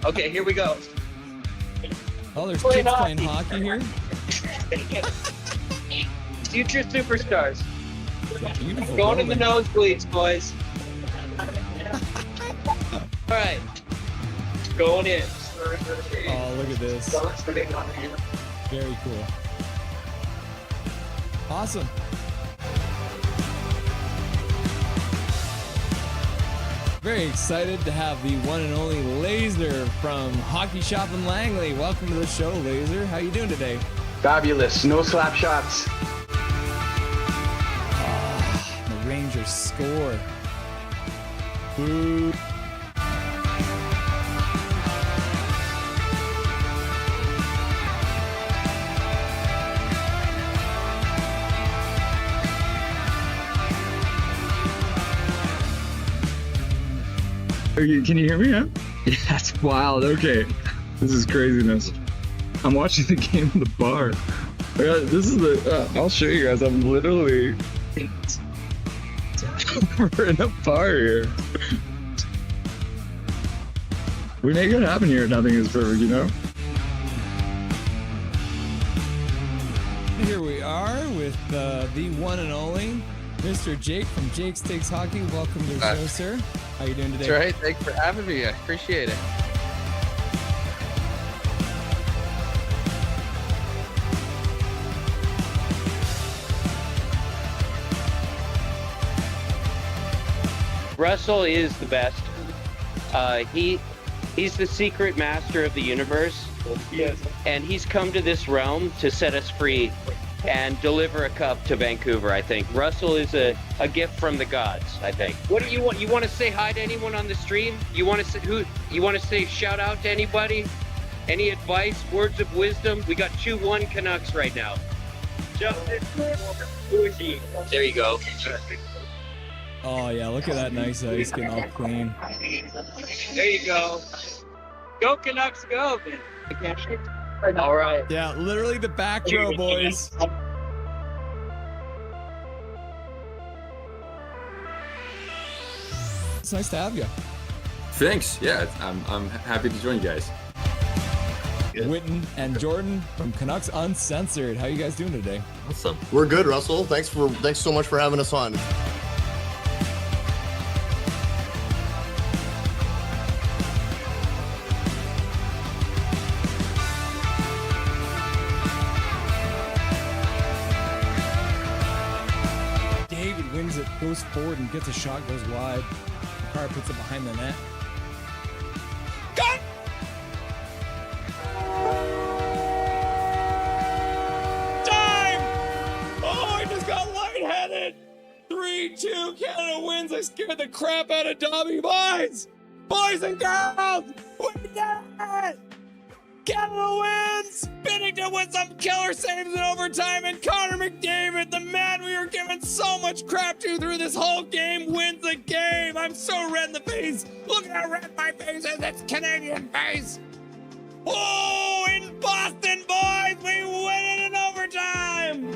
Okay, here we go. Oh, there's kids playing hockey here. Future superstars. Beautiful. Going in the nosebleeds, boys. All right. Going in. Oh, look at this. Very cool. Awesome. Very excited to have the one and only Laser from Hockey Shop in Langley. Welcome to the show, Laser. How you doing today? Fabulous. No slap shots. The Rangers score. Boo. Can you hear me? Huh? Yeah, that's wild. Okay, this is craziness. I'm watching the game in the bar. This is the. I'll show you guys. I'm literally. We're in a bar here. We make it happen here. Nothing is perfect, you know. Here we are with the one and only Mr. Jake from Jake's Takes Hockey. Welcome to the show, sir. How you doing today? That's right. Thanks for having me. I appreciate it. Russell is the best. He's the secret master of the universe. Yes. And he's come to this realm to set us free and deliver a cup to Vancouver, I think. Russell is a gift from the gods, I think. What do you want? You want to say hi to anyone on the stream? You want to say say shout out to anybody? Any advice, words of wisdom? We got 2-1 Canucks right now. There you go. Oh yeah, look at that nice ice getting all clean. There you go. Go Canucks, go! All right. Yeah, literally the back row, boys. It's nice to have you. Thanks. Yeah, I'm happy to join you guys. Witten and Jordan from Canucks Uncensored. How you guys doing today? Awesome. We're good, Russell. Thanks so much for having us on. David wins it, goes forward and gets a shot, goes wide. Carr puts it behind the net. Got it! Time! Oh, I just got lightheaded! 3-2, Canada wins. I scared the crap out of Dobby. Boys! Boys and girls! We did it! Canada wins! Binnington with some killer saves in overtime, and Connor McDavid, the man we were giving so much crap to through this whole game, wins the game! I'm so red in the face! Look at how red my face is! It's Canadian face! Oh, in Boston, boys! We win it in overtime!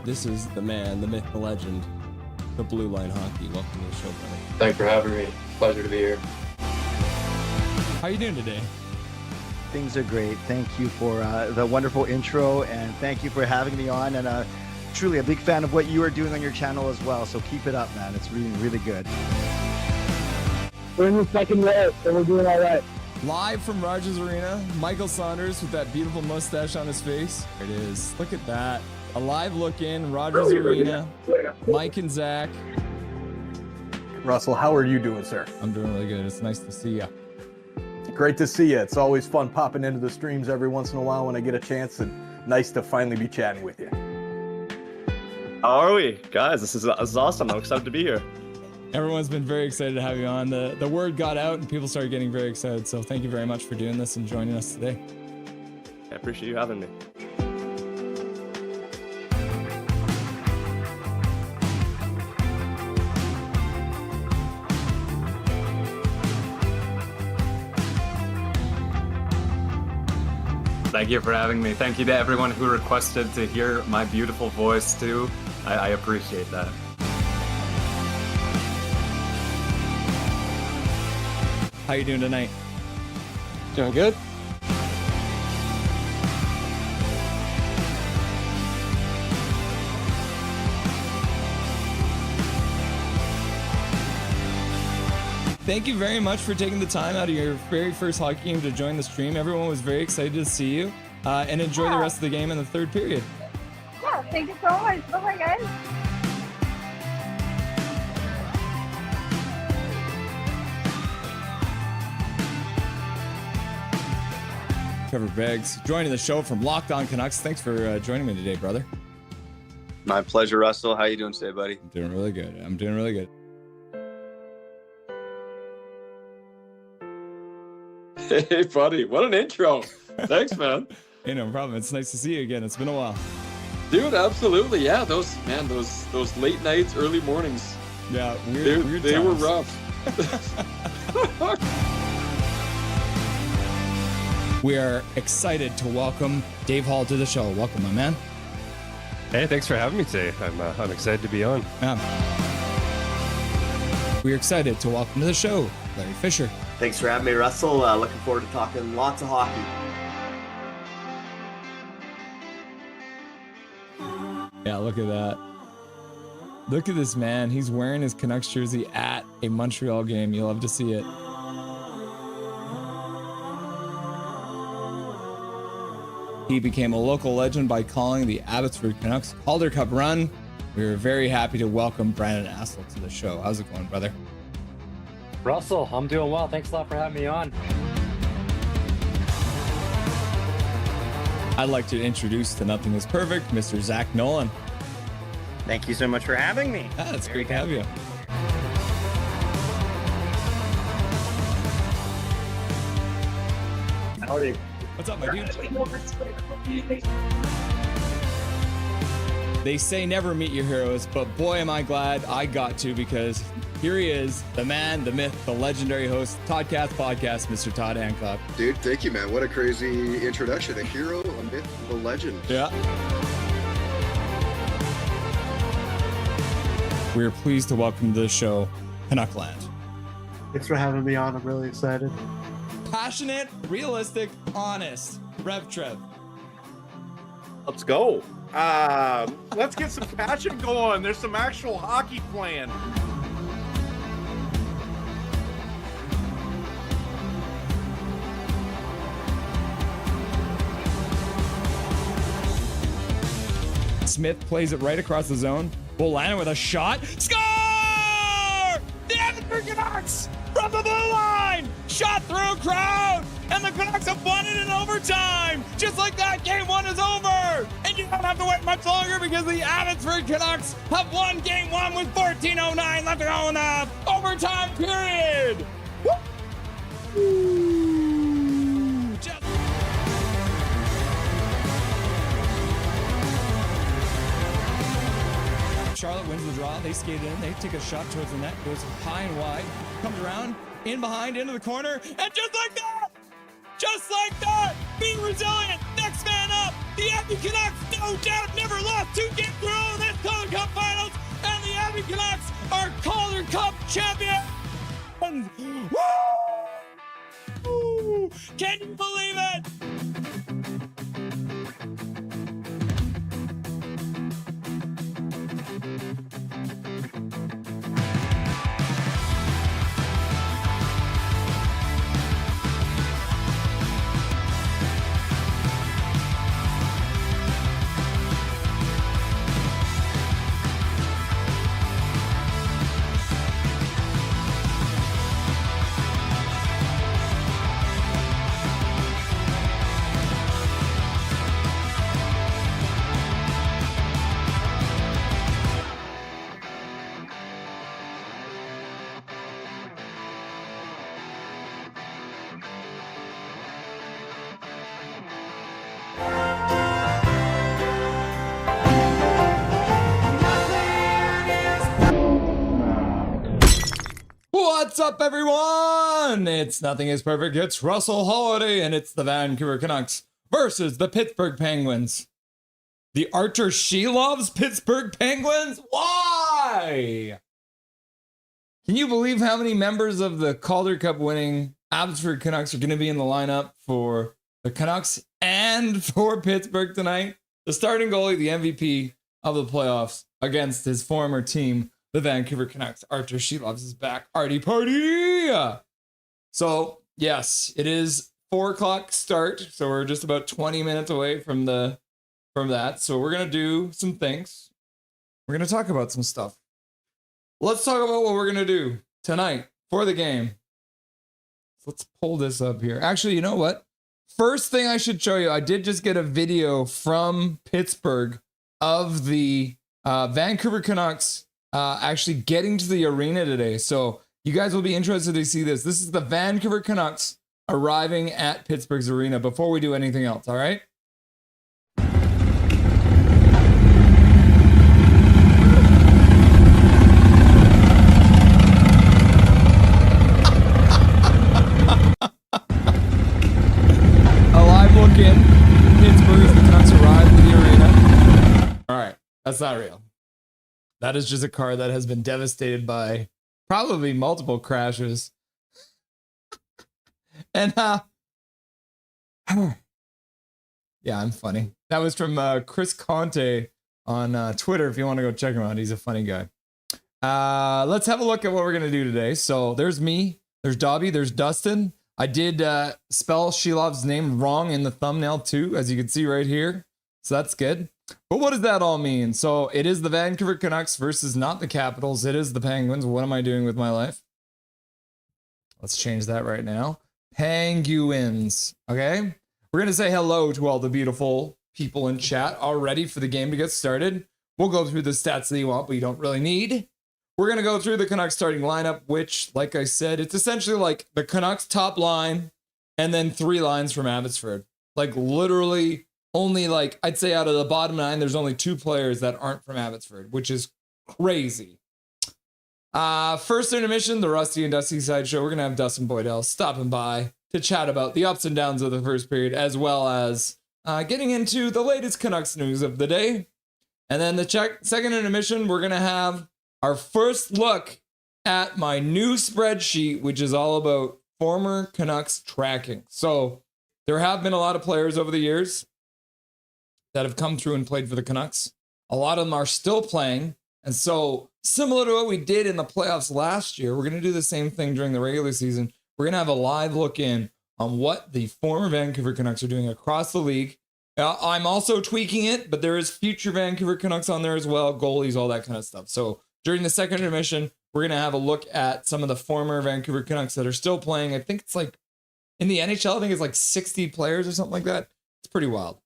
This is the man, the myth, the legend, the Blue Line Hockey. Welcome to the show, buddy. Thanks for having me. Pleasure to be here. How you doing today? Things are great. Thank you for the wonderful intro, and thank you for having me on. And truly a big fan of what you are doing on your channel as well. So keep it up, man. It's really, really good. We're in the second row, so we're doing all right. Live from Rogers Arena, Michael Saunders with that beautiful mustache on his face. There it is. Look at that. A live look in, Rogers Arena, Mike and Zach. Russell, how are you doing, sir? I'm doing really good. It's nice to see you. Great to see you. It's always fun popping into the streams every once in a while when I get a chance, and nice to finally be chatting with you. How are we? Guys, this is awesome. I'm excited to be here. Everyone's been very excited to have you on. The word got out and people started getting very excited. So thank you very much for doing this and joining us today. I appreciate you having me. Thank you for having me. Thank you to everyone who requested to hear my beautiful voice too. I appreciate that. How you doing tonight? Doing good. Thank you very much for taking the time out of your very first hockey game to join the stream. Everyone was very excited to see you, and enjoy the rest of the game in the third period. Yeah, thank you so much. Bye-bye, guys. Trevor Beggs joining the show from Locked On Canucks. Thanks for joining me today, brother. My pleasure, Russell. How you doing today, buddy? I'm doing really good. I'm doing really good. Hey, buddy, what an intro. Thanks, man. Hey, no problem. It's nice to see you again. It's been a while. Dude, absolutely. Yeah, those late nights, early mornings. Yeah, weird they were times. rough. We are excited to welcome Dave Hall to the show. Welcome, my man. Hey, thanks for having me today. I'm excited to be on. We're excited to welcome to the show Larry Fisher. Thanks for having me, Russell. Looking forward to talking lots of hockey. Yeah, look at that. Look at this man. He's wearing his Canucks jersey at a Montreal game. You'll love to see it. He became a local legend by calling the Abbotsford Canucks Calder Cup run. We are very happy to welcome Brandon Asselt to the show. How's it going, brother? Russell, I'm doing well. Thanks a lot for having me on. I'd like to introduce to Nothing is Perfect, Mr. Zach Nolan. Thank you so much for having me. Yeah, it's great to have you. Howdy. What's up, my dude? They say never meet your heroes, but boy, am I glad I got to, because here he is, the man, the myth, the legendary host, Toddcast Podcast, Mr. Todd Hancock. Dude, thank you, man. What a crazy introduction. A hero, a myth, a legend. Yeah. We are pleased to welcome to the show, Canuckland. Thanks for having me on. I'm really excited. Passionate, realistic, honest. Rev Trev. Let's go. Let's get some passion going. There's some actual hockey playing. Smith plays it right across the zone. Bolana with a shot. Score! The Edmonton Canucks from the blue line! Shot through a crowd! And the Canucks have won it in overtime! Just like that, game one is over! And you don't have to wait much longer, because the Abbotsford Canucks have won game one with 14:09 left to go in the overtime period! Woo! Just Charlotte wins the draw. They skate in. They take a shot towards the net. Goes high and wide. Comes around. In behind. Into the corner. And just like that, be resilient. Next man up. The Edmonton Canucks, no doubt, never lost 2 games in a row in this Calder Cup Finals. And the Edmonton Canucks are Calder Cup champions. Woo! Can you believe it? What's up, everyone? It's Nothing is Perfect. It's Russell Holiday, and it's the Vancouver Canucks versus the Pittsburgh Penguins. The Arturs Silovs Pittsburgh Penguins? Why? Can you believe how many members of the Calder Cup winning Abbotsford Canucks are going to be in the lineup for the Canucks and for Pittsburgh tonight? The starting goalie, the MVP of the playoffs against his former team, the Vancouver Canucks. Arturs Silovs is back. Artie party! So, yes, it is 4 o'clock start. So we're just about 20 minutes away from that. So we're going to do some things. We're going to talk about some stuff. Let's talk about what we're going to do tonight for the game. Let's pull this up here. Actually, you know what? First thing I should show you, I did just get a video from Pittsburgh of the Vancouver Canucks actually getting to the arena today. So you guys will be interested to see this. This is the Vancouver Canucks arriving at Pittsburgh's arena before we do anything else, all right? In Pittsburgh as the Canucks arrive to the arena. All right, that's not real. That is just a car that has been devastated by probably multiple crashes. And yeah, I'm funny. That was from Chris Conte on Twitter. If you want to go check him out, he's a funny guy. Let's have a look at what we're gonna do today. So there's me, there's Dobby, there's Dustin. I did spell Silovs' name wrong in the thumbnail too, as you can see right here. So that's good. But what does that all mean? So it is the Vancouver Canucks versus not the Capitals. It is the Penguins. What am I doing with my life? Let's change that right now. Penguins. Okay. We're going to say hello to all the beautiful people in chat already for the game to get started. We'll go through the stats that you want, but you don't really need. We're going to go through the Canucks starting lineup, which, like I said, it's essentially like the Canucks top line and then 3 lines from Abbotsford. Like literally only like, I'd say out of the bottom 9, there's only 2 players that aren't from Abbotsford, which is crazy. First intermission, the Rusty and Dusty Sideshow. We're going to have Dustin Boydell stopping by to chat about the ups and downs of the first period, as well as getting into the latest Canucks news of the day. And then the second intermission, we're going to have our first look at my new spreadsheet, which is all about former Canucks tracking. So there have been a lot of players over the years that have come through and played for the Canucks. A lot of them are still playing. And so similar to what we did in the playoffs last year, we're going to do the same thing during the regular season. We're going to have a live look in on what the former Vancouver Canucks are doing across the league. I'm also tweaking it, but there is future Vancouver Canucks on there as well, goalies, all that kind of stuff. So during the second intermission, we're going to have a look at some of the former Vancouver Canucks that are still playing. I think it's like in the NHL, I think it's like 60 players or something like that. It's pretty wild.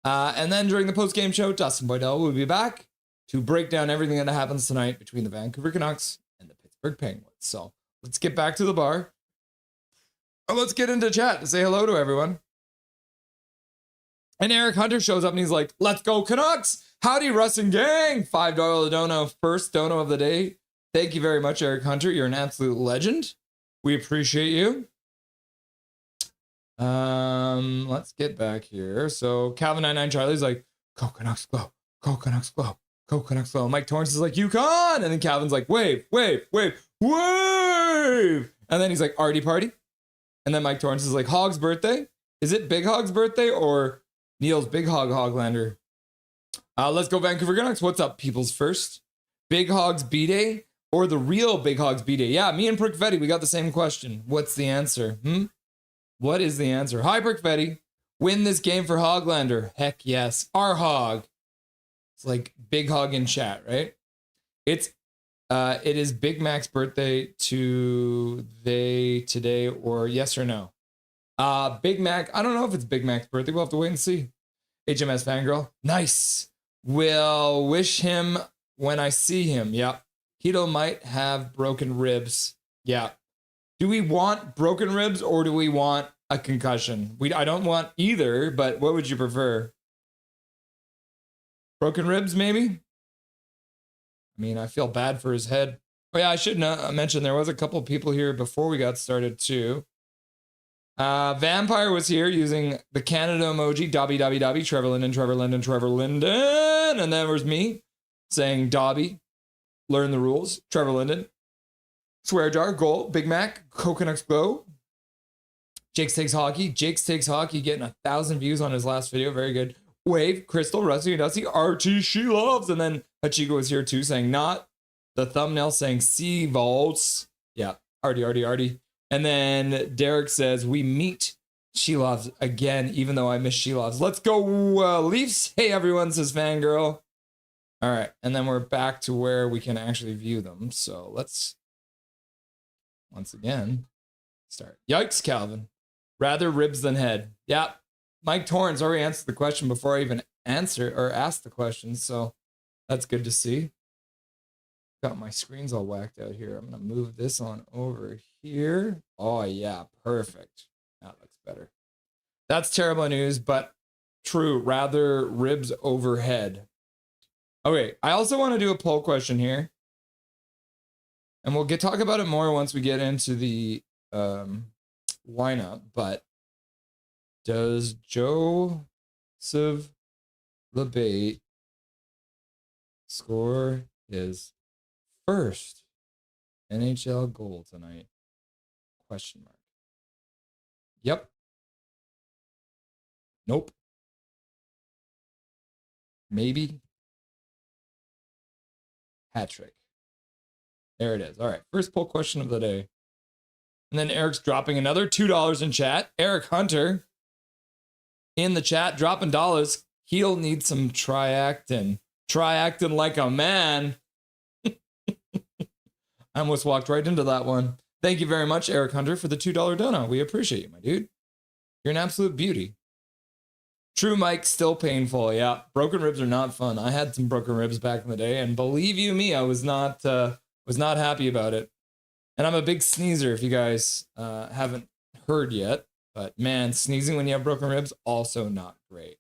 And then during the post-game show, Dustin Boydell will be back to break down everything that happens tonight between the Vancouver Canucks and the Pittsburgh Penguins. So let's get back to the bar. Or let's get into chat to say hello to everyone. And Eric Hunter shows up and he's like, let's go Canucks. Howdy, Russ and gang. $5 dono, first dono of the day. Thank you very much, Eric Hunter. You're an absolute legend. We appreciate you. Let's get back here. So Calvin99 Charlie's like, go Canucks, go. Go Canucks, go. Go Canucks, go. Mike Torrance is like, UConn. And then Calvin's like, wave, wave, wave, wave. And then he's like, Artie party. And then Mike Torrance is like, Hog's birthday. Is it Big Hog's birthday or Neil's Big Hog Hoglander? Let's go Vancouver Canucks. What's up, people's first? Big Hog's B-Day or the real Big Hog's B-Day? Yeah, me and Prickfetti, we got the same question. What's the answer? What is the answer? Hi, Prickfetti. Win this game for Hoglander. Heck yes. Our Hog. It's like Big Hog in chat, right? It is Big Mac's birthday today or yes or no? Big Mac, I don't know if it's Big Mac's birthday. We'll have to wait and see. HMS Fangirl. Nice. Will wish him when I see him. Yep. Hito might have broken ribs. Yeah. Do we want broken ribs or do we want a concussion? I don't want either, but what would you prefer? Broken ribs, maybe? I mean, I feel bad for his head. Oh yeah, I should mention there was a couple of people here before we got started too. Vampire was here using the Canada emoji, Dobby, Dobby, Dobby, Trevor Linden, Trevor Linden, Trevor Linden. And then was me saying Dobby, learn the rules, Trevor Linden. Swear jar, goal, Big Mac, Coconuts Glow. Jakes Takes Hockey. Jakes Takes Hockey getting 1,000 views on his last video. Very good. Wave, Crystal, Rusty, and Dusty, Arturs, Silovs. And then Hachiko was here too saying not. The thumbnail saying Silovs. Yeah, Artie. And then Derek says, we meet Silovs again, even though I miss Silovs. Let's go, Leafs. Hey, everyone, says Fangirl. All right, and then we're back to where we can actually view them. So let's, once again, start. Yikes, Calvin. Rather ribs than head. Yeah, Mike Torrance already answered the question before I even asked the question, so that's good to see. Got my screens all whacked out here. I'm going to move this on over here. Oh, yeah, perfect. That looks better. That's terrible news, but true. Rather ribs overhead. Okay, I also want to do a poll question here. And we'll talk about it more once we get into the lineup. But does Joseph LeBate score his first NHL goal tonight? Question mark. Yep. Nope. Maybe. Hat trick. There it is. All right. First poll question of the day. And then Eric's dropping another $2 in chat. Eric Hunter in the chat dropping dollars. He'll need some triactin. Triactin like a man. I almost walked right into that one. Thank you very much, Eric Hunter, for the $2 donut. We appreciate you, my dude. You're an absolute beauty. True, Mike, still painful. Yeah, broken ribs are not fun. I had some broken ribs back in the day, and believe you me, I was not happy about it. And I'm a big sneezer, if you guys haven't heard yet. But man, sneezing when you have broken ribs, also not great.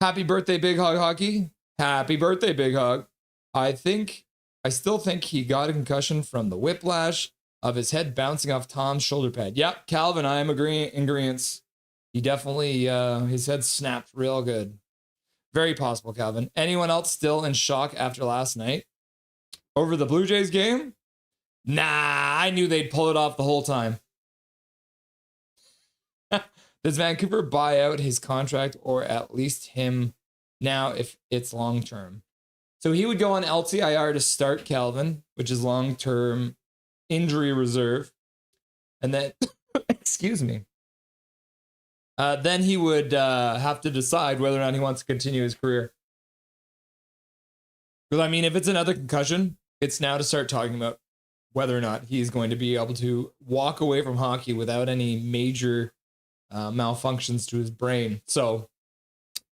Happy birthday, Big Hog Hockey. Happy birthday, Big Hog. I still think he got a concussion from the whiplash of his head bouncing off Tom's shoulder pad. Yep, Calvin, I am in agreement. He definitely, his head snapped real good. Very possible, Calvin. Anyone else still in shock after last night? Over the Blue Jays game? Nah, I knew they'd pull it off the whole time. Does Vancouver buy out his contract or at least him now if it's long-term? So he would go on LTIR to start, Calvin, which is long-term injury reserve. And then, excuse me. Then he would have to decide whether or not he wants to continue his career. Because, I mean, if it's another concussion, it's now to start talking about whether or not he's going to be able to walk away from hockey without any major malfunctions to his brain. So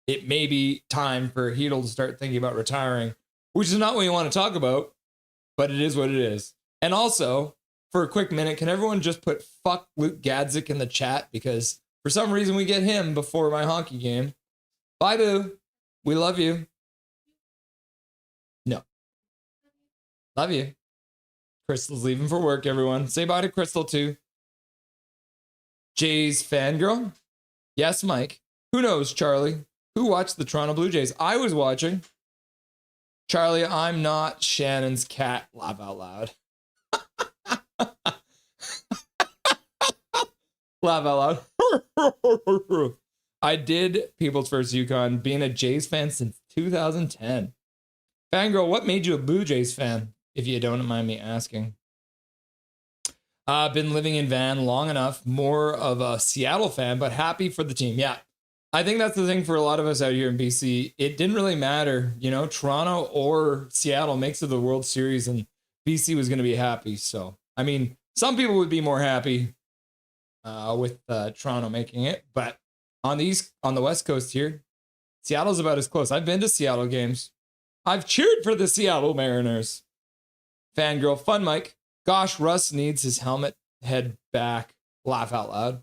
it may be time for Hedl to start thinking about retiring, which is not what you want to talk about, but it is what it is. And also, for a quick minute, can everyone just put fuck Luke Gadzik in the chat? Because for some reason, we get him before my hockey game. Bye, boo. We love you. No. Love you. Crystal's leaving for work, everyone. Say bye to Crystal, too. Jays fangirl? Yes, Mike. Who knows, Charlie? Who watched the Toronto Blue Jays? I was watching. Charlie, I'm not Shannon's cat. Laugh out loud. Laugh out loud. I did People's First Yukon, being a Jays fan since 2010. Fangirl, what made you a Blue Jays fan, if you don't mind me asking? Been living in Van long enough, more of a Seattle fan, but happy for the team. Yeah, I think that's the thing for a lot of us out here in BC. It didn't really matter, you know, Toronto or Seattle makes it the World Series, and BC was going to be happy. So, I mean, some people would be more happy with Toronto making it, but on the West Coast here, Seattle's about as close. I've been to Seattle games. I've cheered for the Seattle Mariners. Fangirl, fun Mike. Gosh, Russ needs his helmet head back. Laugh out loud.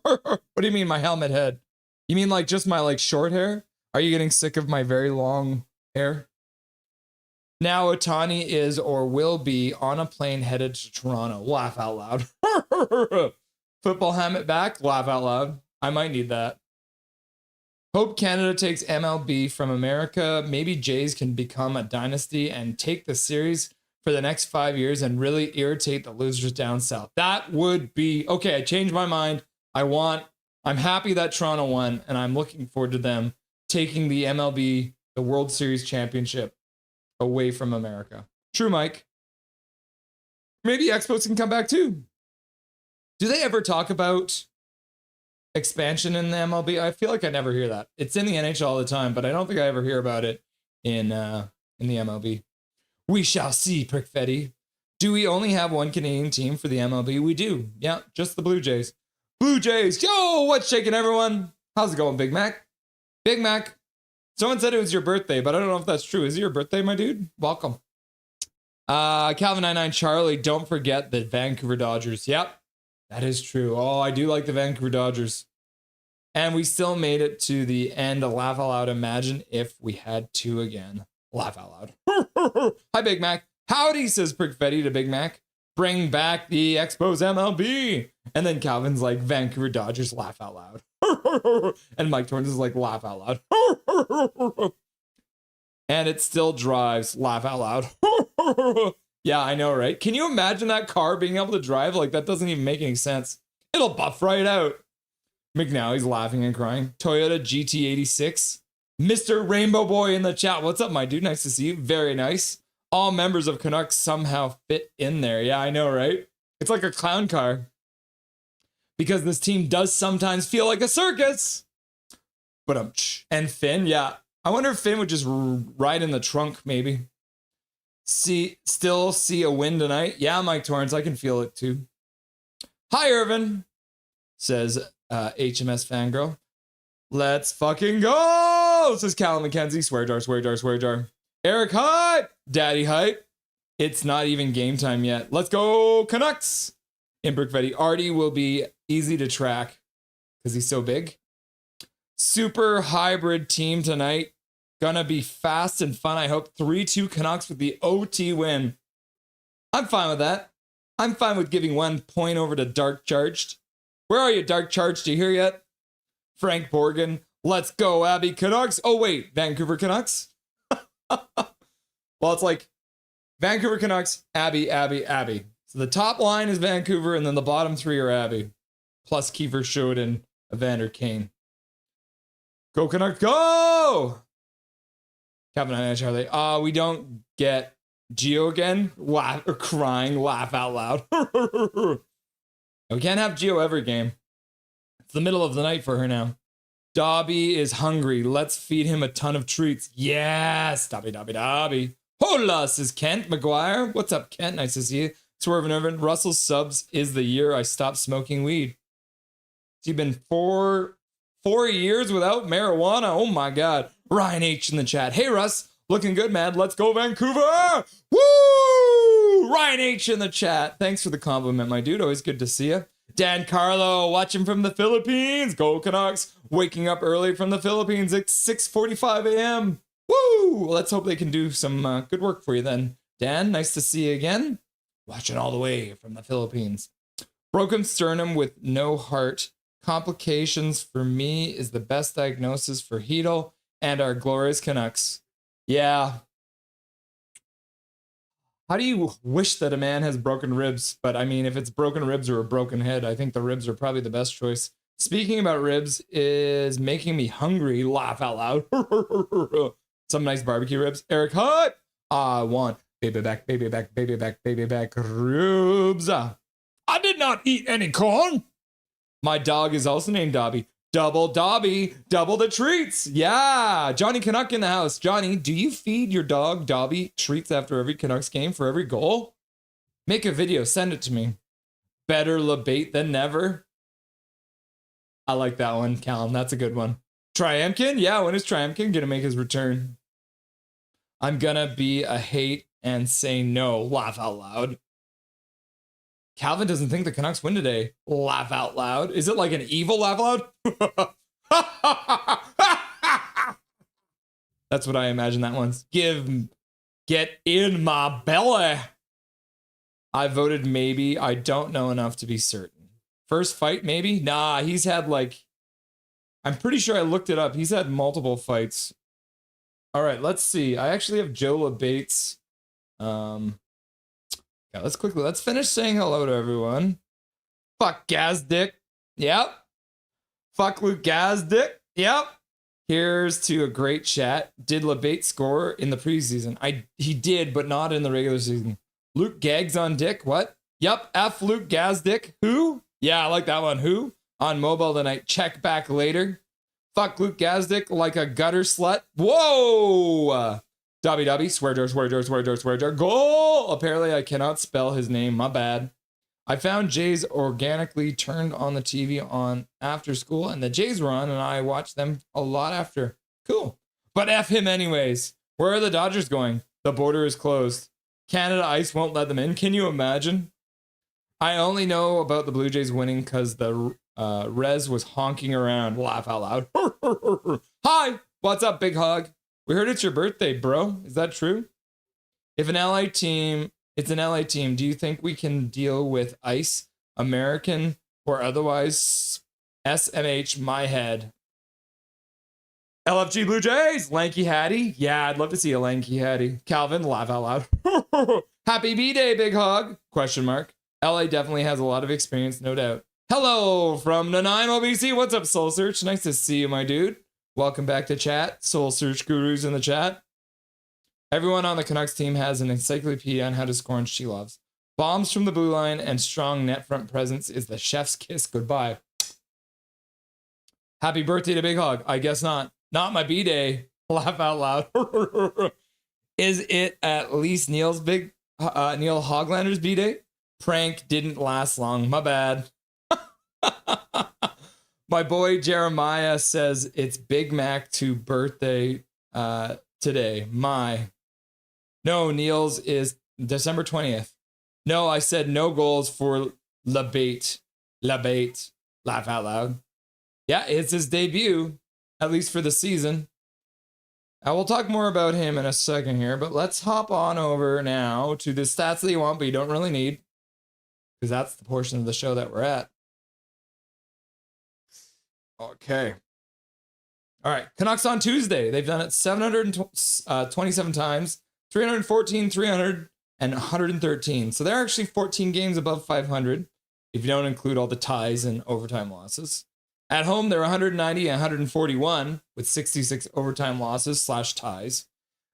What do you mean my helmet head? You mean like just my short hair? Are you getting sick of my very long hair? Now Otani is or will be on a plane headed to Toronto. Laugh out loud. Football helmet back, laugh out loud. I might need that. Hope Canada takes MLB from America. Maybe Jays can become a dynasty and take the series for the next 5 years and really irritate the losers down south. That would be okay. I changed my mind. I'm happy that Toronto won, and I'm looking forward to them taking the MLB, the World Series championship, away from America. True, Mike. Maybe Expos can come back too. Do they ever talk about expansion in the MLB? I feel like I never hear that. It's in the NHL all the time, but I don't think I ever hear about it in the MLB. We shall see, Prickfetti. Do we only have one Canadian team for the MLB? We do. Yeah, just the Blue Jays. Blue Jays. Yo, what's shaking, everyone? How's it going, Big Mac? Big Mac. Someone said it was your birthday, but I don't know if that's true. Is it your birthday, my dude? Welcome. Calvin99 Charlie, don't forget the Vancouver Dodgers. Yep, that is true. Oh, I do like the Vancouver Dodgers. And we still made it to the end. Laugh out loud. Imagine if we had to again. Laugh out loud. Hi, Big Mac. Howdy, says Prickfetti to Big Mac. Bring back the Expos MLB. And then Calvin's like, Vancouver Dodgers, laugh out loud. And Mike Torrance is like, laugh out loud. And it still drives, laugh out loud. Yeah, I know, right? Can you imagine that car being able to drive? Like, that doesn't even make any sense. It'll buff right out. McNally's laughing and crying. Toyota GT86. Mr. Rainbow Boy in the chat. What's up, my dude? Nice to see you. Very nice. All members of Canucks somehow fit in there. Yeah, I know, right? It's like a clown car. Because this team does sometimes feel like a circus. But and Finn, yeah. I wonder if Finn would just ride in the trunk, maybe. Still see a win tonight? Yeah, Mike Torrance, I can feel it too. Hi, Irvin, says HMS Fangirl. Let's fucking go, says Callum McKenzie. Swear jar, swear jar, swear jar. Eric Hype, Daddy Hype. It's not even game time yet. Let's go, Canucks. In Brickvetti, Artie will be easy to track because he's so big. Super hybrid team tonight. Gonna be fast and fun. I hope 3-2 Canucks with the OT win. I'm fine with that. I'm fine with giving 1 point over to Dark Charged. Where are you, Dark Charged? Do you hear yet? Frank Borgen. Let's go, Abby Canucks. Oh, wait. Vancouver Canucks? Well, it's like Vancouver Canucks, Abby, Abby, Abby. So the top line is Vancouver, and then the bottom three are Abby. Plus Kiefer Schode and Evander Kane. Go Canucks, go! Kevin and Charlie. We don't get Gio again. Laugh, crying, laugh out loud. We can't have Gio every game. It's the middle of the night for her now. Dobby is hungry. Let's feed him a ton of treats. Yes, Dobby, Dobby, Dobby. Hola, says Kent McGuire. What's up, Kent? Nice to see you. Swerve and Irvin. Russell's subs is the year I stopped smoking weed. You've been four years without marijuana. Oh my God. Ryan H in the chat. Hey, Russ. Looking good, man. Let's go, Vancouver. Woo! Ryan H in the chat. Thanks for the compliment, my dude. Always good to see you. Dan Carlo, watching from the Philippines. Go Canucks. Waking up early from the Philippines at 6:45 a.m. Woo! Let's hope they can do some good work for you then. Dan, nice to see you again. Watching all the way from the Philippines. Broken sternum with no heart. Complications for me is the best diagnosis for Hedel and our glorious Canucks. Yeah. How do you wish that a man has broken ribs? But I mean, if it's broken ribs or a broken head, I think the ribs are probably the best choice. Speaking about ribs is making me hungry. Laugh out loud. Some nice barbecue ribs. Eric Hutt. I want baby back, baby back, baby back, baby back ribs. I did not eat any corn. My dog is also named Dobby. Double Dobby, double the treats. Yeah, Johnny Canuck in the house. Johnny, do you feed your dog Dobby treats after every Canucks game for every goal? Make a video, send it to me. Better LeBate than never. I like that one, Callum. That's a good one. Triumkin? Yeah, when is Triumkin gonna make his return? I'm gonna be a hate and say no. Laugh out loud. Calvin doesn't think the Canucks win today. Laugh out loud. Is it like an evil laugh loud? That's what I imagine that one's. Get in my belly. I voted maybe. I don't know enough to be certain. First fight, maybe? Nah, he's had like, I'm pretty sure I looked it up. He's had multiple fights. All right, let's see. I actually have Joe LeBates. Yeah, let's finish saying hello to everyone. Fuck Gazdick. Yep. Fuck Luke Gazdick. Yep. Here's to a great chat. Did LeBate score in the preseason? He did, but not in the regular season. Luke Gags on Dick. What? Yep. F Luke Gazdick. Who? Yeah, I like that one. Who? On mobile tonight. Check back later. Fuck Luke Gazdick like a gutter slut. Whoa! W, swear jar. Goal! Apparently I cannot spell his name. My bad. I found Jays organically turned on the TV on after school, and the Jays were on, and I watched them a lot after. Cool. But F him anyways. Where are the Dodgers going? The border is closed. Canada Ice won't let them in. Can you imagine? I only know about the Blue Jays winning because the Rez was honking around. Laugh out loud. Hi, what's up, big hog? We heard it's your birthday, bro. Is that true? If an LA team, it's an LA team, do you think we can deal with Ice, American, or otherwise SMH my head? LFG Blue Jays, Lanky Hattie. Yeah, I'd love to see a Lanky Hattie. Calvin, laugh out loud. Happy B-Day, big hog? Question mark. LA definitely has a lot of experience, no doubt. Hello from Nanaimo, BC. What's up, Soul Search? Nice to see you, my dude. Welcome back to chat. Soul Search Gurus in the chat. Everyone on the Canucks team has an encyclopedia on how to score in Silovs. Bombs from the blue line and strong net front presence is the chef's kiss goodbye. Happy birthday to Big Hog. I guess not. Not my B-Day. Laugh out loud. Is it at least Neil Hoglander's B-Day? Prank didn't last long. My bad. My boy Jeremiah says it's Big Mac to birthday today. No, Neil's is December 20th. No, I said no goals for LeBate. Laugh out loud. Yeah, it's his debut, at least for the season. We'll talk more about him in a second here, but let's hop on over now to the stats that you want, but you don't really need, because that's the portion of the show that we're at. Okay. All right. Canucks on Tuesday. They've done it 727 times, 314, 300, and 113. So they're actually 14 games above 500 if you don't include all the ties and overtime losses. At home, they're 190 and 141 with 66 overtime losses / ties.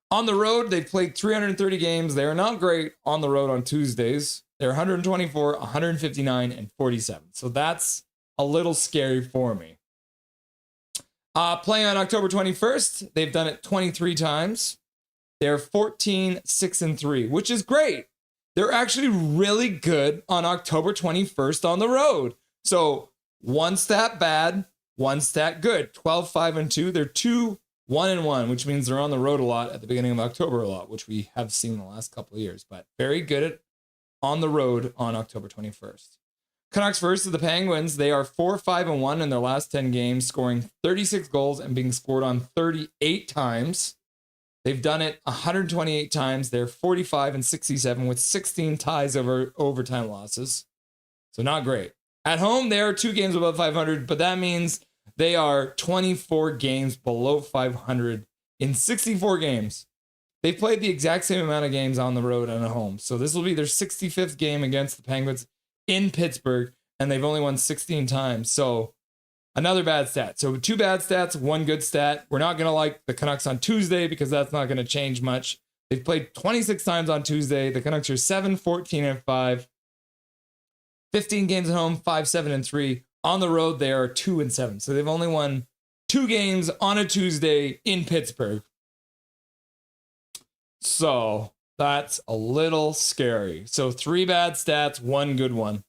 On the road, they've played 330 games. They are not great on the road on Tuesdays. They're 124, 159, and 47. So that's a little scary for me. Playing on October 21st, they've done it 23 times. They're 14, 6, and 3, which is great. They're actually really good on October 21st on the road. So one stat bad, one stat good. 12, 5, and 2. They're 2, 1, and 1, which means they're on the road a lot at the beginning of October a lot, which we have seen the last couple of years. But very good at on the road on October 21st. Canucks versus the Penguins. They are 4, 5, and 1 in their last 10 games, scoring 36 goals and being scored on 38 times. They've done it 128 times. They're 45 and 67 with 16 ties over overtime losses. So not great. At home, they are 2 games above 500, but that means they are 24 games below 500 in 64 games. They've played the exact same amount of games on the road and at home. So this will be their 65th game against the Penguins in Pittsburgh, and they've only won 16 times. So another bad stat. So 2 bad stats, 1 good stat. We're not going to like the Canucks on Tuesday because that's not going to change much. They've played 26 times on Tuesday. The Canucks are 7, 14, and 5. 15 games at home, 5, 7, and 3. On the road, they are 2 and 7. So they've only won 2 games on a Tuesday in Pittsburgh. So that's a little scary. So 3 bad stats, 1 good one.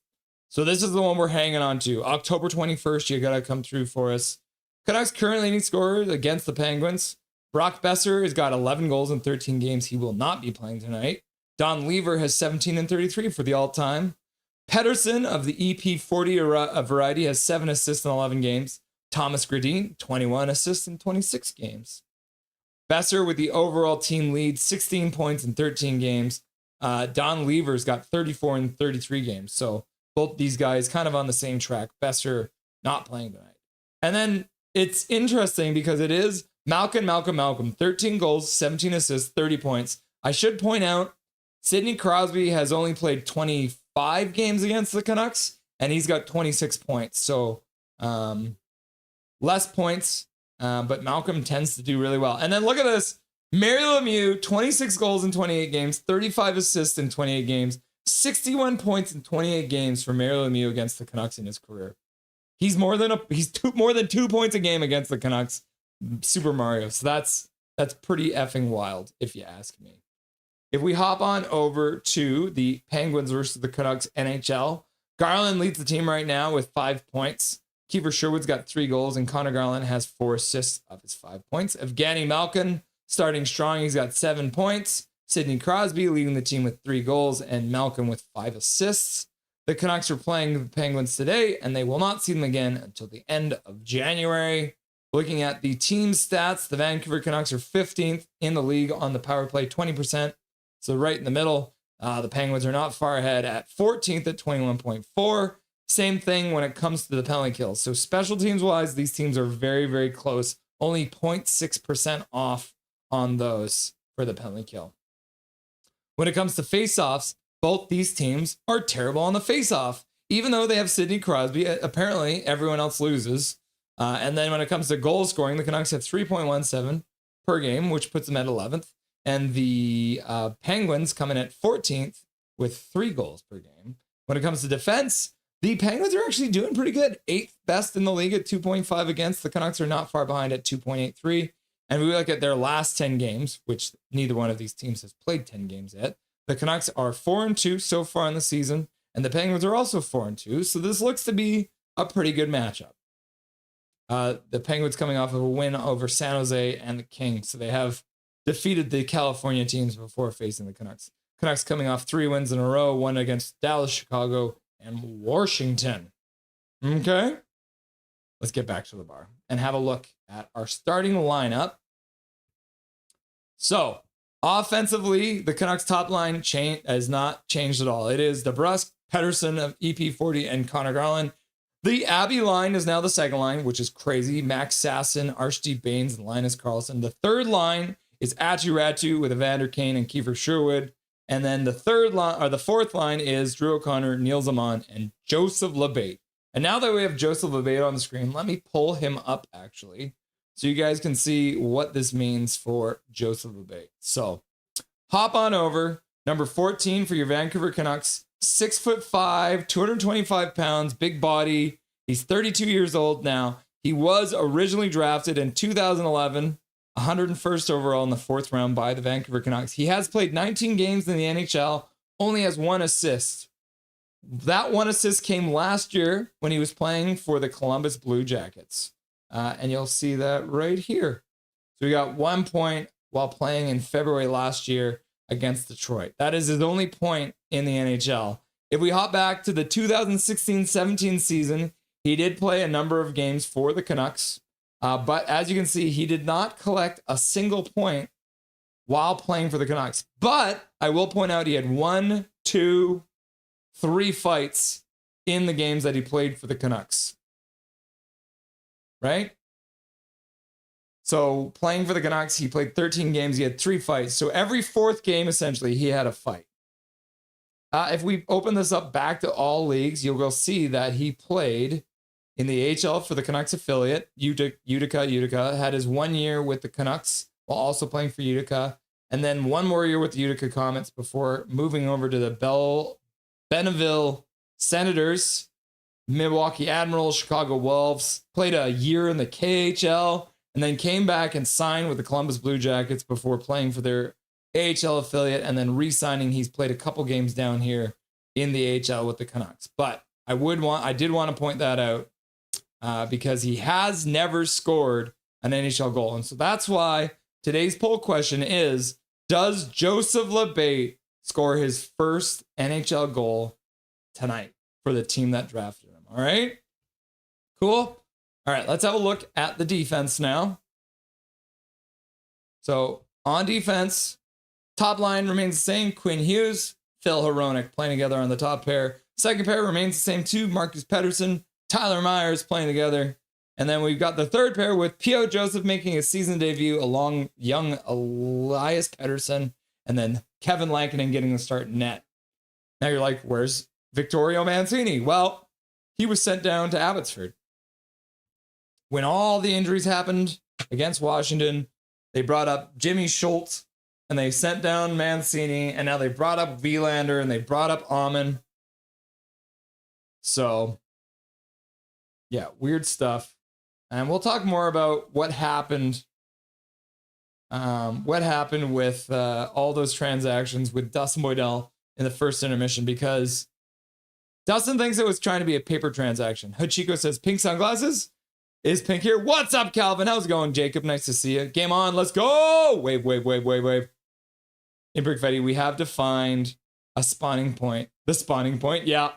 So this is the one we're hanging on to. October 21st, you got to come through for us. Canucks currently leading scorers against the Penguins. Brock Besser has got 11 goals in 13 games. He will not be playing tonight. Don Lever has 17 and 33 for the all-time. Pedersen of the EP40 variety has 7 assists in 11 games. Thomas Gradin, 21 assists in 26 games. Besser with the overall team lead, 16 points in 13 games. Don Lever's got 34 in 33 games. So both these guys kind of on the same track. Besser not playing tonight. And then it's interesting because it is Malkin. 13 goals, 17 assists, 30 points. I should point out, Sidney Crosby has only played 25 games against the Canucks, and he's got 26 points. So less points, but Malcolm tends to do really well. And then look at this. Mario Lemieux, 26 goals in 28 games, 35 assists in 28 games, 61 points in 28 games for Mario Lemieux against the Canucks in his career. He's more than 2 points a game against the Canucks. Super Mario. So that's pretty effing wild, if you ask me. If we hop on over to the Penguins versus the Canucks NHL, Garland leads the team right now with 5 points. Kiefer Sherwood's got 3 goals, and Connor Garland has 4 assists of his 5 points. Evgeny Malkin starting strong. He's got 7 points. Sidney Crosby leading the team with 3 goals, and Malkin with 5 assists. The Canucks are playing the Penguins today, and they will not see them again until the end of January. Looking at the team stats, the Vancouver Canucks are 15th in the league on the power play, 20%. So right in the middle. The Penguins are not far ahead at 14th at 21.4. Same thing when it comes to the penalty kills. So special teams wise, these teams are very, very close. Only 0.6% off on those for the penalty kill. When it comes to faceoffs, both these teams are terrible on the faceoff. Even though they have Sidney Crosby, apparently everyone else loses. And then when it comes to goal scoring, the Canucks have 3.17 per game, which puts them at 11th. And the Penguins come in at 14th with 3 goals per game. When it comes to defense, the Penguins are actually doing pretty good. 8th best in the league at 2.5 against. The Canucks are not far behind at 2.83. And we look at their last 10 games, which neither one of these teams has played 10 games yet. The Canucks are 4-2 so far in the season, and the Penguins are also 4-2. So this looks to be a pretty good matchup. The Penguins coming off of a win over San Jose and the Kings. So they have defeated the California teams before facing the Canucks. Canucks coming off 3 wins in a row, one against Dallas, Chicago, and Washington. Okay, let's get back to the bar and have a look at our starting lineup. So offensively, the Canucks top line has not changed at all. It is DeBrusk, Pettersson of EP40, and Connor Garland. The Abbey line is now the second line, which is crazy. Max Sasson, Archie Baines, and Linus Karlsson. The third line is Atu Ratu with Evander Kane and Kiefer Sherwood. And then the fourth line is Drew O'Connor, Neil Zaman, and Joseph Labate. And now that we have Joseph Labate on the screen, let me pull him up actually, so you guys can see what this means for Joseph Labate. So hop on over, number 14 for your Vancouver Canucks, 6'5", 225 pounds, big body. He's 32 years old now. He was originally drafted in 2011. 101st overall in the 4th round by the Vancouver Canucks. He has played 19 games in the NHL, only has 1 assist. That 1 assist came last year when he was playing for the Columbus Blue Jackets. And you'll see that right here. So he got 1 point while playing in February last year against Detroit. That is his only point in the NHL. If we hop back to the 2016-17 season, he did play a number of games for the Canucks. But as you can see, he did not collect a single point while playing for the Canucks. But I will point out he had 1, 2, 3 fights in the games that he played for the Canucks. Right? So playing for the Canucks, he played 13 games. He had 3 fights. So every 4th game, essentially, he had a fight. If we open this up back to all leagues, you'll go see that he played in the AHL for the Canucks affiliate, Utica, had his 1 year with the Canucks while also playing for Utica, and then 1 more year with the Utica Comets before moving over to the Bonneville Senators, Milwaukee Admirals, Chicago Wolves, played a year in the KHL, and then came back and signed with the Columbus Blue Jackets before playing for their AHL affiliate, and then re-signing. He's played a couple games down here in the AHL with the Canucks. But I did want to point that out. Because he has never scored an NHL goal. And so that's why today's poll question is, does Joseph Labate score his first NHL goal tonight for the team that drafted him? All right, cool. All right, let's have a look at the defense now. So on defense, top line remains the same. Quinn Hughes, Phil Hronek playing together on the top pair. Second pair remains the same two, Marcus Pettersson, Tyler Myers playing together. And then we've got the third pair with P.O. Joseph making his season debut along young Elias Pettersson, and then Kevin Lankinen getting the start in net. Now you're like, where's Vittorio Mancini? Well, he was sent down to Abbotsford. When all the injuries happened against Washington, they brought up Jimmy Schultz, and they sent down Mancini, and now they brought up Wielander, and they brought up Amon. So, yeah, weird stuff. And we'll talk more about what happened with all those transactions with Dustin Boydell in the first intermission, because Dustin thinks it was trying to be a paper transaction. Hachiko says, pink sunglasses? Is Pink here? What's up, Calvin? How's it going, Jacob? Nice to see you. Game on. Let's go. Wave. In Brickfetti, we have to find a spawning point. The spawning point. Yeah.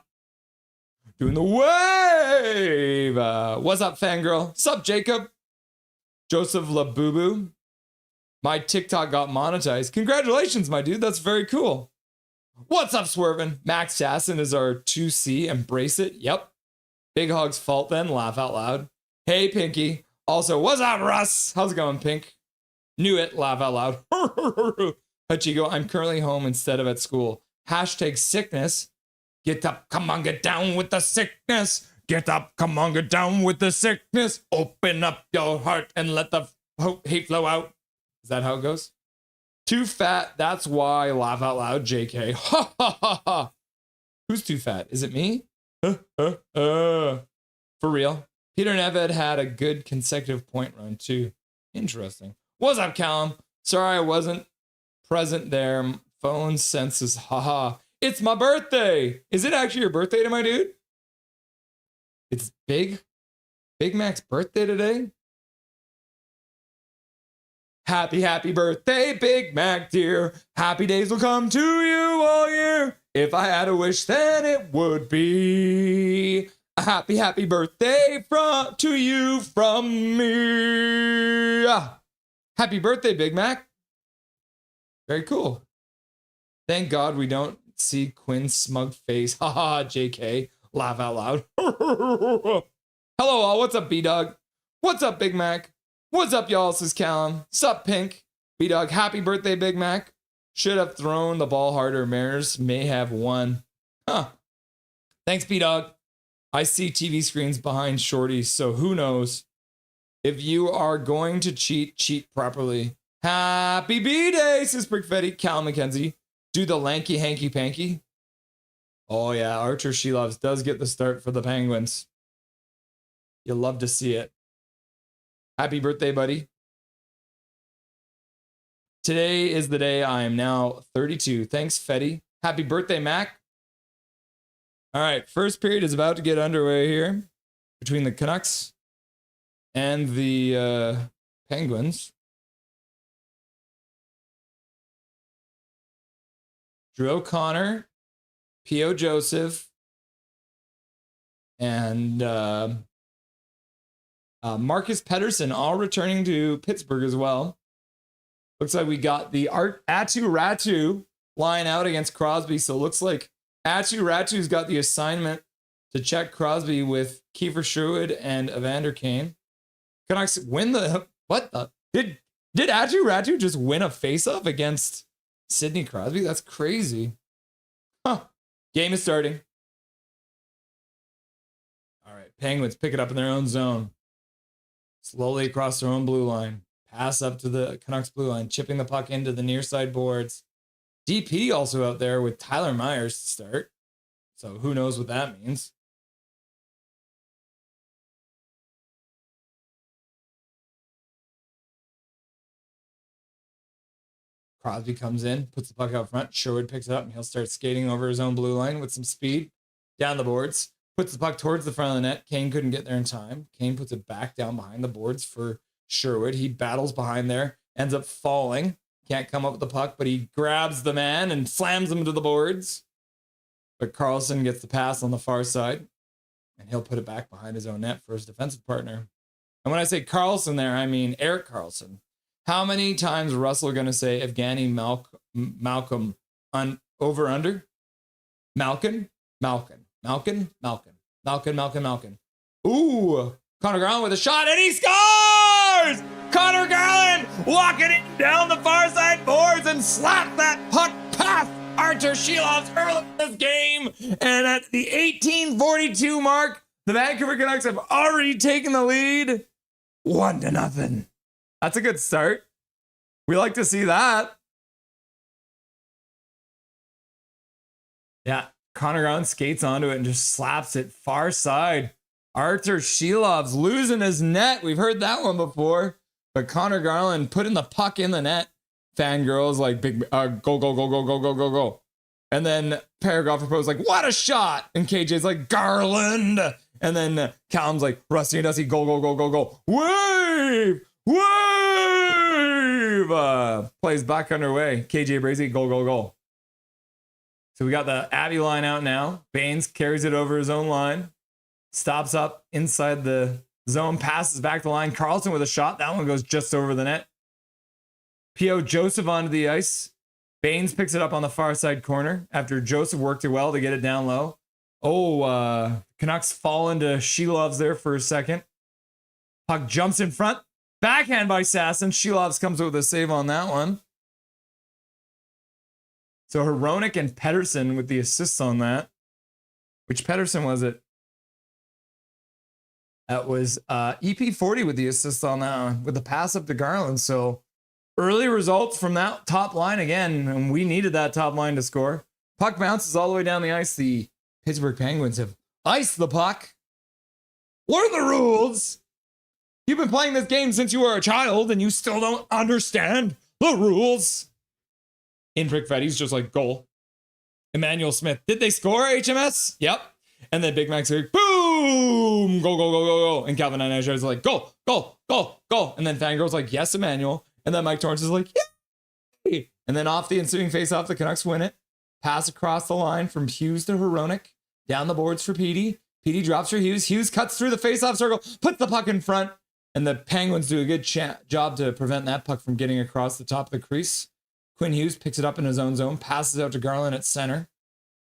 Doing the wave. What's up, fangirl? Sup, Jacob? Joseph Labubu. My TikTok got monetized. Congratulations, my dude. That's very cool. What's up, Swervin? Max Chasson is our 2C. Embrace it. Yep. Big Hog's fault then. Laugh out loud. Hey, Pinky. Also, what's up, Russ? How's it going, Pink? Knew it. Laugh out loud. Hachiko, I'm currently home instead of at school. Hashtag sickness. Get up, come on, get down with the sickness. Get up, come on, get down with the sickness. Open up your heart and let the hate flow out. Is that how it goes? Too fat, that's why. Laugh out loud, JK. Ha ha ha ha. Who's too fat? Is it me? For real. Peter Nedved had a good consecutive point run too. Interesting. What's up, Callum? Sorry I wasn't present there. Phone senses. Haha. It's my birthday. Is it actually your birthday, to my dude? It's Big Mac's birthday today. Happy birthday, Big Mac, dear. Happy days will come to you all year. If I had a wish, then it would be a happy birthday to you from me. Happy birthday, Big Mac. Very cool. Thank God we don't see Quinn's smug face. Haha, JK. Laugh out loud. Hello all. What's up, B-Dog? What's up, Big Mac? What's up, y'all? Says Callum. Sup, Pink? B-Dog, happy birthday, Big Mac. Should have thrown the ball harder. Mariners may have won. Huh. Thanks, B-Dog. I see TV screens behind shorties, so who knows? If you are going to cheat properly. Happy B-Day, says Brickfetti. Cal McKenzie. Do the lanky hanky panky. Oh, yeah. Arturs Silovs does get the start for the Penguins. You'll love to see it. Happy birthday, buddy. Today is the day I am now 32. Thanks, Fetty. Happy birthday, Mac. All right, first period is about to get underway here between the Canucks and the Penguins. Drew O'Connor, P.O. Joseph, and Marcus Pettersson all returning to Pittsburgh as well. Looks like we got the Atu Ratu line out against Crosby, so it looks like Atu Ratu's got the assignment to check Crosby with Kiefer Sherwood and Evander Kane. Canucks win the... What the... Did Atu Ratu just win a face-off against Sidney Crosby? That's crazy. Huh. Game is starting. All right. Penguins pick it up in their own zone. Slowly across their own blue line. Pass up to the Canucks blue line. Chipping the puck into the near side boards. DP also out there with Tyler Myers to start. So who knows what that means. Crosby comes in, puts the puck out front. Sherwood picks it up, and he'll start skating over his own blue line with some speed. Down the boards. Puts the puck towards the front of the net. Kane couldn't get there in time. Kane puts it back down behind the boards for Sherwood. He battles behind there. Ends up falling. Can't come up with the puck, but he grabs the man and slams him to the boards. But Carlson gets the pass on the far side. And he'll put it back behind his own net for his defensive partner. And when I say Carlson there, I mean Eric Carlson. How many times Russell going to say Evgeny Malcolm on over under? Malkin. Ooh, Connor Garland with a shot, and he scores! Connor Garland walking it down the far side boards and slapped that puck past Arturs Silovs early in this game. And at the 18:42 mark, the Vancouver Canucks have already taken the lead 1-0. That's a good start. We like to see that. Yeah, Connor Garland skates onto it and just slaps it far side. Arturs Silovs losing his net. We've heard that one before. But Connor Garland putting the puck in the net. Fangirls like big go. And then Paragraph proposed like, what a shot. And KJ's like, Garland. And then Callum's like, Rusty and Dusty, go. Wave. Plays back underway. KJ Brazy, go. So we got the Abbey line out now. Baines carries it over his own line. Stops up inside the zone, passes back the line. Carlson with a shot. That one goes just over the net. P.O. Joseph onto the ice. Baines picks it up on the far side corner after Joseph worked it well to get it down low. Canucks fall into Silovs there for a second. Puck jumps in front. Backhand by Sasson. Silovs comes with a save on that one. So Hronek and Pettersson with the assists on that. Which Pettersson was it? That was EP40 with the assist on that one, with the pass up to Garland. So early results from that top line again, and we needed that top line to score. Puck bounces all the way down the ice. The Pittsburgh Penguins have iced the puck. What are the rules? You've been playing this game since you were a child, and you still don't understand the rules. Intric Fetty's just like, goal. Emmanuel Smith. Did they score, HMS? Yep. And then Big Mac's like, boom! Go. And Calvin Nash is like, go. And then Fangirl's like, yes, Emmanuel. And then Mike Torrance is like, yay! And then off the ensuing face-off, the Canucks win it. Pass across the line from Hughes to Hronek. Down the boards for Petey. Petey drops for Hughes. Hughes cuts through the face-off circle, puts the puck in front. And the Penguins do a good job to prevent that puck from getting across the top of the crease. Quinn Hughes picks it up in his own zone, passes out to Garland at center.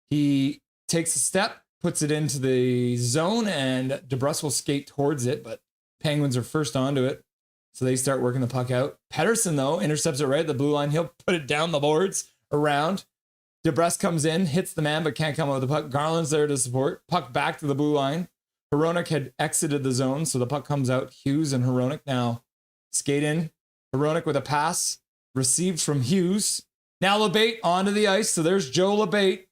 He takes a step, puts it into the zone, and DeBrusk will skate towards it, but Penguins are first onto it, so they start working the puck out. Pettersson, though, intercepts it right at the blue line. He'll put it down the boards, around. DeBrusk comes in, hits the man, but can't come out with the puck. Garland's there to support. Puck back to the blue line. Hronek had exited the zone, so the puck comes out. Hughes and Hronek now skate in. Hronek with a pass, received from Hughes. Now LeBate onto the ice, so there's Joe LeBate.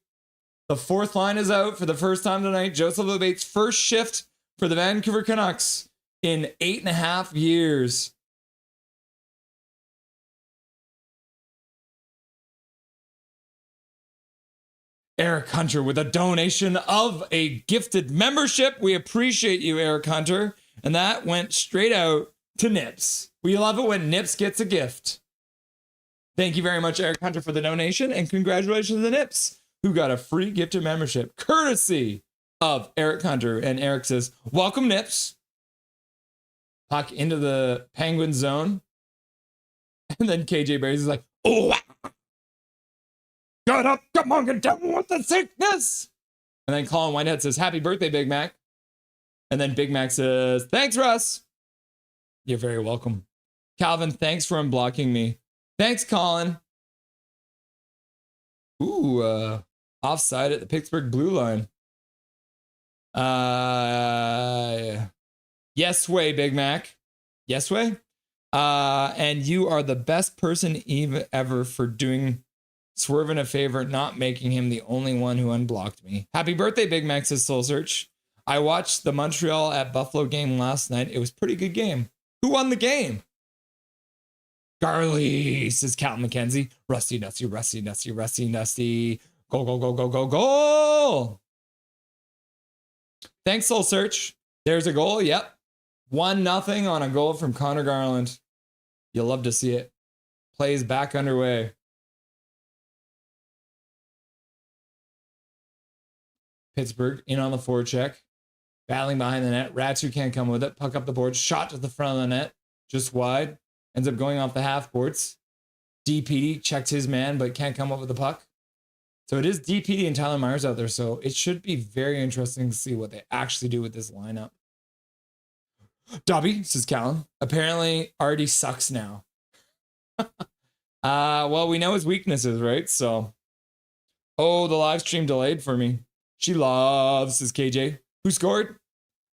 The fourth line is out for the first time tonight. Joseph LeBate's first shift for the Vancouver Canucks in 8.5 years. Eric Hunter with a donation of a gifted membership. We appreciate you, Eric Hunter. And that went straight out to Nips. We love it when Nips gets a gift. Thank you very much, Eric Hunter, for the donation. And congratulations to the Nips, who got a free gifted membership courtesy of Eric Hunter. And Eric says, welcome, Nips. Puck into the Penguin zone. And then KJ Brazy is like, oh, get up, come on, get down with the sickness. And then Colin Whitehead says, happy birthday, Big Mac. And then Big Mac says, thanks, Russ. You're very welcome. Calvin, thanks for unblocking me. Thanks, Colin. Ooh, offside at the Pittsburgh blue line. Yes way, Big Mac. Yes way. And you are the best person ever for doing Swerving a favor, not making him the only one who unblocked me. Happy birthday, Big Mac, says Soul Search. I watched the Montreal at Buffalo game last night. It was a pretty good game. Who won the game? Garley, says Cal McKenzie. Rusty, Dusty, Rusty, Dusty, Rusty, Dusty. Go, go, go, go, go, goal. Thanks, Soul Search. There's a goal. Yep. 1-0 on a goal from Connor Garland. You'll love to see it. Plays back underway. Pittsburgh in on the forecheck. Battling behind the net. Ratu can't come with it. Puck up the board. Shot to the front of the net. Just wide. Ends up going off the half boards. DPD checked his man, but can't come up with the puck. So it is DPD and Tyler Myers out there. So it should be very interesting to see what they actually do with this lineup. Dobby, says Callum. Apparently Artie sucks now. Well, we know his weaknesses, right? So, oh, the live stream delayed for me. She loves, says KJ. Who scored?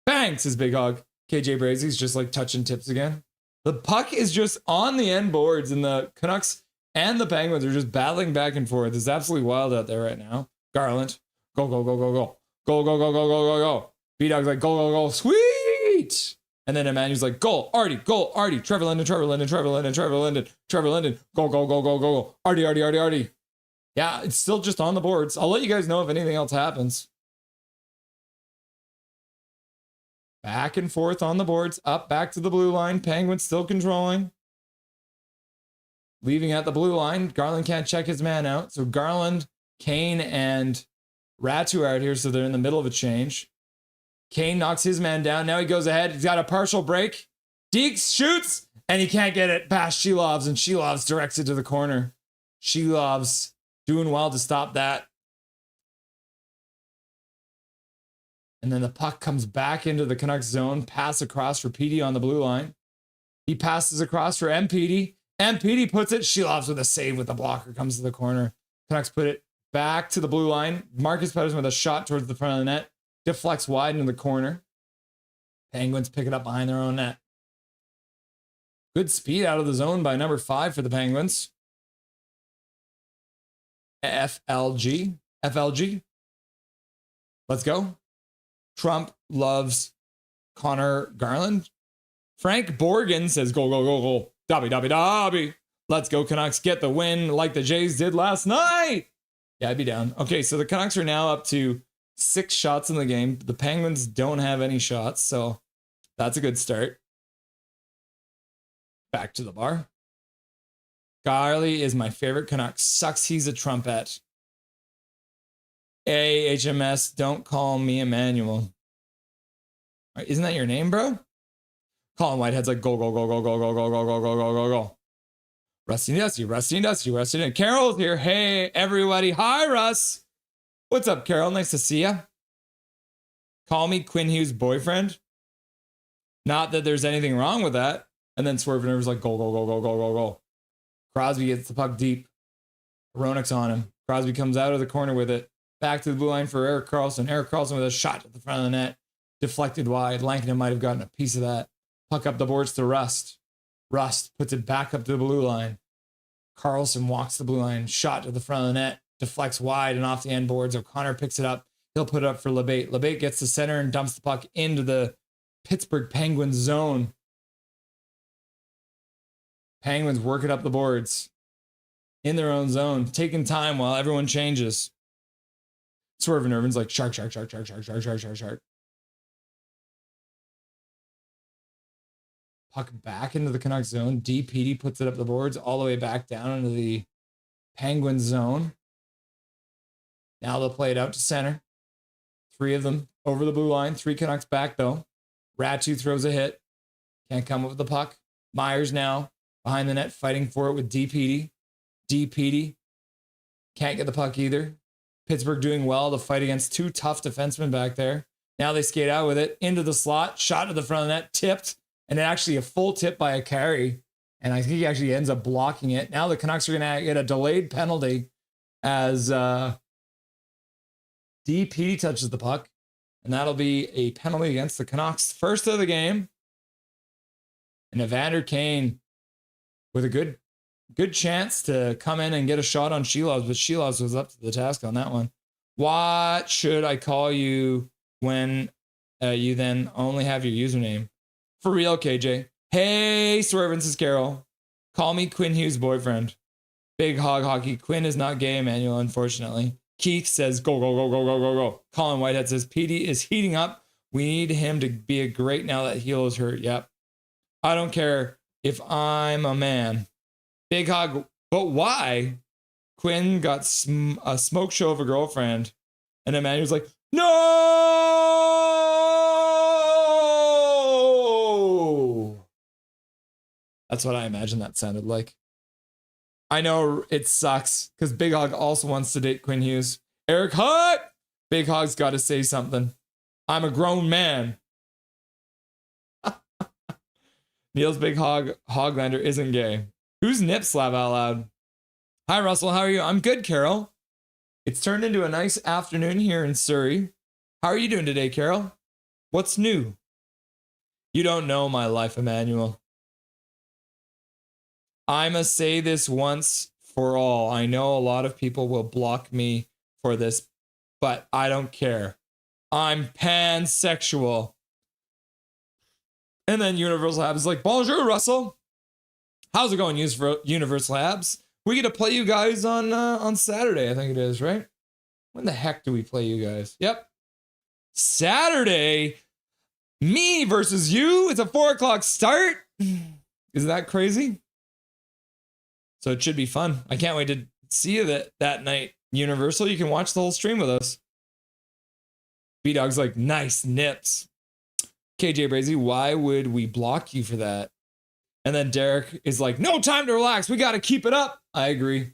Bang, says Big Hog. KJ Brazy's just like touching tips again. The puck is just on the end boards, and the Canucks and the Penguins are just battling back and forth. It's absolutely wild out there right now. Garland, go, go, go, go, go. Go, go, go, go, go, go, go. B-Dog's like, go, go, go, sweet. And then Emmanuel's like, goal, Artie, Trevor Linden, Trevor Linden, Trevor Linden, Trevor Linden, Trevor Linden, go, go, go, go, go, go. Artie, Artie, Artie, Artie. Yeah, it's still just on the boards. I'll let you guys know if anything else happens. Back and forth on the boards, up back to the blue line. Penguins still controlling. Leaving at the blue line. Garland can't check his man out. So Garland, Kane, and Ratu are out here, so they're in the middle of a change. Kane knocks his man down. Now he goes ahead. He's got a partial break. Deeks shoots, and he can't get it past Silovs, and Silovs directs it to the corner. Silovs doing well to stop that. And then the puck comes back into the Canucks zone. Pass across for PD on the blue line. He passes across for MPD. MPD puts it. Silovs with a save with the blocker. Comes to the corner. Canucks put it back to the blue line. Marcus Pettersson with a shot towards the front of the net. Deflects wide into the corner. Penguins pick it up behind their own net. Good speed out of the zone by number 5 for the Penguins. FLG. Let's go. Trump loves Connor Garland. Frank Borgen says, go, go, go, go. Dobby, Dobby, Dobby. Let's go, Canucks. Get the win like the Jays did last night. Yeah, I'd be down. Okay, so the Canucks are now up to 6 shots in the game. The Penguins don't have any shots, so that's a good start. Back to the bar. Garley is my favorite Canuck. Sucks he's a trumpet. Hey, HMS, don't call me Emmanuel. Right, isn't that your name, bro? Colin Whitehead's like, go, go, go, go, go, go, go, go, go, go, go, go, go. Rusty Dusty, Rusty Dusty, Rusty Dusty. Carol's here. Hey, everybody. Hi, Russ. What's up, Carol? Nice to see ya. Call me Quinn Hughes' boyfriend. Not that there's anything wrong with that. And then Swerve Nerve's like, go, go, go, go, go, go, go. Crosby gets the puck deep. Roenick's on him. Crosby comes out of the corner with it. Back to the blue line for Erik Karlsson. Erik Karlsson with a shot at the front of the net. Deflected wide. Lankinen might have gotten a piece of that. Puck up the boards to Rust. Rust puts it back up to the blue line. Karlsson walks the blue line. Shot to the front of the net. Deflects wide and off the end boards. O'Connor picks it up. He'll put it up for LeBate. LeBate gets the center and dumps the puck into the Pittsburgh Penguins zone. Penguins work it up the boards. In their own zone. Taking time while everyone changes. Swerve and Irvin's like, shark, shark, shark, shark, shark, shark, shark, shark, shark. Puck back into the Canucks zone. DPD puts it up the boards all the way back down into the Penguins zone. Now they'll play it out to center. 3 of them over the blue line. 3 Canucks back though. Ratu throws a hit. Can't come up with the puck. Myers now behind the net fighting for it with DPD. DPD can't get the puck either. Pittsburgh doing well to fight against 2 tough defensemen back there. Now they skate out with it into the slot. Shot to the front of the net. Tipped. And then actually a full tip by a carry. And I think he actually ends up blocking it. Now the Canucks are going to get a delayed penalty as DP touches the puck. And that'll be a penalty against the Canucks. First of the game. And Evander Kane with a good chance to come in and get a shot on Silovs. But Silovs was up to the task on that one. What should I call you when you then only have your username? For real, KJ. Hey, Swervin, says Carol. Call me Quinn Hughes' boyfriend. Big Hog Hockey. Quinn is not gay, Emmanuel, unfortunately. Keith says, go, go, go, go, go, go, go. Colin Whitehead says, PD is heating up. We need him to be a great now that heel is hurt. Yep. I don't care if I'm a man. Big Hog, but why? Quinn got a smoke show of a girlfriend. And Emmanuel's like, no! That's what I imagine that sounded like. I know it sucks because Big Hog also wants to date Quinn Hughes. Eric Hutt! Big Hog's got to say something. I'm a grown man. Neil's Big Hog Hoglander isn't gay. Who's Nips, laugh out loud? Hi, Russell. How are you? I'm good, Carol. It's turned into a nice afternoon here in Surrey. How are you doing today, Carol? What's new? You don't know my life, Emmanuel. I must say this once for all. I know a lot of people will block me for this, but I don't care. I'm pansexual. And then Universal Labs is like, bonjour, Russell. How's it going, Universal Labs? We get to play you guys on Saturday, I think it is, right? When the heck do we play you guys? Yep. Saturday? Me versus you? It's a 4 o'clock start? Isn't that crazy? So it should be fun. I can't wait to see you that night. Universal, you can watch the whole stream with us. B-Dog's like, nice nips. KJ Brazy, why would we block you for that? And then Derek is like, no time to relax. We got to keep it up. I agree.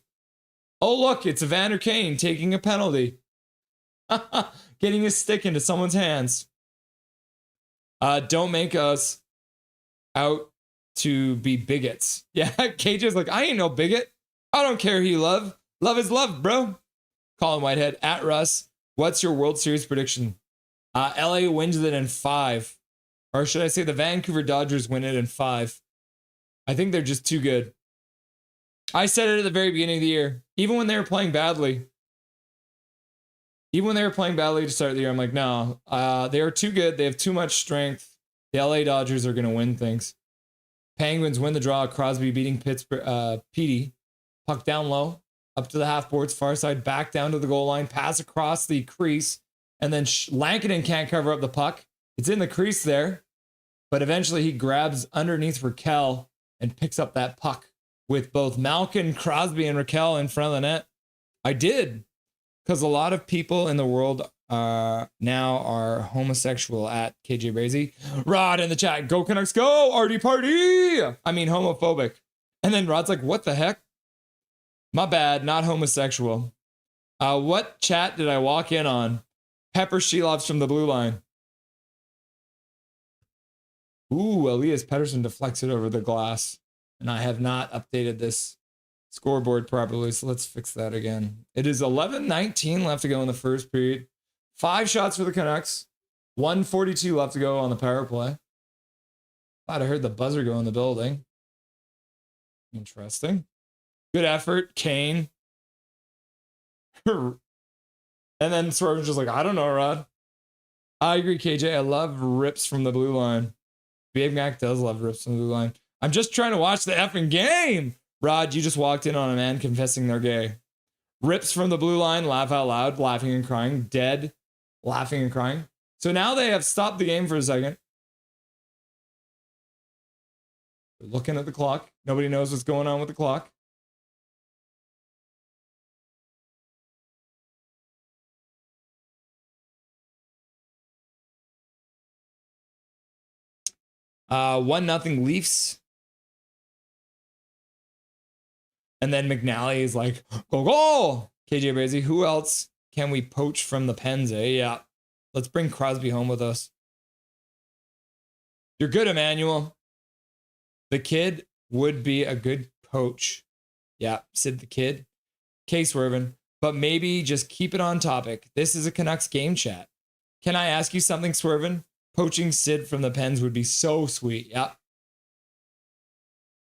Oh, look, it's Evander Kane taking a penalty. Getting his stick into someone's hands. Don't make us out to be bigots. Yeah, KJ's like, I ain't no bigot. I don't care who you love. Love is love, bro. Colin Whitehead, at Russ, what's your World Series prediction? LA wins it in 5. Or should I say the Vancouver Dodgers win it in 5? I think they're just too good. I said it at the very beginning of the year. Even when they were playing badly. Even when they were playing badly to start the year, I'm like, no. They are too good. They have too much strength. The LA Dodgers are going to win things. Penguins win the draw. Crosby beating Pittsburgh. Petey. Puck down low. Up to the half boards. Far side. Back down to the goal line. Pass across the crease. And then Lankinen can't cover up the puck. It's in the crease there. But eventually he grabs underneath Raquel and picks up that puck with both Malkin, Crosby, and Raquel in front of the net. I did. Because a lot of people in the world now are homosexual at KJ Brazy. Rod in the chat. Go Canucks, go! Artie party! I mean homophobic. And then Rod's like, what the heck? My bad, not homosexual. What chat did I walk in on? Pepper Silovs from the blue line. Ooh, Elias Pettersson deflects it over the glass. And I have not updated this scoreboard properly, so let's fix that again. It is 11:19 left to go in the first period. 5 shots for the Canucks. 1:42 left to go on the power play. Thought I heard the buzzer go in the building. Interesting. Good effort, Kane. And then Swerve's just like, I don't know, Rod. I agree, KJ. I love rips from the blue line. Babe Mac does love rips from the blue line. I'm just trying to watch the effing game. Rod, you just walked in on a man confessing they're gay. Rips from the blue line, laugh out loud, laughing and crying. Dead, laughing and crying. So now they have stopped the game for a second. They're looking at the clock. Nobody knows what's going on with the clock. Uh, 1-0 Leafs. And then McNally is like, go, go! KJ Brazy, who else can we poach from the Pens, eh? Yeah. Let's bring Crosby home with us. You're good, Emmanuel. The kid would be a good coach. Yeah, Sid the kid. Case Swervin. But maybe just keep it on topic. This is a Canucks game chat. Can I ask you something, Swervin? Poaching Sid from the Pens would be so sweet. Yeah.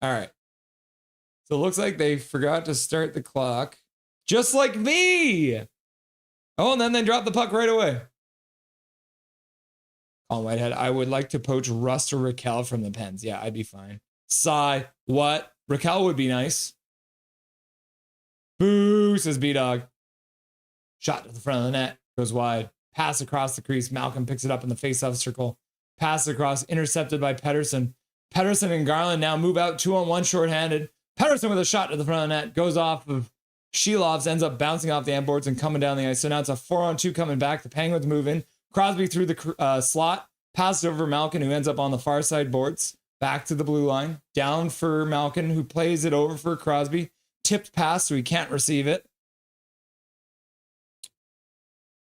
All right. So it looks like they forgot to start the clock. Just like me. Oh, and then they dropped the puck right away. On Whitehead, I would like to poach Rust or Raquel from the Pens. Yeah, I'd be fine. Sigh. What? Raquel would be nice. Boo, says B-Dog. Shot to the front of the net. Goes wide. Pass across the crease. Malcolm picks it up in the face-off circle. Pass across. Intercepted by Pettersson. Pettersson and Garland now move out 2-on-1 shorthanded. Pettersson with a shot to the front of the net. Goes off of Silovs. Ends up bouncing off the end boards and coming down the ice. So now it's a 4-on-2 coming back. The Penguins move in. Crosby through the slot. Passes over Malkin, who ends up on the far side boards. Back to the blue line. Down for Malkin, who plays it over for Crosby. tipped pass, so he can't receive it.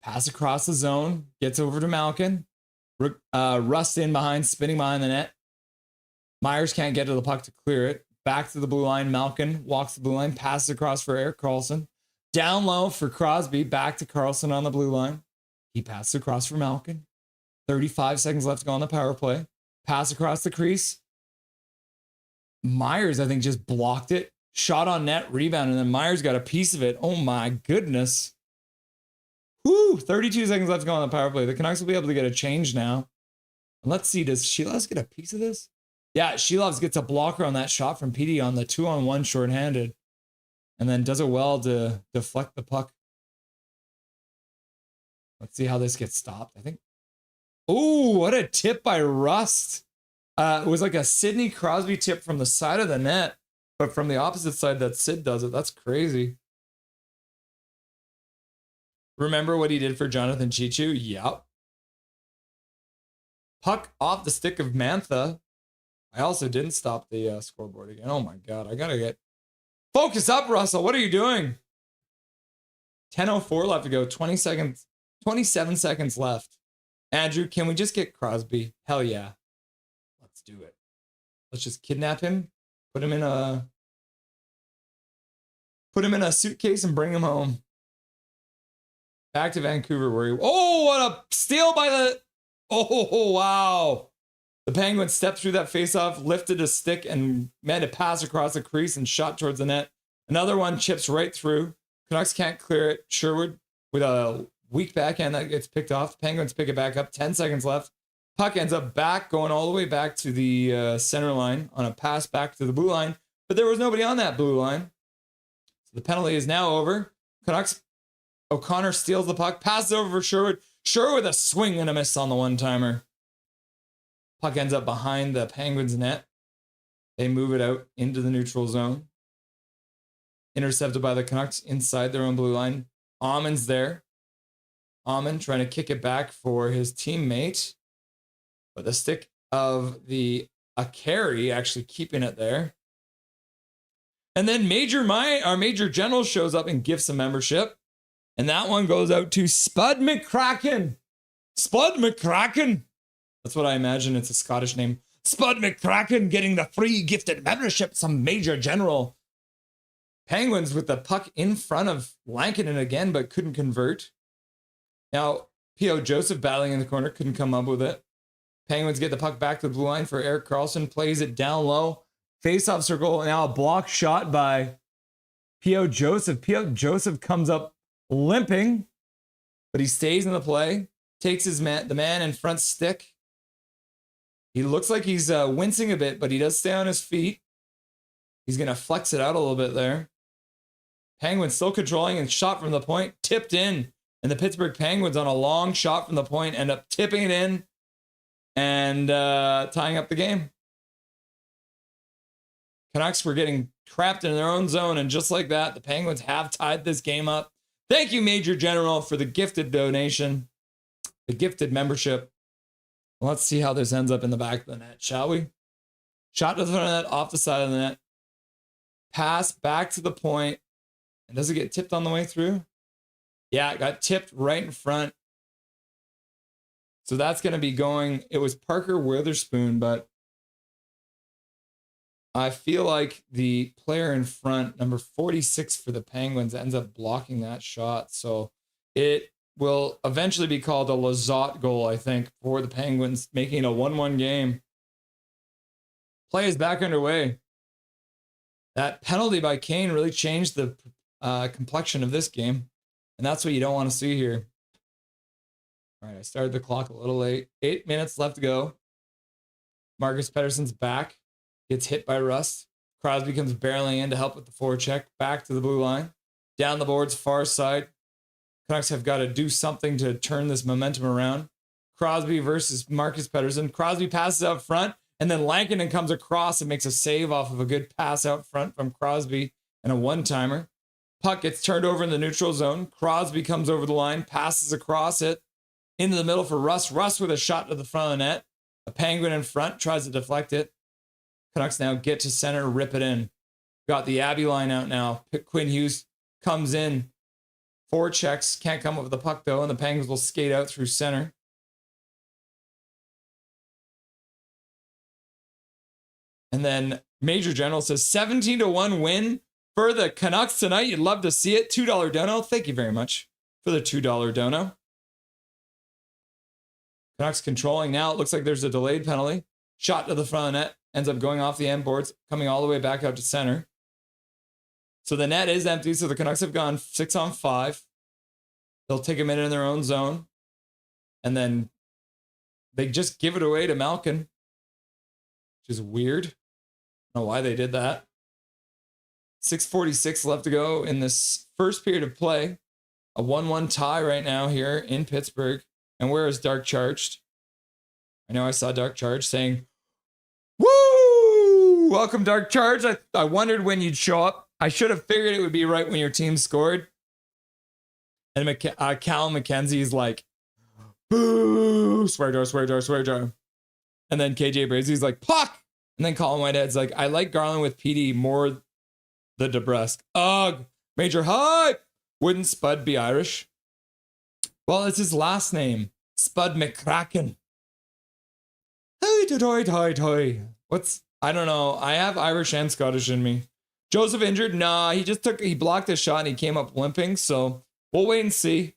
Pass across the zone, gets over to Malkin. Rust in behind, spinning behind the net. Myers can't get to the puck to clear it. Back to the blue line. Malkin walks the blue line, passes across for Erik Karlsson. Down low for Crosby, back to Karlsson on the blue line. He passes across for Malkin. 35 seconds left to go on the power play. Pass across the crease. Myers, I think, just blocked it. Shot on net, rebound, and then Myers got a piece of it. Oh my goodness. Woo! 32 seconds left to go on the power play. The Canucks will be able to get a change now. And let's see, does Silovs get a piece of this? Yeah, Silovs gets a blocker on that shot from PD on the 2-on-1 shorthanded. And then does it well to deflect the puck. Let's see how this gets stopped. I think. Oh, what a tip by Rust. It was like a Sidney Crosby tip from the side of the net, but from the opposite side that Sid does it. That's crazy. Remember what he did for Jonathan Chichu? Yep. Puck off the stick of Mantha. I also didn't stop the scoreboard again. Oh my God, I gotta get... Focus up, Russell. What are you doing? 10:04 left to go. 27 seconds left. Andrew, can we just get Crosby? Hell yeah. Let's do it. Let's just kidnap him. Put him in a suitcase and bring him home. Back to Vancouver where he... Oh, what a steal by the... Oh, wow. The Penguins stepped through that faceoff, lifted a stick, and made a pass across the crease and shot towards the net. Another one chips right through. Canucks can't clear it. Sherwood with a weak backhand that gets picked off. Penguins pick it back up. 10 seconds left. Puck ends up back, going all the way back to the center line on a pass back to the blue line. But there was nobody on that blue line. So the penalty is now over. Canucks, O'Connor steals the puck, passes over for Sherwood. Sherwood with a swing and a miss on the one-timer. Puck ends up behind the Penguins net. They move it out into the neutral zone. Intercepted by the Canucks inside their own blue line. Amund's there. Amund trying to kick it back for his teammate. But the stick of the Akari actually keeping it there. And then our Major General shows up and gifts a membership. And that one goes out to Spud McCracken. Spud McCracken. That's what I imagine. It's a Scottish name. Spud McCracken getting the free gifted membership. Some Major General. Penguins with the puck in front of Lankinen again, but couldn't convert. Now, P.O. Joseph battling in the corner, couldn't come up with it. Penguins get the puck back to the blue line for Erik Karlsson. Plays it down low. Face-off circle. Now a block shot by P.O. Joseph. P.O. Joseph comes up limping, but he stays in the play. Takes the man in front stick. He looks like he's wincing a bit, but he does stay on his feet. He's going to flex it out a little bit there. Penguins still controlling and shot from the point. Tipped in. And the Pittsburgh Penguins on a long shot from the point end up tipping it in and tying up the game. Canucks were getting trapped in their own zone, and just like that, the Penguins have tied this game up. Thank you, Major General, for the gifted donation, the gifted membership. Let's see how this ends up in the back of the net, shall we? Shot to the front of the net, off the side of the net. Pass back to the point. And does it get tipped on the way through? Yeah, it got tipped right in front. So that's going to be going. It was Parker Witherspoon, but I feel like the player in front, number 46 for the Penguins, ends up blocking that shot. So it will eventually be called a Lizotte goal, I think, for the Penguins, making it a 1-1 game. Play is back underway. That penalty by Kane really changed the complexion of this game. And that's what you don't want to see here. All right, I started the clock a little late. 8 minutes left to go. Marcus Pettersson's back. Gets hit by Rust. Crosby comes barreling in to help with the forecheck. Back to the blue line. Down the boards, far side. Canucks have got to do something to turn this momentum around. Crosby versus Marcus Pettersson. Crosby passes out front. And then Lankinen comes across and makes a save off of a good pass out front from Crosby and a one-timer. Puck gets turned over in the neutral zone. Crosby comes over the line, passes across it into the middle for Rust. Rust with a shot to the front of the net. A Penguin in front tries to deflect it. Canucks now get to center, rip it in. Got the Abbey line out now. Quinn Hughes comes in. 4 checks. Can't come up with the puck, though, and the Penguins will skate out through center. And then Major General says 17-1 win for the Canucks tonight. You'd love to see it. $2 dono. Thank you very much for the $2 dono. Canucks controlling now. It looks like there's a delayed penalty. Shot to the front of the net. Ends up going off the end boards, coming all the way back out to center. So the net is empty. So the Canucks have gone 6-on-5. They'll take a minute in their own zone. And then they just give it away to Malkin, which is weird. I don't know why they did that. 6:46 left to go in this first period of play. A 1-1 tie right now here in Pittsburgh. And where is Dark Charged? I know I saw Dark Charged saying, "Woo! Welcome, Dark Charge." I wondered when you'd show up. I should have figured it would be right when your team scored. And Cal McKenzie's like, "Boo! Swear jar, swear jar, swear jar." And then KJ Brazy's like, "Puck!" And then Colin Whitehead's like, "I like Garland with PD more the DeBrusque." Ugh! Major hype! Wouldn't Spud be Irish? Well, it's his last name. Spud McCracken. What's, I don't know. I have Irish and Scottish in me. Joseph injured? Nah, he blocked his shot and he came up limping. So we'll wait and see.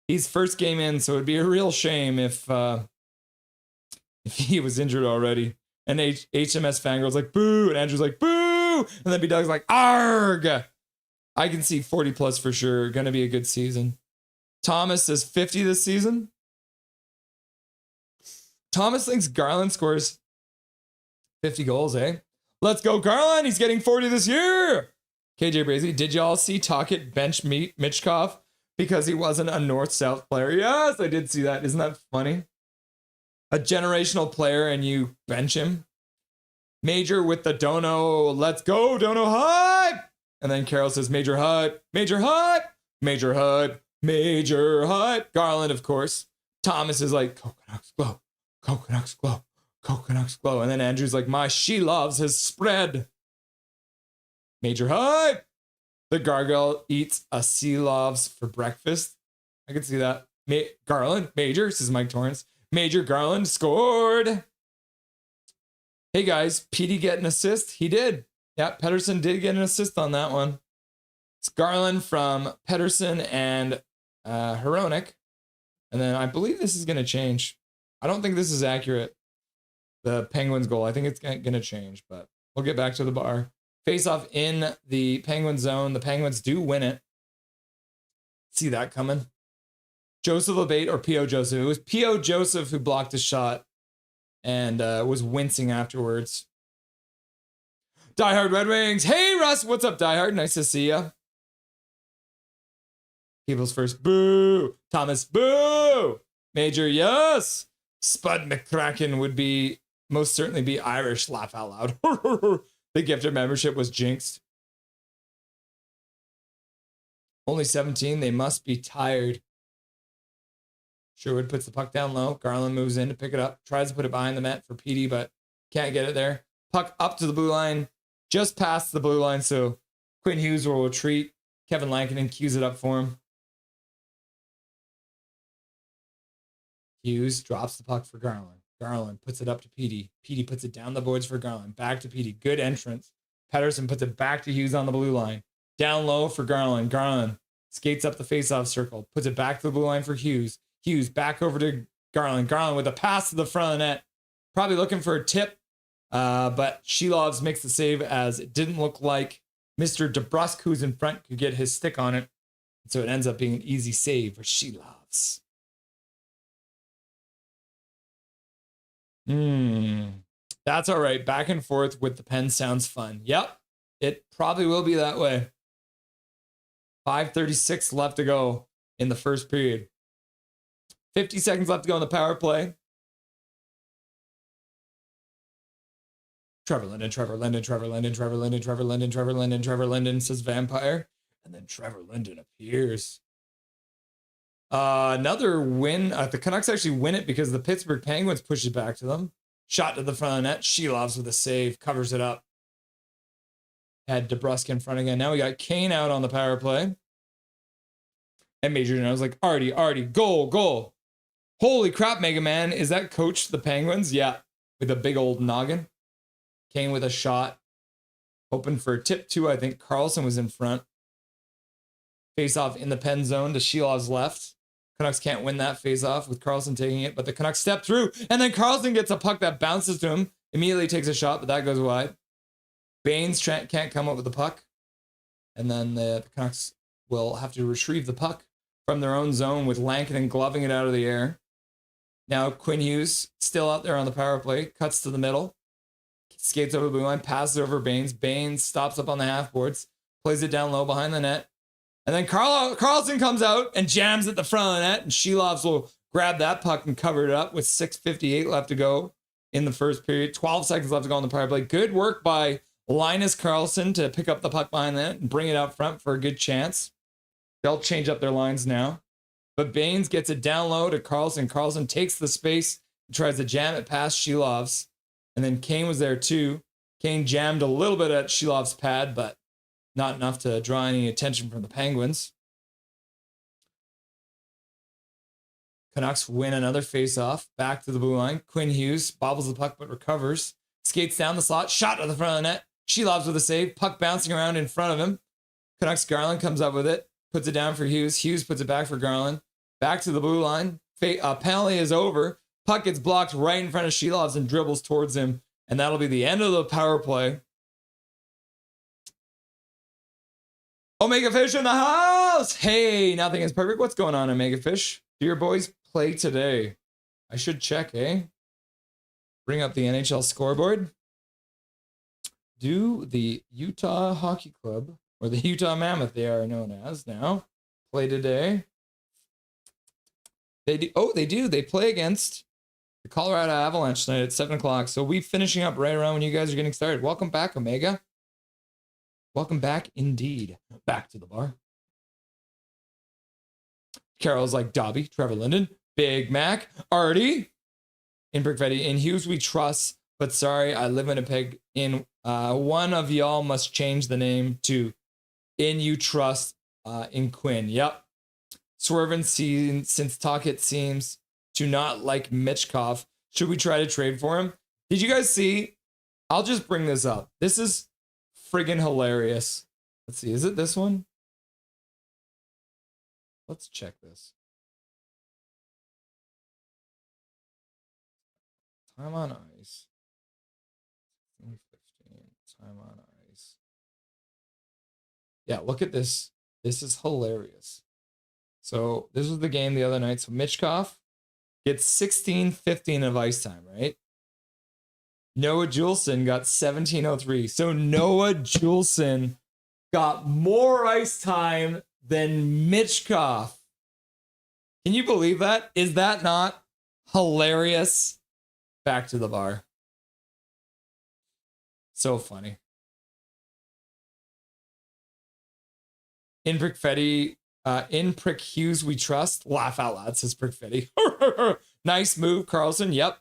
He's first game in, so it'd be a real shame if he was injured already. And HMS Fangirl's like, "Boo!" And Andrew's like, "Boo!" And then B-Dog's like, "Arg!" I can see 40 plus for sure. Gonna be a good season. Thomas says 50 this season. Thomas thinks Garland scores 50 goals, eh? Let's go, Garland. He's getting 40 this year. KJ Brazy, did y'all see Tocchet bench Michkov because he wasn't a north-south player? Yes, I did see that. Isn't that funny? A generational player and you bench him. Major with the dono. Let's go, dono hype. And then Carol says, "Major hype, major hype, major hype, major hype." Garland, of course. Thomas is like, "Coconuts glow, Coconuts glow, Coconuts glow." And then Andrew's like, "My Silovs has spread." Major hype. The Gargoyle eats a Silovs for breakfast. I can see that. Garland, Major, says Mike Torrance. Major Garland scored. Hey guys, PD get an assist? He did. Yeah, Pettersson did get an assist on that one. It's Garland from Pettersson and Hronek. And then I believe this is going to change. I don't think this is accurate. The Penguins goal. I think it's going to change, but we'll get back to the bar. Face off in the Penguin zone. The Penguins do win it. See that coming. Joseph Labate or P.O. Joseph. It was P.O. Joseph who blocked a shot and was wincing afterwards. Diehard Red Wings. Hey, Russ. What's up, Diehard? Nice to see ya. People's first. Boo. Thomas. Boo. Major. Yes. Spud McCracken would be most certainly be Irish. Laugh out loud. The gifted membership was jinxed. Only 17. They must be tired. Sherwood puts the puck down low. Garland moves in to pick it up. Tries to put it behind the net for PD, but can't get it there. Puck up to the blue line. Just past the blue line, so Quinn Hughes will retreat. Kevin Lankinen cues it up for him. Hughes drops the puck for Garland. Garland puts it up to PD. PD puts it down the boards for Garland. Back to PD. Good entrance. Pettersson puts it back to Hughes on the blue line. Down low for Garland. Garland skates up the faceoff circle. Puts it back to the blue line for Hughes. Hughes back over to Garland. Garland with a pass to the front of the net. Probably looking for a tip. But Silovs makes the save as it didn't look like Mr. DeBrusque, who's in front, could get his stick on it. So it ends up being an easy save for Silovs. That's all right. Back and forth with the pen sounds fun. Yep, it probably will be that way. 5:36 left to go in the first period. 50 seconds left to go in the power play. Trevor Linden, Trevor Linden, Trevor Linden, Trevor Linden, Trevor Linden, Trevor Linden, Trevor Linden, says Vampire. And then Trevor Linden appears. Another win. The Canucks actually win it because the Pittsburgh Penguins push it back to them. Shot to the front of the net. Silovs with a save. Covers it up. Had DeBrusque in front again. Now we got Kane out on the power play. And Major Jones like, Artie, goal. Holy crap, Mega Man. Is that coach the Penguins? Yeah, with a big old noggin. Kane with a shot. Hoping for tip 2, I think. Karlsson was in front. Face off in the pen zone to Silovs left. Canucks can't win that face off with Karlsson taking it, but the Canucks step through. And then Karlsson gets a puck that bounces to him. Immediately takes a shot, but that goes wide. Baines can't come up with the puck. And then the Canucks will have to retrieve the puck from their own zone with Lankinen gloving it out of the air. Now Quinn Hughes still out there on the power play. Cuts to the middle. Skates over the blue line. Passes over Baines. Baines stops up on the half boards. Plays it down low behind the net. And then Karlsson comes out and jams at the front of the net. And Silovs will grab that puck and cover it up with 6:58 left to go in the first period. 12 seconds left to go on the power play. Good work by Linus Karlsson to pick up the puck behind that and bring it out front for a good chance. They'll change up their lines now. But Baines gets it down low to Karlsson. Karlsson takes the space and tries to jam it past Silovs. And then Kane was there too. Kane jammed a little bit at Shilov's pad, but not enough to draw any attention from the Penguins. Canucks win another face-off. Back to the blue line. Quinn Hughes bobbles the puck but recovers. Skates down the slot. Shot to the front of the net. Shilovs with a save. Puck bouncing around in front of him. Canucks Garland comes up with it. Puts it down for Hughes. Hughes puts it back for Garland. Back to the blue line. Penalty is over. Puck gets blocked right in front of Shilovs and dribbles towards him. And that'll be the end of the power play. Omega Fish in the house! Hey, nothing is perfect. What's going on, Omega Fish? Do your boys play today? I should check, eh? Bring up the NHL scoreboard. Do the Utah Hockey Club, or the Utah Mammoth they are known as now, play today? They do. Oh, they do. They play against the Colorado Avalanche tonight at 7 o'clock. So we're finishing up right around when you guys are getting started. Welcome back, Omega. Welcome back indeed. Back to the bar. Carol's like Dobby, Trevor Linden, Big Mac, Artie, in Brickfetti. In Hughes we trust, but sorry, I live in a pig. In one of y'all must change the name to In You Trust in Quinn. Yep. Swervin since Talkit seems to not like Mitchkov. Should we try to trade for him? Did you guys see? I'll just bring this up. This is friggin' hilarious. Let's see. Is it this one? Let's check this. Time on ice. 15. Time on ice. Yeah, look at this. This is hilarious. So this was the game the other night. So Mitchkov gets 16-15 of ice time, right? Noah Juleson got 17:03. So Noah Juleson got more ice time than Mitchkov. Can you believe that? Is that not hilarious? Back to the bar. So funny. In Brickfetti, in Prick Hughes we trust. Laugh out loud, says Brickfetti. Nice move, Karlsson. Yep.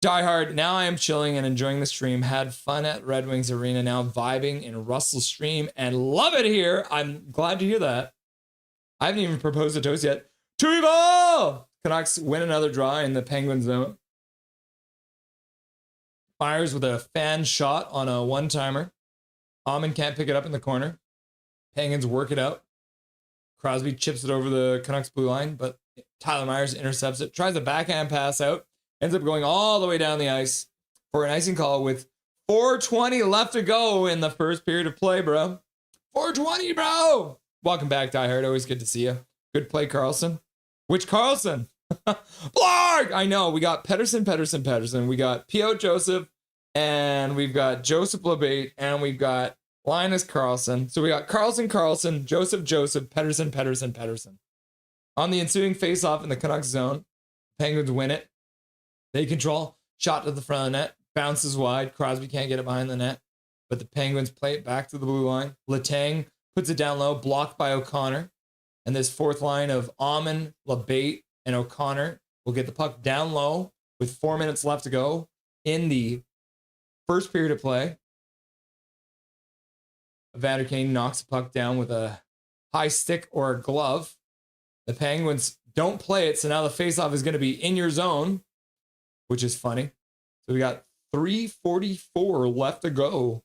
Die Hard. Now I am chilling and enjoying the stream. Had fun at Red Wings Arena. Now vibing in Russell's stream and love it here. I'm glad to hear that. I haven't even proposed a toast yet. Tuivo! Canucks win another draw in the Penguin zone. Myers with a fan shot on a one-timer. Almond can't pick it up in the corner. Penguins work it out. Crosby chips it over the Canucks blue line, but Tyler Myers intercepts it. Tries a backhand pass out. Ends up going all the way down the ice for an icing call with 4:20 left to go in the first period of play, bro. 4:20, bro. Welcome back, Die Hard. Always good to see you. Good play, Karlsson. Which Karlsson? Blarg! I know. We got Pedersen. We got P.O. Joseph, and we've got Joseph LeBate, and we've got Linus Karlsson. So we got Karlsson, Joseph, Pedersen. On the ensuing face-off in the Canucks zone, Penguins win it. They control. Shot to the front of the net. Bounces wide. Crosby can't get it behind the net. But the Penguins play it back to the blue line. Letang puts it down low. Blocked by O'Connor. And this fourth line of Amon, LeBate, and O'Connor will get the puck down low with 4 minutes left to go in the first period of play. Evander Kane knocks the puck down with a high stick or a glove. The Penguins don't play it, so now the faceoff is going to be in your zone, which is funny. So we got 3:44 left to go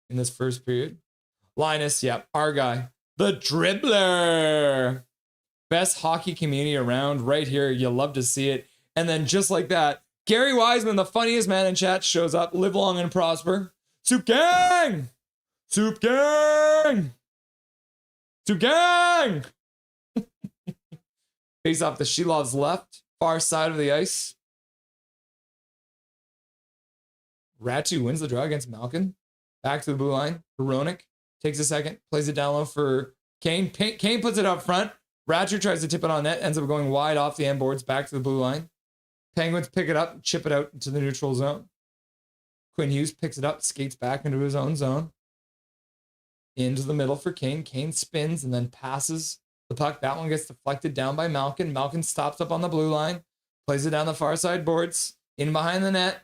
in this first period. Linus, yep, our guy, the dribbler. Best hockey community around right here. You love to see it. And then just like that, Gary Wiseman, the funniest man in chat, shows up. Live long and prosper. Soup gang! Soup gang! Soup gang! Face off the Silovs left, far side of the ice. Ratu wins the draw against Malkin. Back to the blue line. Hronek takes a second, plays it down low for Kane. Kane puts it up front. Ratu tries to tip it on net, ends up going wide off the end boards, back to the blue line. Penguins pick it up and chip it out into the neutral zone. Quinn Hughes picks it up, skates back into his own zone. Into the middle for Kane. Kane spins and then passes the puck. That one gets deflected down by Malkin. Malkin stops up on the blue line, plays it down the far side boards, in behind the net.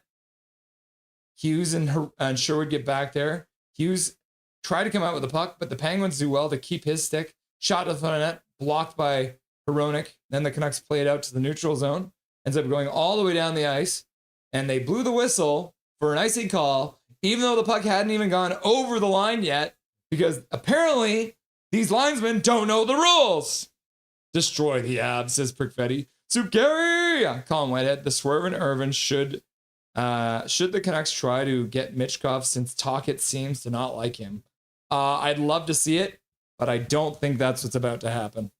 Hughes and Sherwood get back there. Hughes tried to come out with the puck, but the Penguins do well to keep his stick. Shot to the front of net, blocked by Hronek. Then the Canucks play it out to the neutral zone. Ends up going all the way down the ice. And they blew the whistle for an icing call, even though the puck hadn't even gone over the line yet, because apparently these linesmen don't know the rules. Destroy the Abs, says Prickfetti. Soup Gary! Colin Whitehead, the swerving Irvin should the Canucks try to get Mitchkov since Tocchet seems to not like him? I'd love to see it, but I don't think that's what's about to happen.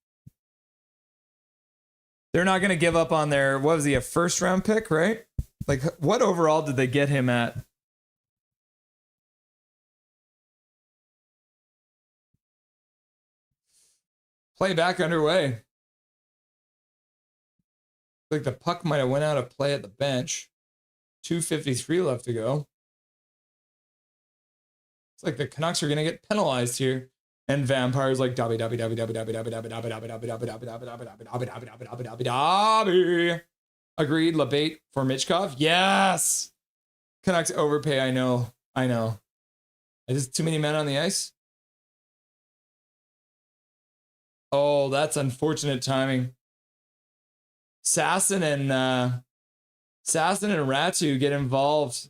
They're not going to give up on their, what was he, a first round pick, right? Like, what overall did they get him at? Play back underway. Like the puck might have went out of play at the bench. 2:53 left to go. It's like the Canucks are gonna get penalized here. And Vampire's like Dobby. Agreed, Labate for Mitchkov. Yes! Canucks overpay, I know. Is too many men on the ice? Oh, that's unfortunate timing. Sasson and Ratu get involved.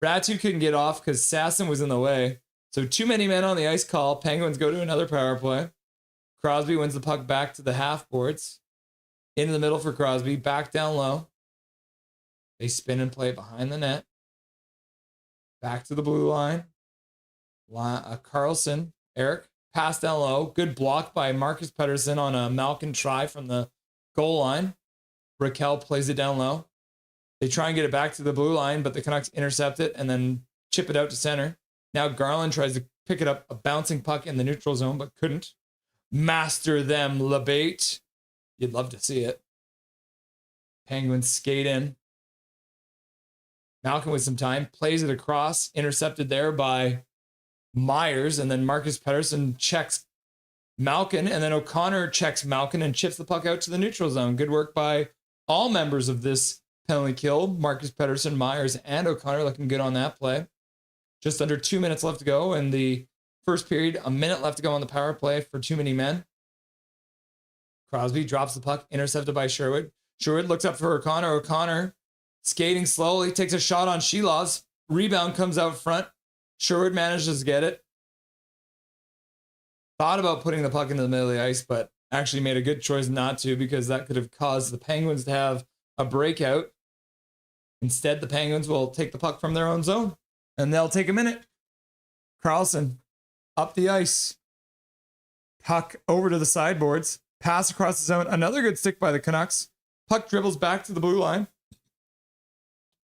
Ratu couldn't get off because Sasson was in the way. So too many men on the ice call. Penguins go to another power play. Crosby wins the puck back to the half boards. Into the middle for Crosby. Back down low. They spin and play behind the net. Back to the blue line. Carlson, Eric, pass down low. Good block by Marcus Pettersson on a Malkin try from the goal line. Raquel plays it down low. They try and get it back to the blue line, but the Canucks intercept it and then chip it out to center. Now Garland tries to pick it up, a bouncing puck in the neutral zone, but couldn't. Master them, Labate. You'd love to see it. Penguins skate in. Malkin with some time, plays it across, intercepted there by Myers, and then Marcus Pettersson checks Malkin, and then O'Connor checks Malkin and chips the puck out to the neutral zone. Good work by all members of this penalty kill. Marcus Pettersson, Myers, and O'Connor looking good on that play. Just under 2 minutes left to go in the first period. A minute left to go on the power play for too many men. Crosby drops the puck, intercepted by Sherwood. Sherwood looks up for O'Connor. O'Connor skating slowly, takes a shot on Silovs. Rebound comes out front. Sherwood manages to get it. Thought about putting the puck into the middle of the ice, but actually made a good choice not to, because that could have caused the Penguins to have a breakout. Instead, the Penguins will take the puck from their own zone, and they'll take a minute. Carlson up the ice. Puck over to the sideboards. Pass across the zone. Another good stick by the Canucks. Puck dribbles back to the blue line.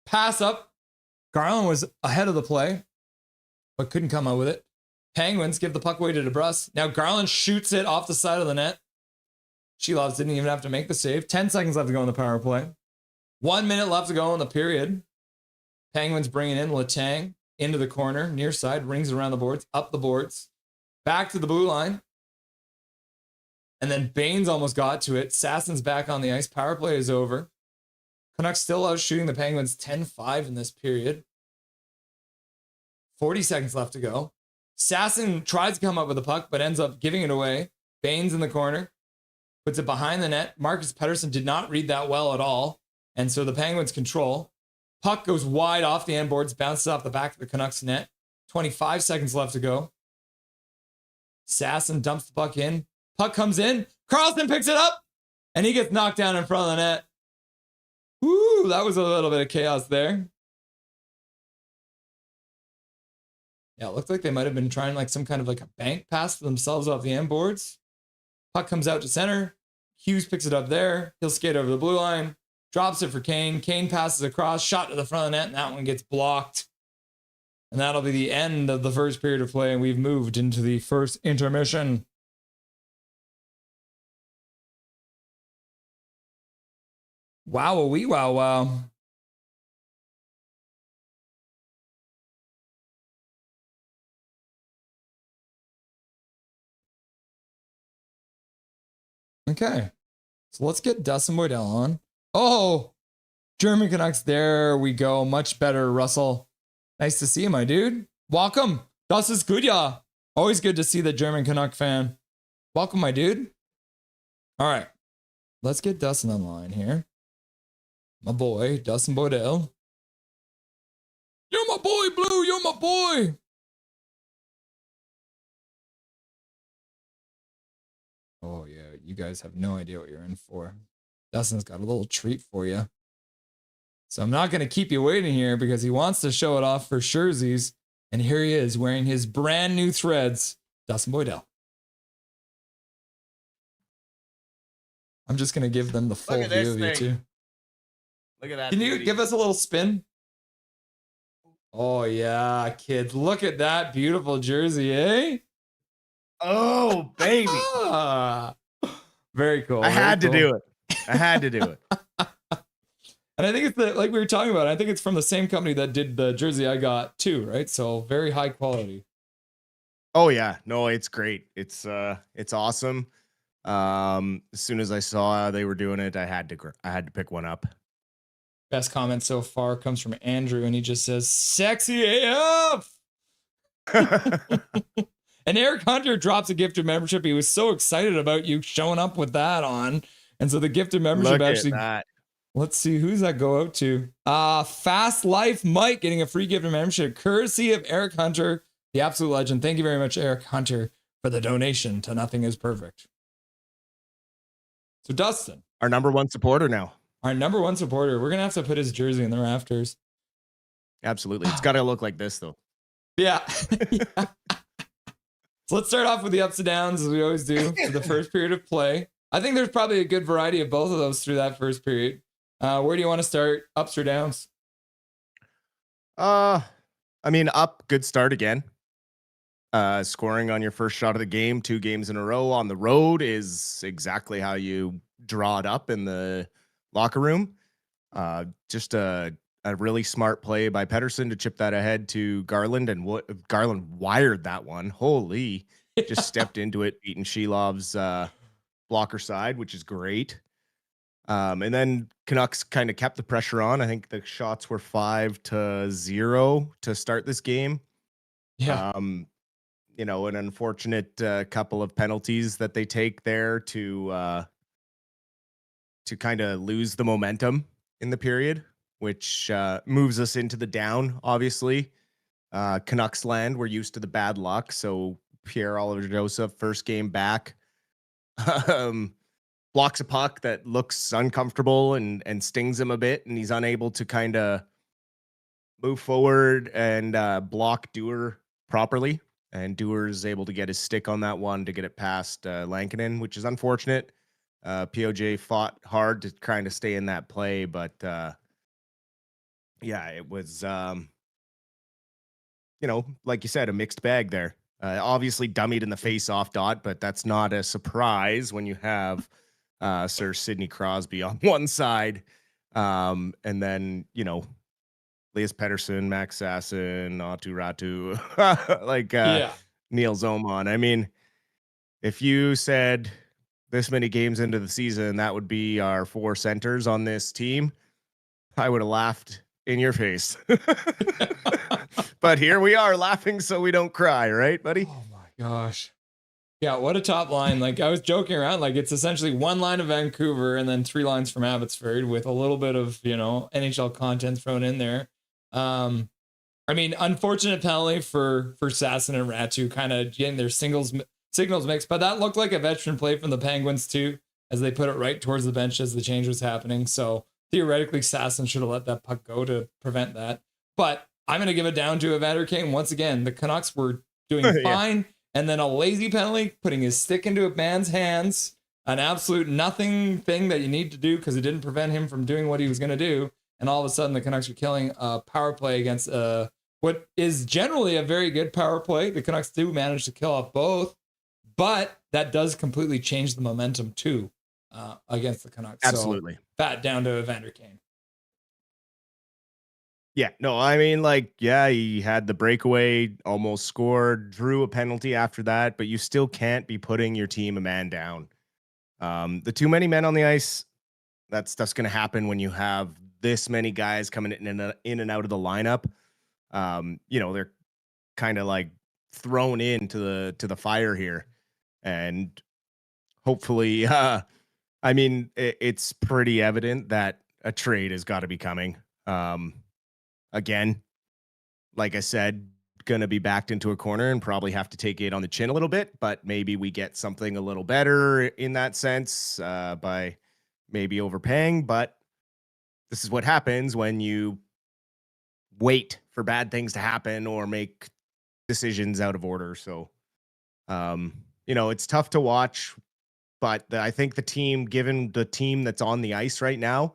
Pass up. Garland was ahead of the play, but couldn't come out with it. Penguins give the puck away to DeBrus. Now Garland shoots it off the side of the net. Silovs didn't even have to make the save. 10 seconds left to go in the power play. 1 minute left to go in the period. Penguins bringing in Letang into the corner, near side, rings around the boards, up the boards, back to the blue line. And then Baines almost got to it. Sasson's back on the ice. Power play is over. Canucks still out shooting the Penguins 10-5 in this period. 40 seconds left to go. Sasson tries to come up with the puck, but ends up giving it away. Baines in the corner, puts it behind the net. Marcus Pettersson did not read that well at all. And so the Penguins control. Puck goes wide off the end boards, bounces off the back of the Canucks net. 25 seconds left to go. Sasson dumps the puck in. Puck comes in. Carlson picks it up, and he gets knocked down in front of the net. Woo, that was a little bit of chaos there. Yeah, it looked like they might have been trying like some kind of like a bank pass to themselves off the end boards. Puck comes out to center. Hughes picks it up there. He'll skate over the blue line. Drops it for Kane. Kane passes across. Shot to the front of the net, and that one gets blocked. And that'll be the end of the first period of play, and we've moved into the first intermission. Wow-a-wee, wow-wow. Okay, so let's get Dustin Boydell on. Oh, German Canucks, there we go. Much better, Russell. Nice to see you, my dude. Welcome. Das ist gut, ja. Always good to see the German Canuck fan. Welcome, my dude. All right, let's get Dustin on the line here. My boy, Dustin Boydell. You're my boy, Blue. You're my boy. Oh, yeah. You guys have no idea what you're in for. Dustin's got a little treat for you. So I'm not going to keep you waiting here because he wants to show it off for Scherzies. And here he is wearing his brand new threads. Dustin Boydell. I'm just going to give them the full view of you too. Look at that. Can you give us a little spin? Oh, yeah, kids. Look at that beautiful jersey, eh? Oh, baby. Very cool. I had to do it. I had to do it. And I think it's like we were talking about, I think it's from the same company that did the jersey I got too, right? So very high quality. Oh yeah. No, it's great. It's awesome. As soon as I saw they were doing it, I had to pick one up. Best comment so far comes from Andrew, and he just says, "Sexy AF." And Eric Hunter drops a gifted membership. He was so excited about you showing up with that on. And so the gifted membership let's see, who's that go out to? Fast Life Mike getting a free gifted membership courtesy of Eric Hunter, the absolute legend. Thank you very much, Eric Hunter, for the donation to Nothing Is Perfect. So Dustin, our number one supporter now. Our number one supporter. We're going to have to put his jersey in the rafters. Absolutely. It's got to look like this, though. Yeah. Yeah. So let's start off with the ups and downs, as we always do, for the first period of play. I think there's probably a good variety of both of those through that first period. Where do you want to start? Ups or downs? I mean, up, good start again. Scoring on your first shot of the game, 2 games in a row on the road is exactly how you draw it up in the locker room. Just a really smart play by Pettersson to chip that ahead to Garland, and what Garland wired that one. Holy, just stepped into it, beating Silovs blocker side, which is great. And then Canucks kind of kept the pressure on. I think the shots were 5-0 to start this game. Yeah. You know, an unfortunate couple of penalties that they take there to kind of lose the momentum in the period, which moves us into the down, obviously. Canucks land, we're used to the bad luck. So Pierre-Olivier Joseph, first game back, blocks a puck that looks uncomfortable and stings him a bit, and he's unable to kind of move forward and block Dewar properly. And Dewar is able to get his stick on that one to get it past Lankinen, which is unfortunate. POJ fought hard to kind of stay in that play, but yeah, it was, you know, like you said, a mixed bag there. Obviously dummied in the face-off dot, but that's not a surprise when you have Sir Sidney Crosby on one side. And then, you know, Elias Pettersson, Max Sasson, Atu Ratu, like Neil Zoman. I mean, if you said this many games into the season, that would be our 4 centers on this team, I would have laughed in your face. But here we are laughing so we don't cry, right, buddy? Oh my gosh. Yeah, what a top line. Like, I was joking around, like, it's essentially one line of Vancouver and then 3 lines from Abbotsford with a little bit of, NHL content thrown in there. I mean, unfortunate penalty for Sasson and Ratu kind of getting their signals mixed, but that looked like a veteran play from the Penguins too, as they put it right towards the bench as the change was happening. So theoretically, Sasson should have let that puck go to prevent that. But I'm going to give it down to Evander Kane once again. The Canucks were doing fine. And then a lazy penalty, putting his stick into a man's hands, an absolute nothing thing that you need to do because it didn't prevent him from doing what he was going to do. And all of a sudden, the Canucks are killing a power play against what is generally a very good power play. The Canucks do manage to kill off both, but that does completely change the momentum too against the Canucks. Absolutely. So, bat down to Evander Kane. Yeah, no, I mean, like, yeah, he had the breakaway, almost scored, drew a penalty after that, but you still can't be putting your team a man down. The too many men on the ice, that stuff's going to happen when you have this many guys coming in and out of the lineup. They're kind of like thrown into the fire here, and hopefully, it's pretty evident that a trade has got to be coming. Again, like I said, going to be backed into a corner and probably have to take it on the chin a little bit, but maybe we get something a little better in that sense by maybe overpaying. But this is what happens when you wait for bad things to happen or make decisions out of order. So, it's tough to watch, but I think the team, given the team that's on the ice right now,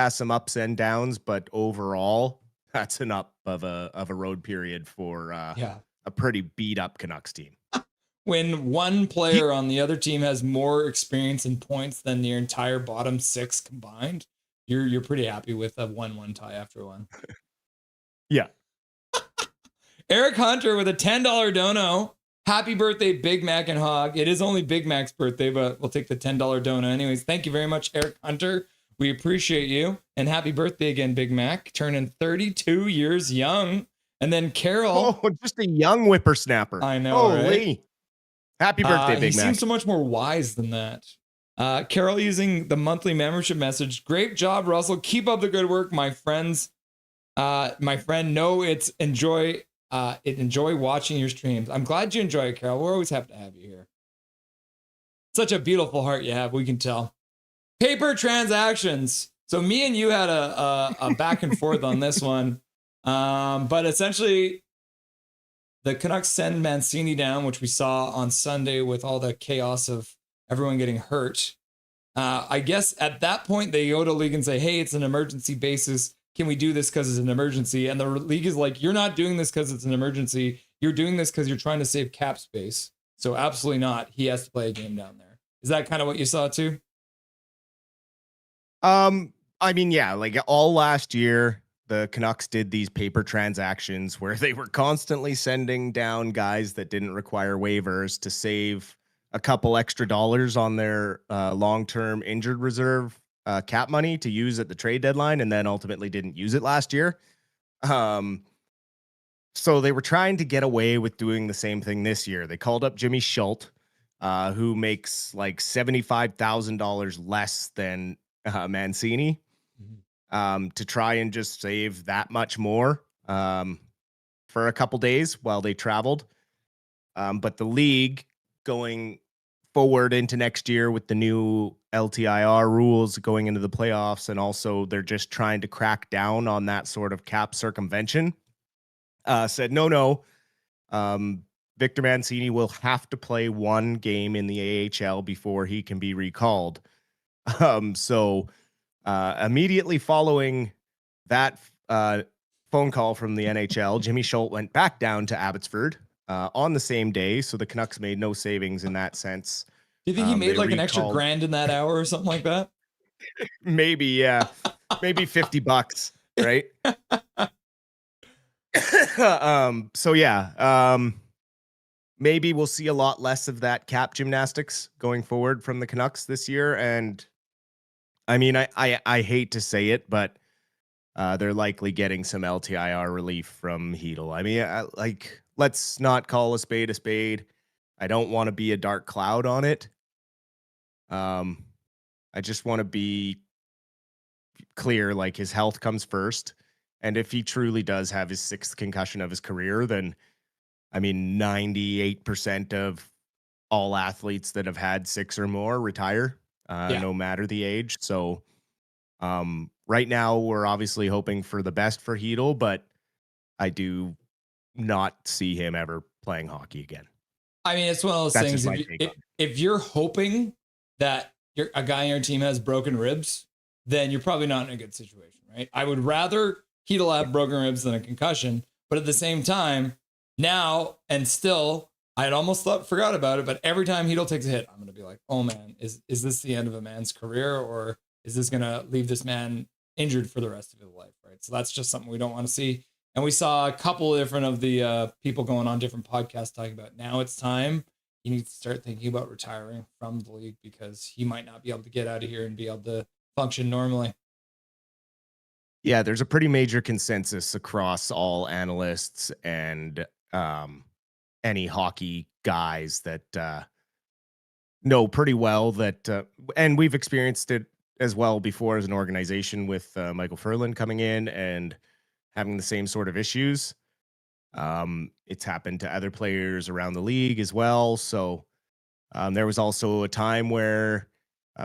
some ups and downs, but overall, that's an up of a road period for a pretty beat up Canucks team. When one player on the other team has more experience and points than the entire bottom 6 combined, you're pretty happy with a 1-1 tie after one. Yeah. Eric Hunter with a $10 dono. Happy birthday, Big Mac and Hog. It is only Big Mac's birthday, but we'll take the $10 dono anyways. Thank you very much, Eric Hunter. We appreciate you. And happy birthday again, Big Mac. Turning 32 years young. And then Carol. Oh, just a young whippersnapper. I know, Holy. right? Happy birthday, Big Mac. He seems so much more wise than that. Carol using the monthly membership message. Great job, Russell. Keep up the good work, my friends. My friend, know enjoy watching your streams. I'm glad you enjoy it, Carol. We're always happy to have you here. Such a beautiful heart you have, we can tell. Paper transactions. So me and you had a back and forth on this one. But essentially, the Canucks send Mancini down, which we saw on Sunday with all the chaos of everyone getting hurt. I guess at that point, they go to league and say, hey, it's an emergency basis. Can we do this because it's an emergency? And the league is like, you're not doing this because it's an emergency. You're doing this because you're trying to save cap space. So absolutely not. He has to play a game down there. Is that kind of what you saw too? Like all last year, the Canucks did these paper transactions where they were constantly sending down guys that didn't require waivers to save a couple extra dollars on their long-term injured reserve cap money to use at the trade deadline, and then ultimately didn't use it last year. So they were trying to get away with doing the same thing this year. They called up Jimmy Schultz, who makes like $75,000 less than Mancini, to try and just save that much more for a couple days while they traveled. But the league going forward into next year with the new LTIR rules going into the playoffs, and also they're just trying to crack down on that sort of cap circumvention, said no. Victor Mancini will have to play one game in the AHL before he can be recalled. So immediately following that phone call from the NHL, Jimmy Schultz went back down to Abbotsford on the same day. So the Canucks made no savings in that sense. Do you think he made like an extra $1,000 in that hour or something like that? Maybe, yeah. Maybe $50, right? Maybe we'll see a lot less of that cap gymnastics going forward from the Canucks this year. And I mean, I hate to say it, but they're likely getting some LTIR relief from Hedel. I mean, let's not call a spade a spade. I don't want to be a dark cloud on it. I just want to be clear, like his health comes first. And if he truly does have his 6th concussion of his career, then I mean, 98% of all athletes that have had 6 or more retire, no matter the age. So right now we're obviously hoping for the best for Hedel, but I do not see him ever playing hockey again. I mean, it's one of those things. If you're hoping that a guy on your team has broken ribs, then you're probably not in a good situation, right? I would rather Hedel have broken ribs than a concussion, but at the same time, now and still, I'd almost forgot about it, but every time Hedel takes a hit, I'm going to be like, oh man, is this the end of a man's career, or is this going to leave this man injured for the rest of his life, right? So that's just something we don't want to see. And we saw a couple of different of the people going on different podcasts talking about now it's time. You need to start thinking about retiring from the league because he might not be able to get out of here and be able to function normally. Yeah, there's a pretty major consensus across all analysts and any hockey guys that know pretty well that, and we've experienced it as well before as an organization with Michael Furlan coming in and having the same sort of issues. It's happened to other players around the league as well. So there was also a time where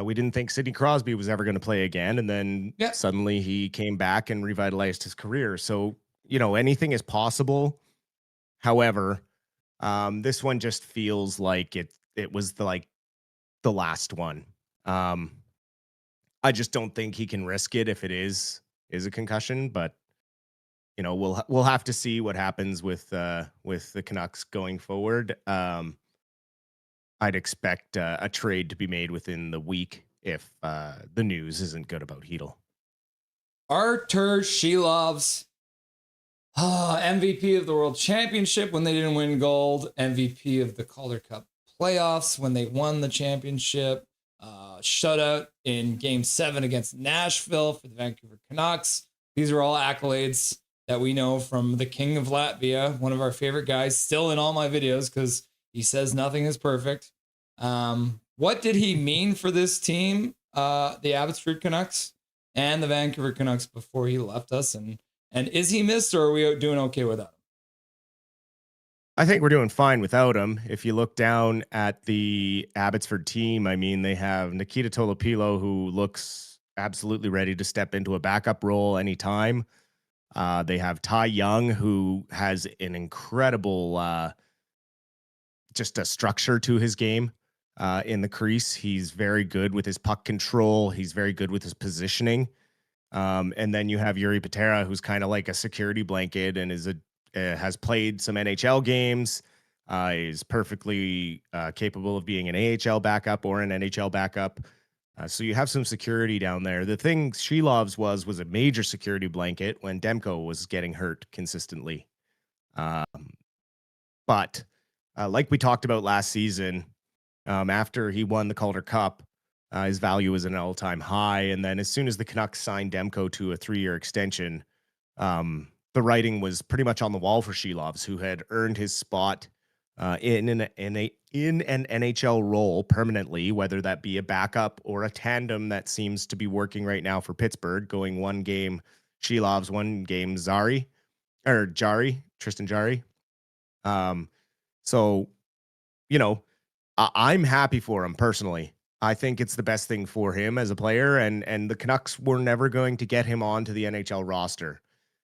we didn't think Sidney Crosby was ever going to play again. And then suddenly he came back and revitalized his career. So, you know, anything is possible. However, this one just feels like it was the last one. I just don't think he can risk it if it is a concussion, but you know, we'll have to see what happens with the Canucks going forward. I'd expect a trade to be made within the week if the news isn't good about Hedel. Arturs Silovs, MVP of the World Championship when they didn't win gold, MVP of the Calder Cup playoffs when they won the championship, shutout in Game 7 against Nashville for the Vancouver Canucks. These are all accolades that we know from the King of Latvia, one of our favorite guys, still in all my videos because he says nothing is perfect. What did he mean for this team, the Abbotsford Canucks and the Vancouver Canucks before he left us? And is he missed, or are we doing okay without him? I think we're doing fine without him. If you look down at the Abbotsford team, I mean, they have Nikita Tolopilo, who looks absolutely ready to step into a backup role anytime. They have Ty Young, who has an incredible, just a structure to his game in the crease. He's very good with his puck control. He's very good with his positioning. And then you have Yuri Patera, who's kind of like a security blanket and has played some NHL games. Is perfectly capable of being an AHL backup or an NHL backup. So you have some security down there. The thing Silovs was a major security blanket when Demko was getting hurt consistently. But like we talked about last season, after he won the Calder Cup, his value was at an all-time high. And then as soon as the Canucks signed Demko to a 3-year extension, the writing was pretty much on the wall for Silovs, who had earned his spot in an NHL role permanently, whether that be a backup or a tandem that seems to be working right now for Pittsburgh, going one game Silovs, one game Tristan Jarry. So, you know, I'm happy for him personally. I think it's the best thing for him as a player, and the Canucks were never going to get him onto the NHL roster.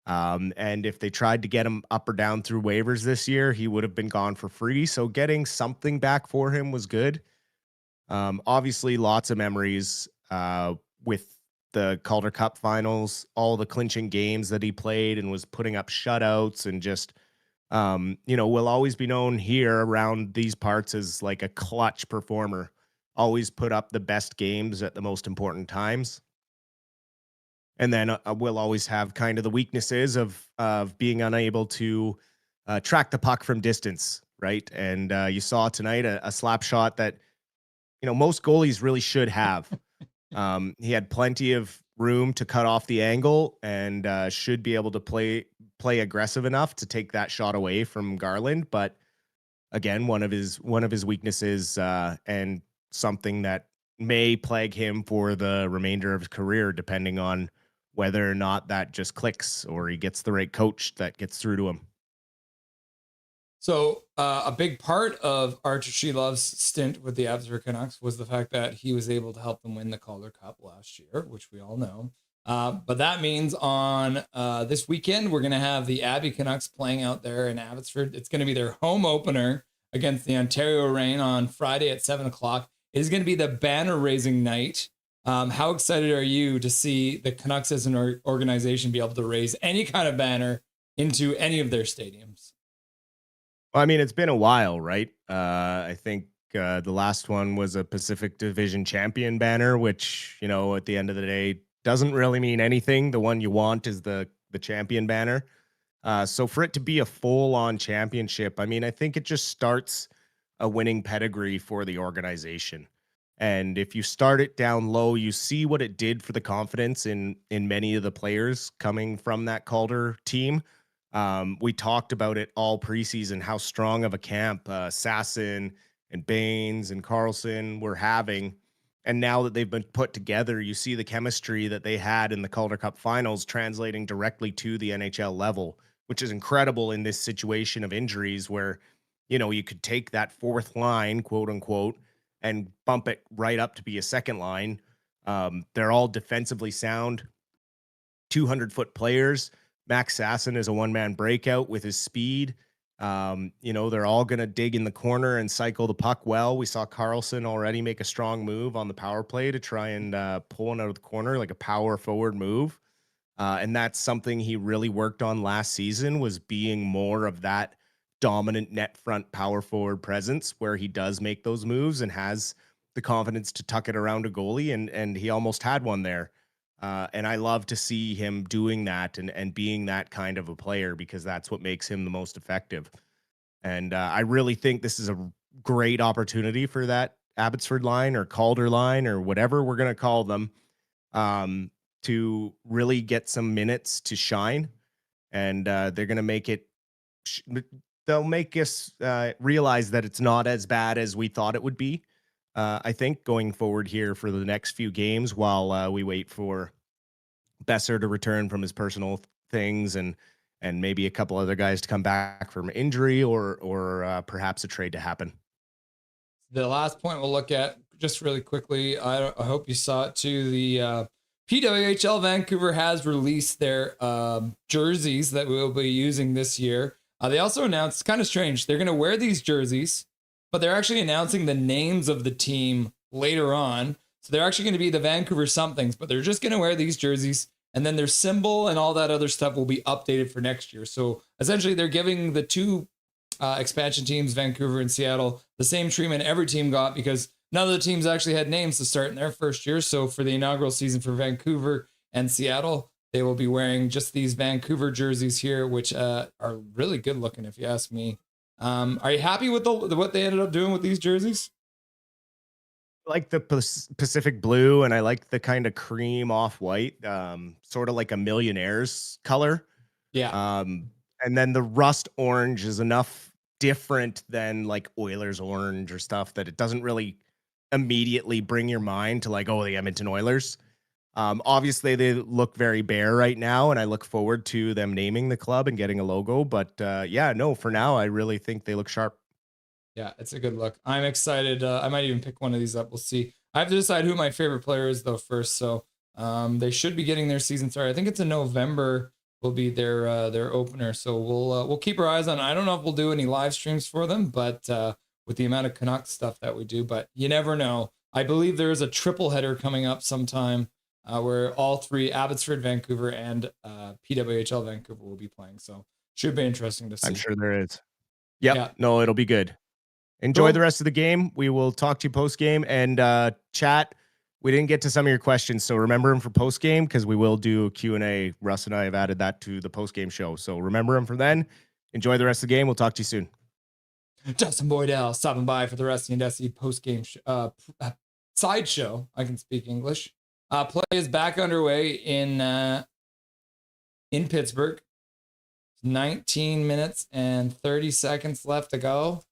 And if they tried to get him up or down through waivers this year, he would have been gone for free. So getting something back for him was good. Obviously, lots of memories with the Calder Cup finals, all the clinching games that he played and was putting up shutouts and just, you know, will always be known here around these parts as like a clutch performer. Always put up the best games at the most important times. And then we'll always have kind of the weaknesses of being unable to track the puck from distance, right? And you saw tonight a slap shot that, you know, most goalies really should have. He had plenty of room to cut off the angle and should be able to play aggressive enough to take that shot away from Garland. But again, one of his weaknesses and something that may plague him for the remainder of his career, depending on whether or not that just clicks or he gets the right coach that gets through to him. So a big part of Arturs Silovs' stint with the Vancouver Canucks was the fact that he was able to help them win the Calder Cup last year, which we all know. But that means on this weekend, we're going to have the Abbey Canucks playing out there in Abbotsford. It's going to be their home opener against the Ontario Reign on Friday at 7 o'clock. It is going to be the banner raising night. How excited are you to see the Canucks as an organization be able to raise any kind of banner into any of their stadiums? Well, I mean, it's been a while, right? I think the last one was a Pacific Division champion banner, which, you know, at the end of the day, doesn't really mean anything. The one you want is the champion banner. So for it to be a full-on championship, I mean, I think it just starts a winning pedigree for the organization. And if you start it down low, you see what it did for the confidence in many of the players coming from that Calder team. We talked about it all preseason, how strong of a camp Sasson and Baines and Carlson were having. And now that they've been put together, you see the chemistry that they had in the Calder Cup finals translating directly to the NHL level, which is incredible in this situation of injuries where, you know, you could take that fourth line, quote unquote, and bump it right up to be a second line. They're all defensively sound, 200-foot players. Max Sasson is a one-man breakout with his speed. You know, they're all going to dig in the corner and cycle the puck well. We saw Carlson already make a strong move on the power play to try and pull one out of the corner, like a power forward move. And that's something he really worked on last season, was being more of that dominant net front power forward presence where he does make those moves and has the confidence to tuck it around a goalie. And he almost had one there. And I love to see him doing that and being that kind of a player, because that's what makes him the most effective. And I really think this is a great opportunity for that Abbotsford line or Calder line or whatever we're going to call them to really get some minutes to shine. And they're going to make it, they'll make us realize that it's not as bad as we thought it would be. I think going forward here for the next few games while we wait for Besser to return from his personal things and maybe a couple other guys to come back from injury or perhaps a trade to happen. The last point we'll look at just really quickly, I hope you saw it too. The PWHL Vancouver has released their jerseys that we'll be using this year. They also announced, kind of strange, they're going to wear these jerseys, but they're actually announcing the names of the team later on. So they're actually going to be the Vancouver somethings, but they're just going to wear these jerseys, and then their symbol and all that other stuff will be updated for next year. So essentially they're giving the two expansion teams, Vancouver and Seattle, the same treatment every team got, because none of the teams actually had names to start in their first year. So for the inaugural season for Vancouver and Seattle, they will be wearing just these Vancouver jerseys here, which are really good looking, if you ask me. Are you happy with what they ended up doing with these jerseys? I like the Pacific blue, and I like the kind of cream off-white, sort of like a Millionaires color. Yeah. And then the rust orange is enough different than like Oilers orange or stuff that it doesn't really immediately bring your mind to like, oh, the Edmonton Oilers. Obviously they look very bare right now, and I look forward to them naming the club and getting a logo. But yeah, no, for now, I really think they look sharp. Yeah, it's a good look. I'm excited. I might even pick one of these up. We'll see. I have to decide who my favorite player is though first. So they should be getting their season started. I think it's in November will be their opener. So we'll keep our eyes on it. I don't know if we'll do any live streams for them, but with the amount of Canucks stuff that we do, but you never know. I believe there is a triple header coming up sometime where all three, Abbotsford, Vancouver, and PWHL Vancouver, will be playing. So should be interesting to see. I'm sure there is. Yep. Yeah. No, it'll be good. Enjoy Cool. the rest of the game. We will talk to you post game, and chat. We didn't get to some of your questions, so remember them for post game, because we will do a Q&A. Russ and I have added that to the post game show, so remember them for then. Enjoy the rest of the game. We'll talk to you soon. Dustin Boydell stopping by for the Rusty and Dusty post game sideshow. I can speak English. Play is back underway in Pittsburgh. 19 minutes and 30 seconds left to go.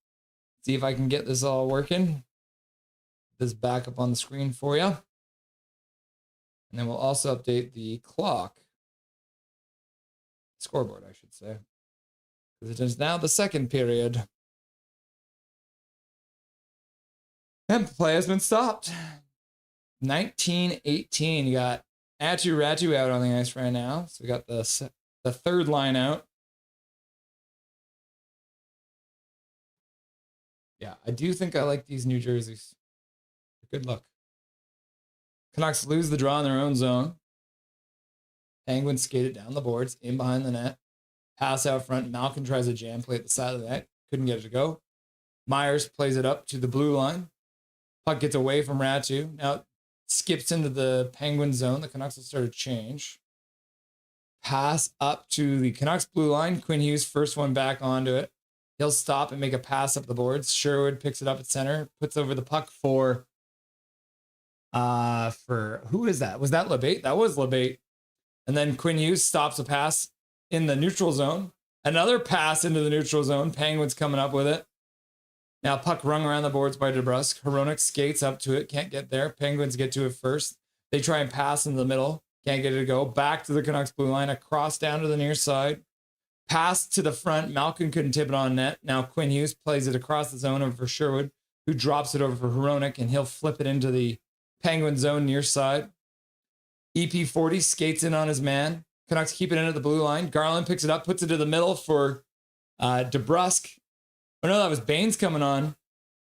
See if I can get this all working. This back up on the screen for you. And then we'll also update the clock. Scoreboard, I should say. Because it is now the second period. And play has been stopped. 19-18. You got Ratu out on the ice right now. So we got the third line out. Yeah, I do think I like these new jerseys. Good luck. Canucks lose the draw in their own zone. Penguins skate it down the boards, in behind the net. Pass out front. Malkin tries a jam play at the side of the net. Couldn't get it to go. Myers plays it up to the blue line. Puck gets away from Ratu. Now it skips into the Penguin zone. The Canucks will start to change. Pass up to the Canucks blue line. Quinn Hughes, first one back onto it. He'll stop and make a pass up the boards. Sherwood picks it up at center, puts over the puck for who is that? Was that LeBate? That was LeBate. And then Quinn Hughes stops a pass in the neutral zone. Another pass into the neutral zone. Penguins coming up with it. Now puck rung around the boards by DeBrusk. Hronek skates up to it, can't get there. Penguins get to it first. They try and pass in the middle, can't get it to go. Back to the Canucks blue line, across down to the near side. Pass to the front. Malkin couldn't tip it on net. Now Quinn Hughes plays it across the zone over for Sherwood, who drops it over for Hronek, and he'll flip it into the Penguin zone near side. EP40 skates in on his man. Canucks keep it in at the blue line. Garland picks it up, puts it to the middle for DeBrusk. Oh no, that was Baines coming on.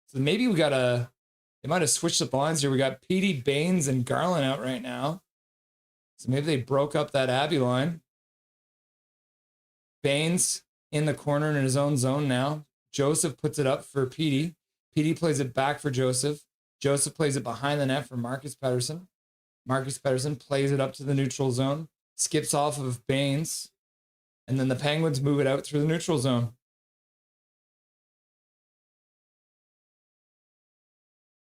So maybe we got they might have switched up the lines here. We got Petey, Baines, and Garland out right now. So maybe they broke up that Abbey line. Baines in the corner in his own zone now. Joseph puts it up for Petey. Petey plays it back for Joseph. Joseph plays it behind the net for Marcus Pettersson. Marcus Pettersson plays it up to the neutral zone. Skips off of Baines. And then the Penguins move it out through the neutral zone.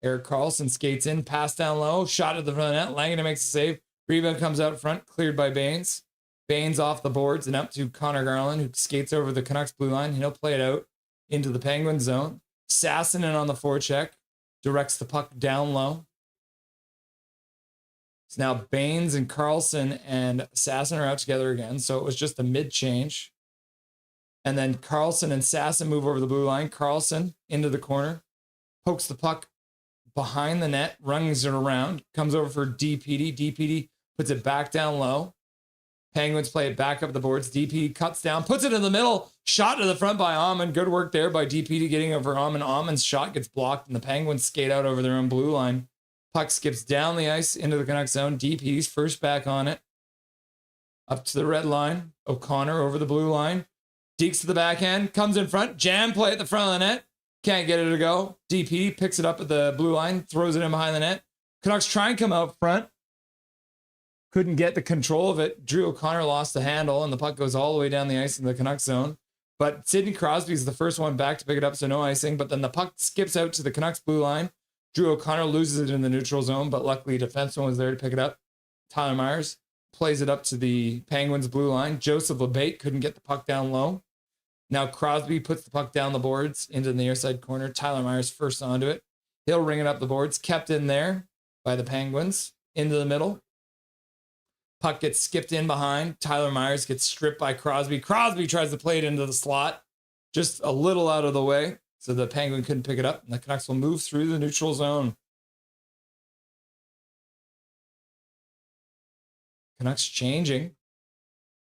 Erik Karlsson skates in, pass down low, shot at the front of the net. Langdon makes a save. Rebound comes out front, cleared by Baines. Baines off the boards and up to Connor Garland, who skates over the Canucks blue line. He'll play it out into the Penguin zone. Sassinen on the forecheck, directs the puck down low. So now Baines and Karlsson and Sassen are out together again. So it was just a mid-change. And then Karlsson and Sassen move over the blue line. Karlsson into the corner, pokes the puck behind the net, runs it around, comes over for DPD. DPD puts it back down low. Penguins play it back up the boards. DPD cuts down, puts it in the middle. Shot to the front by Amon. Good work there by DPD getting over Amon. Amon's shot gets blocked, and the Penguins skate out over their own blue line. Puck skips down the ice into the Canucks zone. DPD's first back on it. Up to the red line. O'Connor over the blue line. Deeks to the backhand. Comes in front. Jam play at the front of the net. Can't get it to go. DPD picks it up at the blue line. Throws it in behind the net. Canucks try and come out front. Couldn't get the control of it. Drew O'Connor lost the handle, and the puck goes all the way down the ice in the Canucks zone. But Sidney Crosby's the first one back to pick it up, so no icing. But then the puck skips out to the Canucks blue line. Drew O'Connor loses it in the neutral zone, but luckily a defenseman was there to pick it up. Tyler Myers plays it up to the Penguins blue line. Joseph LeBate couldn't get the puck down low. Now Crosby puts the puck down the boards into the near side corner. Tyler Myers first onto it. He'll ring it up the boards. Kept in there by the Penguins. Into the middle. Puck gets skipped in behind. Tyler Myers gets stripped by Crosby. Crosby tries to play it into the slot. Just a little out of the way. So the Penguin couldn't pick it up. And the Canucks will move through the neutral zone. Canucks changing.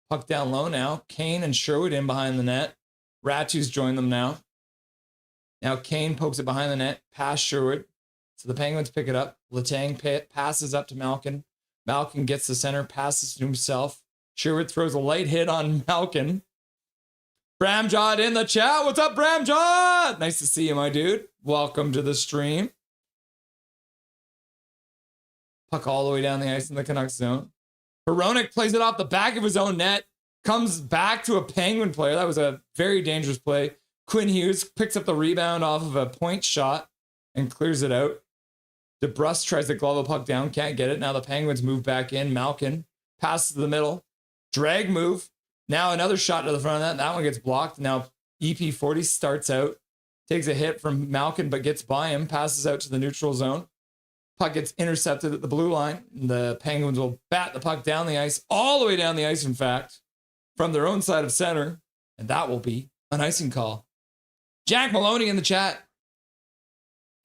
Puck down low now. Kane and Sherwood in behind the net. Ratu's joined them now. Now Kane pokes it behind the net. Past Sherwood. So the Penguins pick it up. Letang passes up to Malkin. Malkin gets the center, passes to himself. Sherwood throws a light hit on Malkin. Bramjot in the chat. What's up, Bramjot? Nice to see you, my dude. Welcome to the stream. Puck all the way down the ice in the Canucks zone. Hronek plays it off the back of his own net. Comes back to a Penguin player. That was a very dangerous play. Quinn Hughes picks up the rebound off of a point shot and clears it out. DeBrusque tries to glove a puck down, can't get it. Now the Penguins move back in. Malkin passes to the middle. Drag move. Now another shot to the front of that. That one gets blocked. Now EP40 starts out, takes a hit from Malkin, but gets by him, passes out to the neutral zone. Puck gets intercepted at the blue line. The Penguins will bat the puck down the ice, all the way down the ice, in fact, from their own side of center. And that will be an icing call. Jack Maloney in the chat.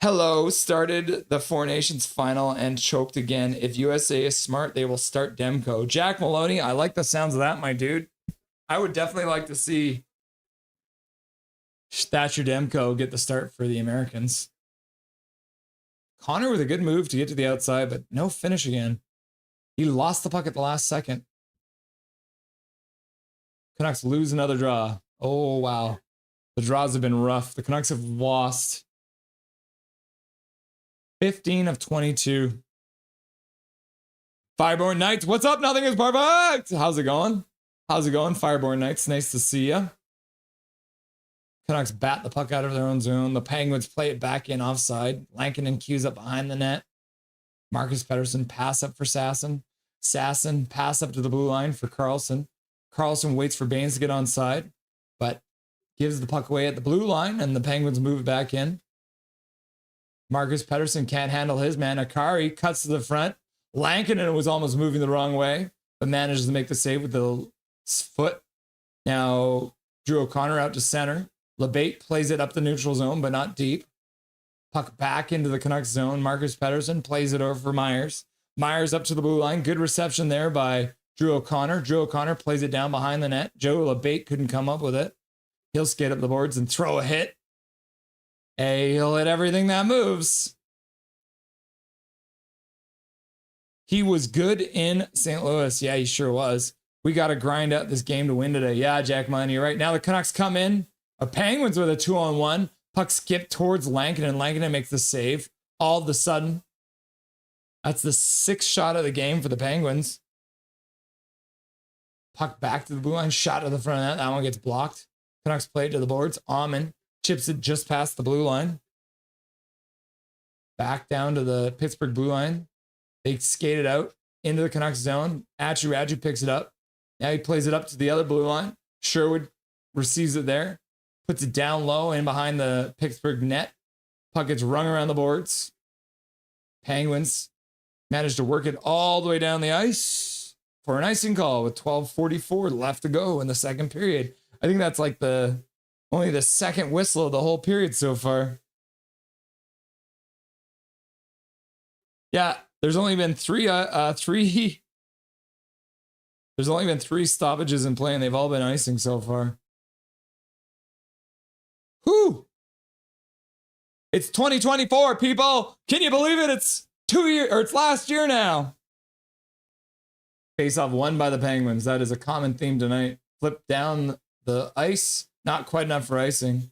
Hello, started the Four Nations final and choked again. If USA is smart, they will start Demko. Jack Maloney, I like the sounds of that, my dude. I would definitely like to see Thatcher Demko get the start for the Americans. Connor with a good move to get to the outside, but no finish again. He lost the puck at the last second. Canucks lose another draw. Oh, wow. The draws have been rough. The Canucks have lost 15 of 22. Fireborn Knights, what's up? Nothing is perfect. How's it going? How's it going, Fireborn Knights? Nice to see you. Canucks bat the puck out of their own zone. The Penguins play it back in offside. Lankinen cues up behind the net. Marcus Pettersson pass up for Sasson. Sasson pass up to the blue line for Carlson. Carlson waits for Baines to get onside, but gives the puck away at the blue line, and the Penguins move it back in. Marcus Pettersson can't handle his man. Akari cuts to the front. Lankinen was almost moving the wrong way, but manages to make the save with the foot. Now, Drew O'Connor out to center. LeBate plays it up the neutral zone, but not deep. Puck back into the Canucks zone. Marcus Pettersson plays it over for Myers. Myers up to the blue line. Good reception there by Drew O'Connor. Drew O'Connor plays it down behind the net. Joe LeBate couldn't come up with it. He'll skate up the boards and throw a hit. Hey, he'll hit everything that moves. He was good in St. Louis. Yeah, he sure was. We got to grind out this game to win today. Yeah, Jack Money, you're right. Now the Canucks come in. A Penguins with a 2-on-1. Puck skipped towards Lankinen, and Lankinen makes the save. All of a sudden, that's the 6th shot of the game for the Penguins. Puck back to the blue line. Shot to the front of that. That one gets blocked. Canucks play it to the boards. Amon chips it just past the blue line. Back down to the Pittsburgh blue line. They skate it out into the Canucks zone. Raju picks it up. Now he plays it up to the other blue line. Sherwood receives it there. Puts it down low in behind the Pittsburgh net. Puck gets rung around the boards. Penguins manage to work it all the way down the ice for an icing call with 12:44 left to go in the second period. I think that's like only the second whistle of the whole period so far. Yeah, there's only been three stoppages in play, and they've all been icing so far. Whew. It's 2024, people. Can you believe it? It's 2 years, or it's last year now. Face-off won by the Penguins. That is a common theme tonight. Flip down the ice. Not quite enough for icing.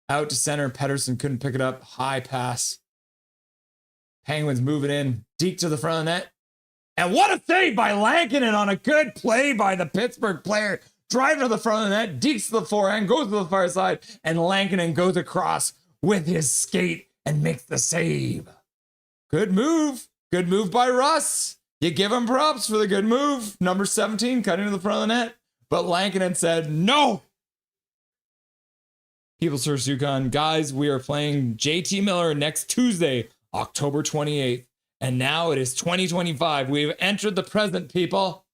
Out to center. Pettersson couldn't pick it up. High pass. Penguins move it in. Deke to the front of the net. And what a save by Lankinen on a good play by the Pittsburgh player. Driving to the front of the net. Deeks to the forehand. Goes to the far side. And Lankinen goes across with his skate and makes the save. Good move. Good move by Russ. You give him props for the good move. Number 17 cutting to the front of the net. But Lankinen said no. People's First Yukon. Guys, we are playing JT Miller next Tuesday, October 28th. And now it is 2025. We've entered the present, people.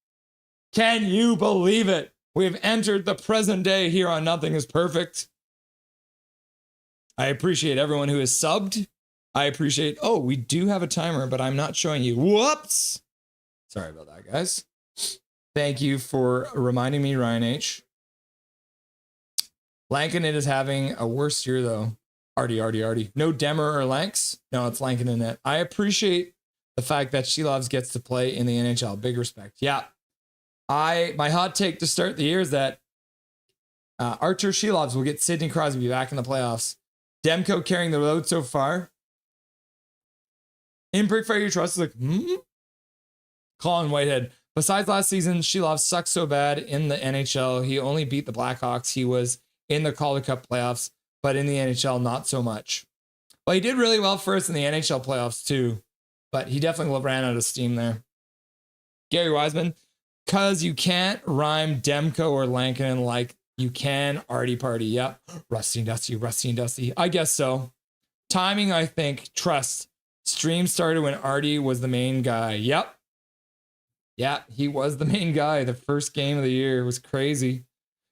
Can you believe it? We've entered the present day here on Nothing is Perfect. I appreciate everyone who has subbed. I appreciate, we do have a timer, but I'm not showing you. Whoops. Sorry about that, guys. Thank you for reminding me, Ryan H. Lankinen is having a worse year, though. Artie. No Demmer or Lanks. No, it's Lankinen net. I appreciate the fact that Silovs gets to play in the NHL. Big respect. Yeah. My hot take to start the year is that Arturs Silovs will get Sidney Crosby back in the playoffs. Demko carrying the load so far. In Brickfire You Trust is like, Colin Whitehead. Besides last season, Silovs sucked so bad in the NHL. He only beat the Blackhawks. He was in the Calder Cup playoffs, but in the NHL, not so much. Well, he did really well first in the NHL playoffs too, but he definitely ran out of steam there. Gary Wiseman, cause you can't rhyme Demko or Lankinen like you can Artie Party. Yep. Rusty and Dusty. I guess so. Timing, I think. Trust. Stream started when Artie was the main guy. Yep. Yeah, he was the main guy. The first game of the year. It was crazy.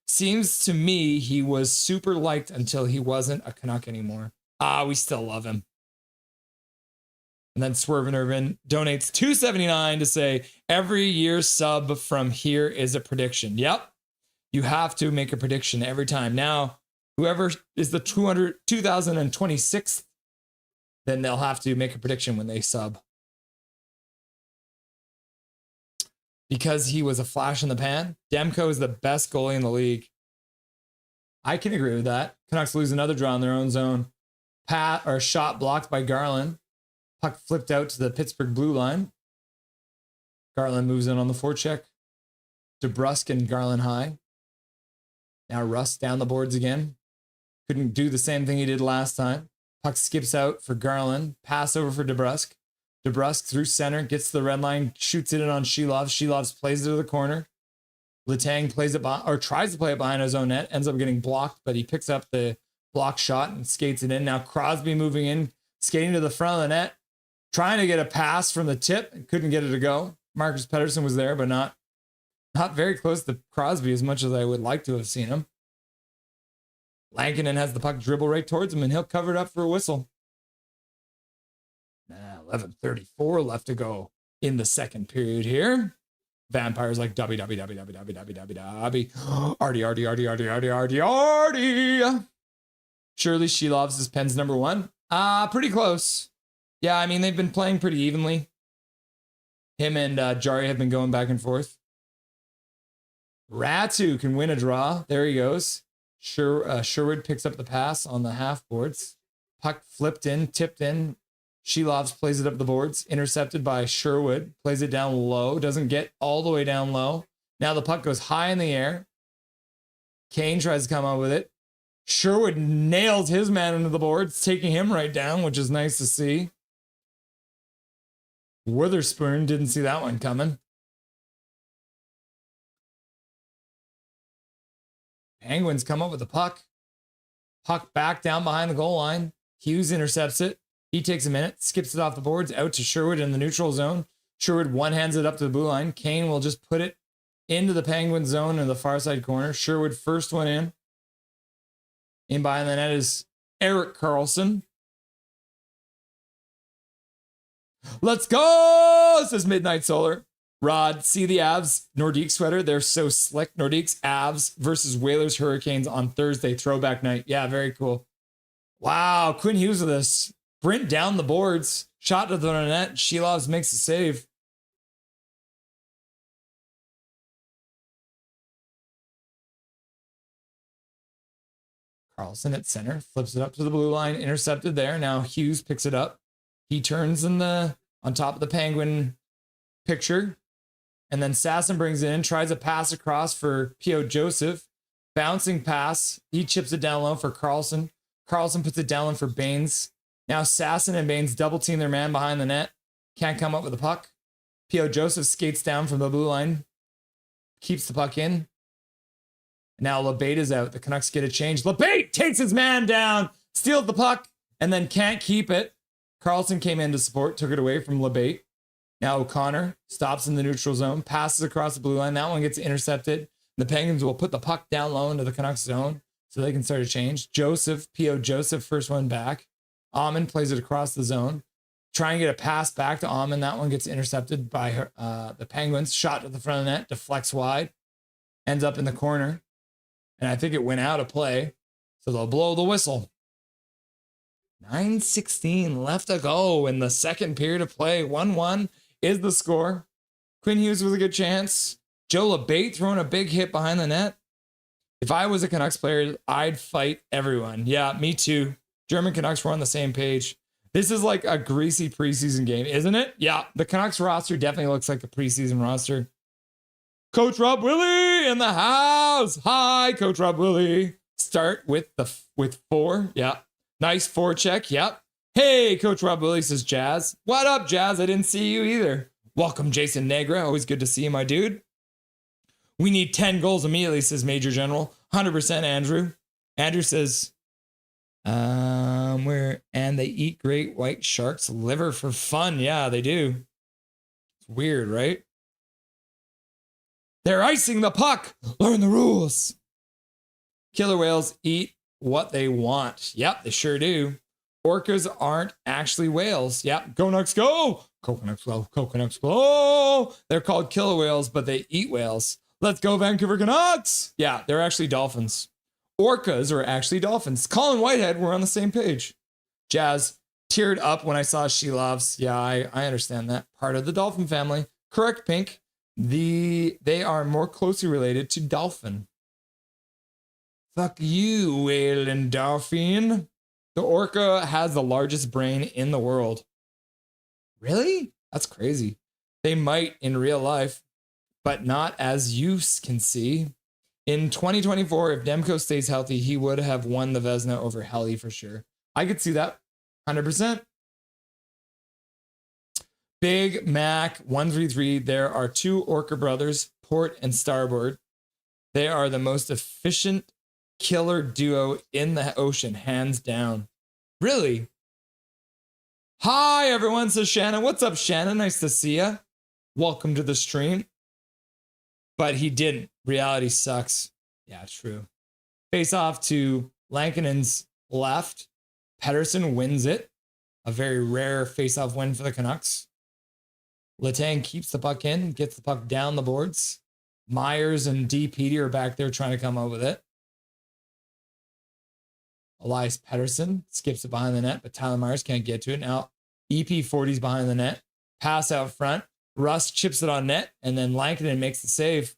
Seems to me he was super liked until he wasn't a Canuck anymore. We still love him. And then Swervin Irvin donates $2.79 to say every year sub from here is a prediction. Yep. You have to make a prediction every time. Now, whoever is the 2026th, then they'll have to make a prediction when they sub. Because he was a flash in the pan, Demko is the best goalie in the league. I can agree with that. Canucks lose another draw in their own zone. Shot blocked by Garland. Puck flipped out to the Pittsburgh blue line. Garland moves in on the forecheck. DeBrusk and Garland high. Now Russ down the boards again. Couldn't do the same thing he did last time. Puck skips out for Garland. Pass over for DeBrusk. DeBrusk through center, gets to the red line, shoots it in on Silovs. Silovs plays it to the corner. Letang plays it or tries to play it behind his own net. Ends up getting blocked, but he picks up the block shot and skates it in. Now Crosby moving in, skating to the front of the net, trying to get a pass from the tip. Couldn't get it to go. Marcus Pettersson was there, but not very close to Crosby as much as I would like to have seen him. Lankinen has the puck dribble right towards him, and he'll cover it up for a whistle. 11:34 left to go in the second period here. Vampires like Artie. Surely Silovs is Penn's number one. Pretty close. Yeah, I mean, they've been playing pretty evenly. Him and Jari have been going back and forth. Ratu can win a draw. There he goes. Sherwood picks up the pass on the half boards. Puck flipped in, tipped in. Silovs plays it up the boards. Intercepted by Sherwood. Plays it down low. Doesn't get all the way down low. Now the puck goes high in the air. Kane tries to come out with it. Sherwood nails his man into the boards, taking him right down, which is nice to see. Witherspoon didn't see that one coming. Penguins come up with the puck. Puck back down behind the goal line. Hughes intercepts it. He takes a minute, skips it off the boards, out to Sherwood in the neutral zone. Sherwood one-hands it up to the blue line. Kane will just put it into the Penguin zone in the far side corner. Sherwood first one in. In behind the net is Erik Karlsson. Let's go, says Midnight Solar. Rod, see the Avs Nordique sweater? They're so slick. Nordique's Avs versus Whalers Hurricanes on Thursday, throwback night. Yeah, very cool. Wow, Quinn Hughes with a sprint down the boards. Shot to the net. Silovs makes a save. Karlsson at center, flips it up to the blue line, intercepted there. Now Hughes picks it up. He turns on top of the Penguin picture. And then Sasson brings it in, tries a pass across for P.O. Joseph. Bouncing pass. He chips it down low for Karlsson. Karlsson puts it down low for Baines. Now Sasson and Baines double team their man behind the net. Can't come up with the puck. P.O. Joseph skates down from the blue line. Keeps the puck in. Now LeBate is out. The Canucks get a change. LeBate takes his man down, steals the puck, and then can't keep it. Karlsson came in to support, took it away from LeBate. Now O'Connor stops in the neutral zone, passes across the blue line. That one gets intercepted. The Penguins will put the puck down low into the Canucks zone so they can start a change. P.O. Joseph, first one back. Amon plays it across the zone. Trying to get a pass back to Amon. That one gets intercepted by the Penguins. Shot to the front of the net, deflects wide, ends up in the corner. And I think it went out of play, so they'll blow the whistle. 9:16 left to go in the second period of play. 1-1 is the score. Quinn Hughes with a good chance. Joe LeBate throwing a big hit behind the net. If I was a Canucks player, I'd fight everyone. Yeah, me too. German Canucks were on the same page. This is like a greasy preseason game, isn't it? Yeah, the Canucks roster definitely looks like a preseason roster. Coach Rob Willie in the house. Hi, Coach Rob Willie. Start with 4. Yeah. Nice forecheck. Yep. Hey, Coach Rob Willie, says Jazz. What up, Jazz? I didn't see you either. Welcome, Jason Negra. Always good to see you, my dude. We need 10 goals immediately, says Major General. 100%, Andrew. Andrew says, and they eat great white shark's liver for fun. Yeah, they do. It's weird, right? They're icing the puck. Learn the rules. Killer whales eat what they want. Yep, they sure do. Orcas aren't actually whales. Yep, go Canucks, go! Coconuts go, Coconuts go! They're called killer whales, but they eat whales. Let's go, Vancouver Canucks! Yeah, they're actually dolphins. Orcas are actually dolphins. Colin Whitehead, we're on the same page. Jazz teared up when I saw Silovs. Yeah, I understand that. Part of the dolphin family. Correct, Pink. They are more closely related to dolphin. Fuck you, whale and dolphin. The orca has the largest brain in the world. Really? That's crazy. They might in real life, but not as you can see. In 2024, if Demko stays healthy, he would have won the Vezina over Helly for sure. I could see that. 100%. Big Mac 133. There are two orca brothers, Port and Starboard. They are the most efficient killer duo in the ocean, hands down. Really? Hi, everyone, says Shannon. What's up, Shannon? Nice to see ya. Welcome to the stream. But he didn't. Reality sucks. Yeah, true. Face off to Lankinen's left. Pettersson wins it. A very rare face-off win for the Canucks. Letang keeps the puck in, gets the puck down the boards. Myers and D. Petey are back there trying to come up with it. Elias Pettersson skips it behind the net, but Tyler Myers can't get to it. Now EP40's behind the net. Pass out front. Russ chips it on net, and then Lankinen makes the save.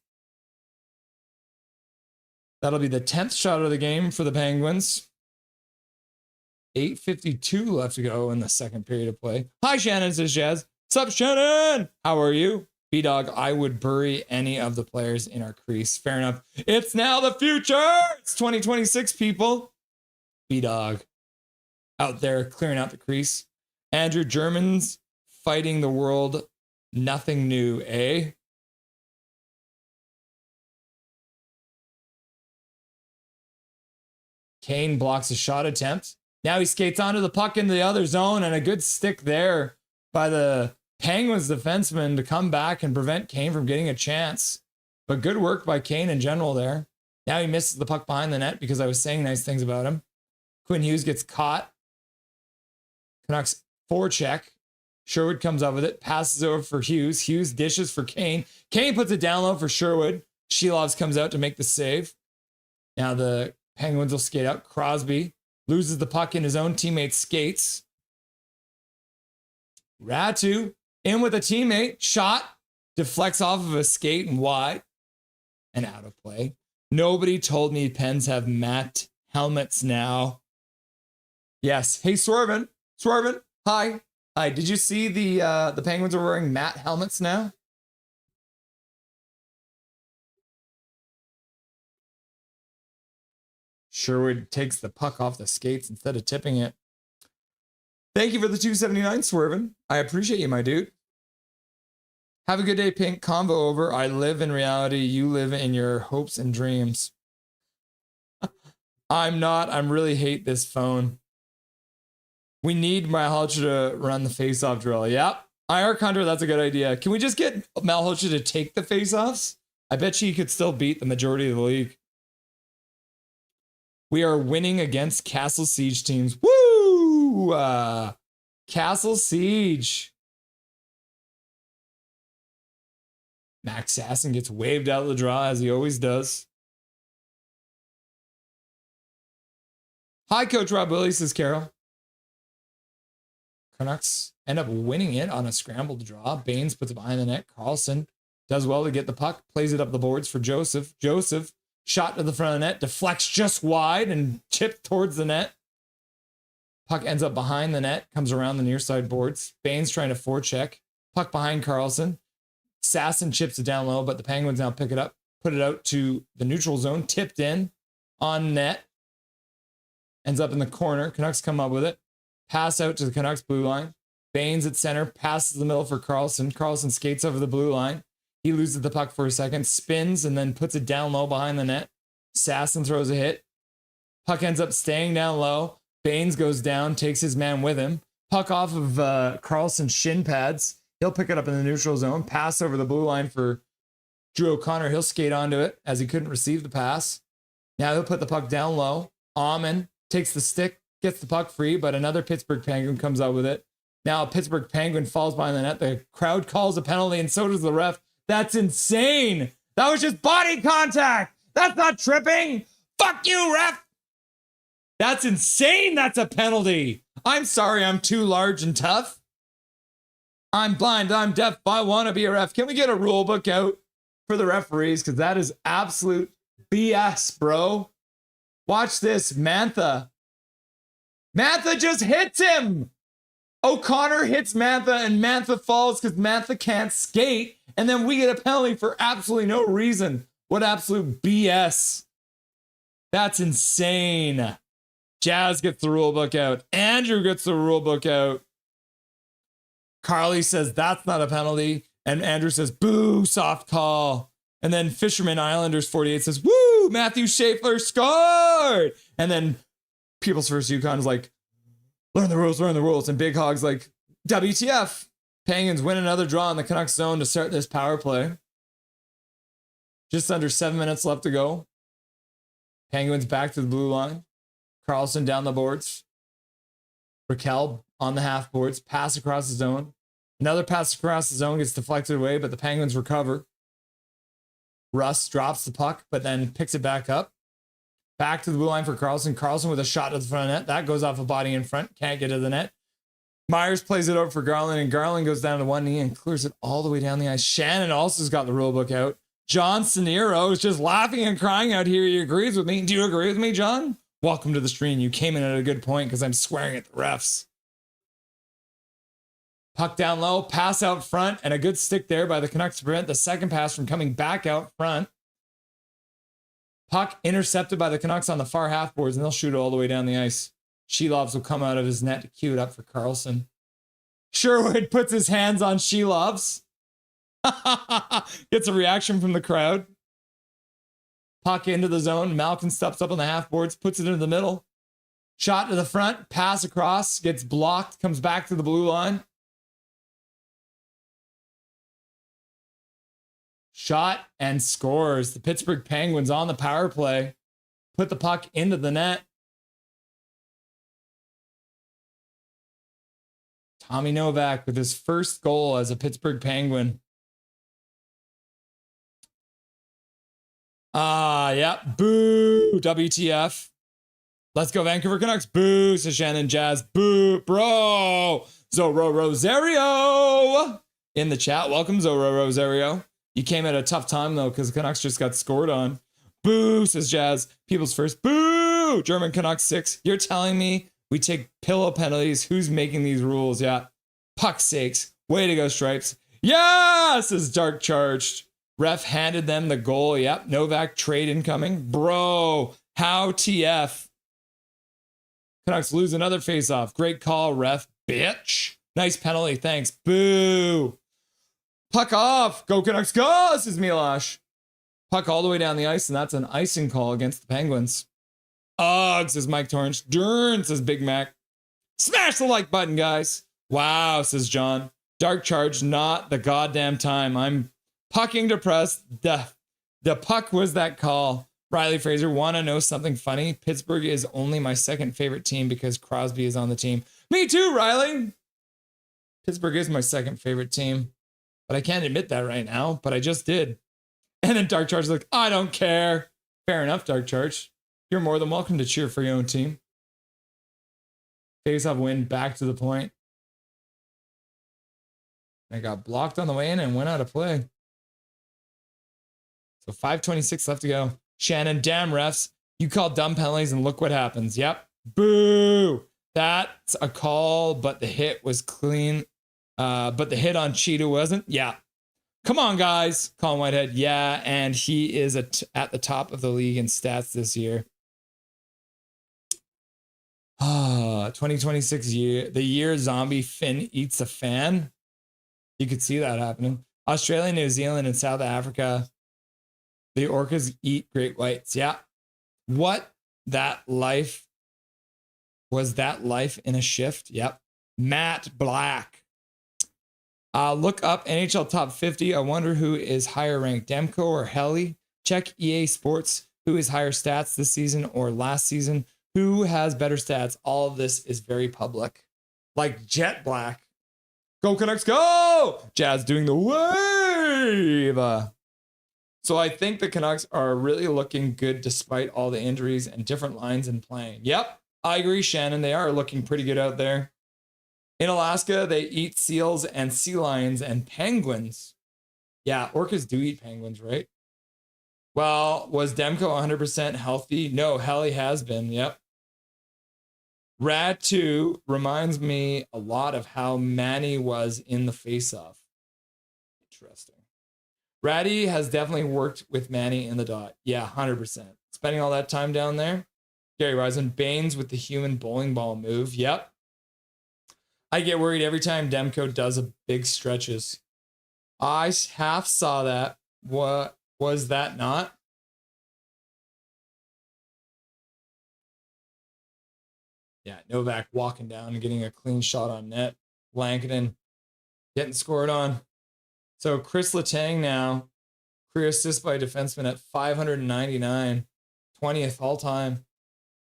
That'll be the 10th shot of the game for the Penguins. 8:52 left to go in the second period of play. Hi, Shannon, says Jazz. What's up, Shannon? How are you? B-Dog, I would bury any of the players in our crease. Fair enough. It's now the future. It's 2026, people. B-Dog out there clearing out the crease. Andrew, Germans fighting the world. Nothing new, eh? Kane blocks a shot attempt. Now he skates onto the puck into the other zone, and a good stick there by the Penguins defenseman to come back and prevent Kane from getting a chance. But good work by Kane in general there. Now he misses the puck behind the net because I was saying nice things about him. Quinn Hughes gets caught. Canucks forecheck. Sherwood comes up with it, passes over for Hughes. Hughes dishes for Kane. Kane puts it down low for Sherwood. Silovs comes out to make the save. Now the Penguins will skate out. Crosby loses the puck in his own teammate's skates. Ratu in with a teammate. Shot. Deflects off of a skate and wide. And out of play. Nobody told me Pens have matte helmets now. Yes. Hey, Swervin. Swervin. Hi. Hi. Did you see the Penguins are wearing matte helmets now? Sherwood takes the puck off the skates instead of tipping it. Thank you for the 279, Swervin. I appreciate you, my dude. Have a good day, Pink. Convo over. I live in reality. You live in your hopes and dreams. I'm not. I really hate this phone. We need Malhotra to run the face-off drill. Yep. IR Condor, that's a good idea. Can we just get Malhotra to take the face-offs? I bet he could still beat the majority of the league. We are winning against Castle Siege teams. Woo! Castle Siege. Max Sasson gets waved out of the draw as he always does. Hi, Coach Rob Willie, says Carol. Canucks end up winning it on a scrambled draw. Baines puts it behind the net. Carlson does well to get the puck. Plays it up the boards for Joseph. Joseph, shot to the front of the net. Deflects just wide and chipped towards the net. Puck ends up behind the net. Comes around the near side boards. Baines trying to forecheck. Puck behind Carlson. Sasson chips it down low, but the Penguins now pick it up. Put it out to the neutral zone. Tipped in on net. Ends up in the corner. Canucks come up with it. Pass out to the Canucks blue line. Baines at center, passes the middle for Carlson. Carlson skates over the blue line. He loses the puck for a second, spins, and then puts it down low behind the net. Sasson throws a hit. Puck ends up staying down low. Baines goes down, takes his man with him. Puck off of Carlson's shin pads. He'll pick it up in the neutral zone. Pass over the blue line for Drew O'Connor. He'll skate onto it as he couldn't receive the pass. Now he'll put the puck down low. Amon takes the stick, gets the puck free, but another Pittsburgh Penguin comes out with it. Now a Pittsburgh Penguin falls behind the net. The crowd calls a penalty, and so does the ref. That's insane. That was just body contact. That's not tripping. Fuck you, ref. That's insane. That's a penalty. I'm sorry, I'm too large and tough. I'm blind, I'm deaf, I want to be a ref. Can we get a rule book out for the referees? Because that is absolute BS, bro. Watch this. Mantha just hits him. O'Connor hits Mantha, and Mantha falls because Mantha can't skate. And then we get a penalty for absolutely no reason. What absolute BS. That's insane. Jazz gets the rule book out. Andrew gets the rule book out. Carly says that's not a penalty. And Andrew says, boo, soft call. And then Fisherman Islanders 48 says, woo, Matthew Schaeffler scored. And then People's First Yukon is like, learn the rules, learn the rules. And Big Hog's like, WTF. Penguins win another draw in the Canucks zone to start this power play. Just under 7 minutes left to go. Penguins back to the blue line. Carlson down the boards. Raquel on the half boards. Pass across the zone. Another pass across the zone gets deflected away, but the Penguins recover. Russ drops the puck, but then picks it back up. Back to the blue line for Carlson. Carlson with a shot to the front of the net. That goes off a body in front. Can't get to the net. Myers plays it over for Garland, and Garland goes down to one knee and clears it all the way down the ice. Shannon also's got the rule book out. John Sanero is just laughing and crying out here. He agrees with me. Do you agree with me, John? Welcome to the stream. You came in at a good point because I'm swearing at the refs. Puck down low, pass out front, and a good stick there by the Canucks to prevent the second pass from coming back out front. Puck intercepted by the Canucks on the far half boards, and they'll shoot it all the way down the ice. Silovs will come out of his net to cue it up for Carlson. Sherwood puts his hands on Silovs. Gets a reaction from the crowd. Puck into the zone. Malkin steps up on the half boards, puts it into the middle. Shot to the front, pass across, gets blocked, comes back to the blue line. Shot and scores. The Pittsburgh Penguins on the power play. Put the puck into the net. Tommy Novak with his first goal as a Pittsburgh Penguin. Yeah. Boo. WTF. Let's go, Vancouver Canucks. Boo, says Shannon Jazz. Boo, bro. Zorro Rosario in the chat. Welcome, Zorro Rosario. You came at a tough time, though, because the Canucks just got scored on. Boo, says Jazz. People's First. Boo. German Canucks 6. You're telling me we take pillow penalties? Who's making these rules? Yeah. Puck sakes. Way to go, Stripes. Yeah, says Dark Charged. Ref handed them the goal. Yep. Novak trade incoming. Bro, how TF. Canucks lose another faceoff. Great call, ref. Bitch. Nice penalty. Thanks. Boo. Puck off. Go Canucks. Go, says Milosh. Puck all the way down the ice, and that's an icing call against the Penguins. Ugh, says Mike Torrance. Dern, says Big Mac. Smash the like button, guys. Wow, says John. Dark Charge, not the goddamn time. I'm pucking depressed. The puck was that call. Riley Fraser, want to know something funny? Pittsburgh is only my second favorite team because Crosby is on the team. Me too, Riley. Pittsburgh is my second favorite team. But I can't admit that right now, but I just did. And then Dark Charge is like, I don't care. Fair enough, Dark Charge. You're more than welcome to cheer for your own team. Face-off win, back to the point. I got blocked on the way in and went out of play. So 5:26 left to go. Shannon, damn refs. You call dumb penalties and look what happens. Yep. Boo. That's a call, but the hit was clean. But the hit on Cheetah wasn't. Yeah. Come on, guys. Colin Whitehead. Yeah. And he is at the top of the league in stats this year. 2026 year, the year zombie Finn eats a fan. You could see that happening. Australia, New Zealand, and South Africa. The orcas eat great whites. Yeah. What that life was that life in a shift? Yep. Matt Black. Look up NHL Top 50. I wonder who is higher ranked, Demko or Helly. Check EA Sports. Who is higher stats this season or last season? Who has better stats? All of this is very public. Like Jet Black. Go Canucks, go! Jazz doing the wave. So I think the Canucks are really looking good despite all the injuries and different lines in playing. Yep, I agree, Shannon. They are looking pretty good out there. In Alaska, they eat seals and sea lions and penguins. Yeah, orcas do eat penguins, right? Well, was Demko 100% healthy? No, Helly has been. Yep. Rad 2 reminds me a lot of how Manny was in the face-off. Interesting. Ratty has definitely worked with Manny in the dot. Yeah, 100%. Spending all that time down there. Gary Risen, Baines with the human bowling ball move. Yep. I get worried every time Demko does a big stretches. I half saw that. What was that not? Yeah, Novak walking down and getting a clean shot on net. Lankinen getting scored on. So Chris Letang now, career assist by defenseman at 599, 20th all time.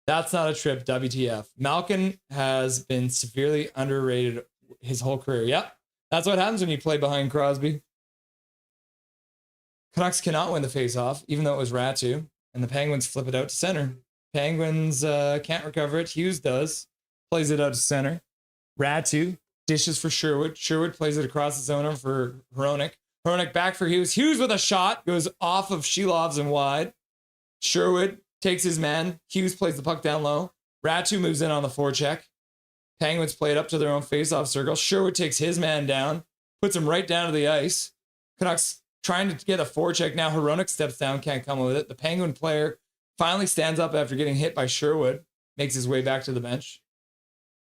That's not a trip, WTF. Malkin has been severely underrated his whole career. Yep, that's what happens when you play behind Crosby. Canucks cannot win the faceoff, even though it was Ratu, and the Penguins flip it out to center. Penguins can't recover it. Hughes does. Plays it out to center. Ratu dishes for Sherwood. Sherwood plays it across the zone for Hronik. Hronik back for Hughes. Hughes with a shot. Goes off of Silovs and wide. Sherwood takes his man. Hughes plays the puck down low. Ratu moves in on the forecheck. Penguins play it up to their own faceoff circle. Sherwood takes his man down. Puts him right down to the ice. Canucks trying to get a forecheck. Now Hronik steps down. Can't come with it. The Penguin player finally stands up after getting hit by Sherwood. Makes his way back to the bench.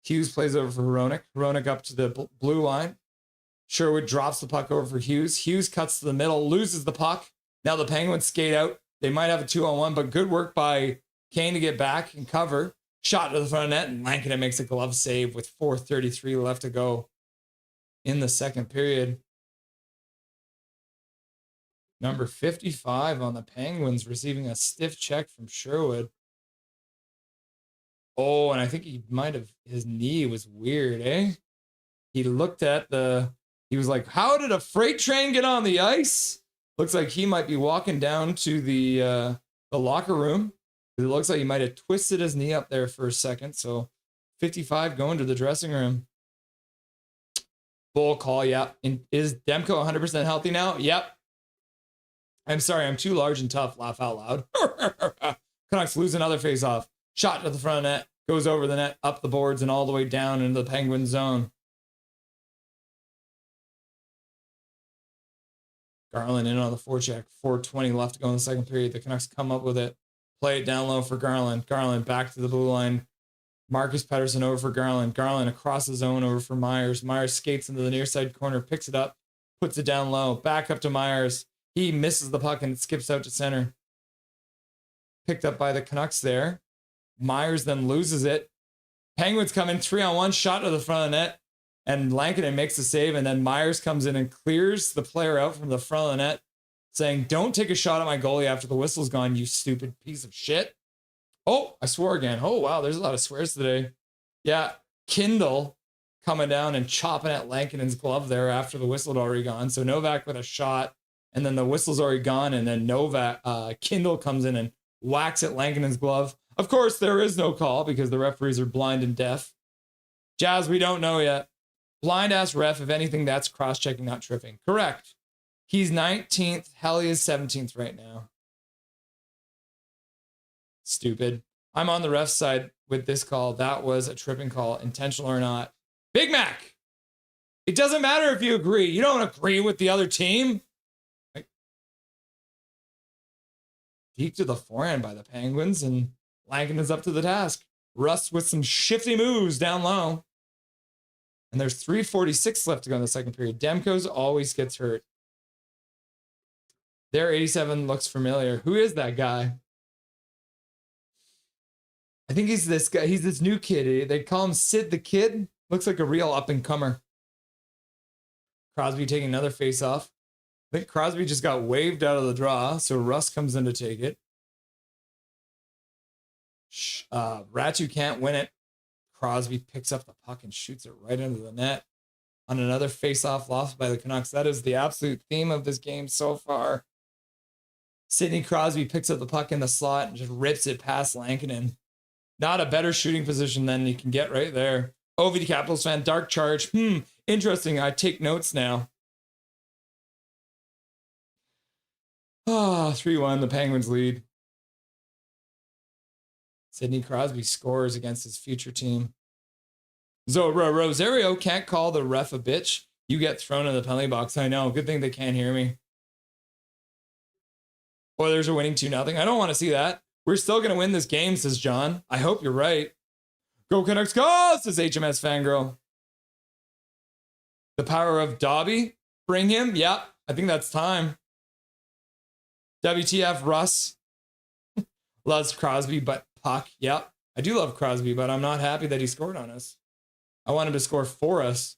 Hughes plays over for Hronik. Hronik up to the blue line. Sherwood drops the puck over for Hughes. Hughes cuts to the middle, loses the puck. Now the Penguins skate out. They might have a 2-on-1, but good work by Kane to get back and cover. Shot to the front of net, and Lankinen makes a glove save with 4:33 left to go in the second period. Number 55 on the Penguins receiving a stiff check from Sherwood. Oh, and I think he might have, his knee was weird, eh? He looked at he was like, how did a freight train get on the ice? Looks like he might be walking down to the locker room. It looks like he might have twisted his knee up there for a second. So 55 going to the dressing room. Bull call, yeah. Is Demko 100% healthy now? Yep. I'm sorry, I'm too large and tough. Laugh out loud. Canucks lose another faceoff. Shot to the front of net. Goes over the net, up the boards, and all the way down into the Penguin zone. Garland in on the forecheck. 4:20 left to go in the second period. The Canucks come up with it. Play it down low for Garland. Garland back to the blue line. Marcus Pettersson over for Garland. Garland across the zone over for Myers. Myers skates into the near side corner, picks it up, puts it down low. Back up to Myers. He misses the puck and it skips out to center. Picked up by the Canucks there. Myers then loses it. Penguins come in 3-on-1, shot to the front of the net, and Lankinen makes the save, and then Myers comes in and clears the player out from the front of the net, saying, don't take a shot at my goalie after the whistle's gone, you stupid piece of shit. Oh, I swore again. Oh, wow, there's a lot of swears today. Yeah, Kindle coming down and chopping at Lankinen's glove there after the whistle had already gone. So Novak with a shot, and then the whistle's already gone, and then Kindle comes in and whacks at Lankinen's glove. Of course, there is no call because the referees are blind and deaf. Jazz, we don't know yet. Blind ass ref, if anything, that's cross-checking, not tripping. Correct. He's 19th. Helly is 17th right now. Stupid. I'm on the ref side with this call. That was a tripping call, intentional or not. Big Mac. It doesn't matter if you agree. You don't agree with the other team. Deep to the forehand by the Penguins, and Lankinen is up to the task. Russ with some shifty moves down low. And there's 3:46 left to go in the second period. Demko's always gets hurt. Their 87 looks familiar. Who is that guy? I think he's this guy. He's this new kid. They call him Sid the Kid. Looks like a real up-and-comer. Crosby taking another face-off. I think Crosby just got waved out of the draw, so Russ comes in to take it. Ratu can't win it. Crosby picks up the puck and shoots it right into the net on another face-off lost by the Canucks. That is the absolute theme of this game so far. Sidney Crosby picks up the puck in the slot and just rips it past Lankinen. Not a better shooting position than you can get right there. OVD Capitals fan, dark charge. Interesting. I take notes now. 3-1, the Penguins lead. Sidney Crosby scores against his future team. Rosario can't call the ref a bitch. You get thrown in the penalty box. I know. Good thing they can't hear me. Oilers are winning 2-0. I don't want to see that. We're still going to win this game, says John. I hope you're right. Go Canucks, go, says HMS Fangirl. The power of Dobby. Bring him. Yep. I think that's time. WTF Russ. Loves Crosby, but puck. Yep. I do love Crosby, but I'm not happy that he scored on us. I want him to score for us.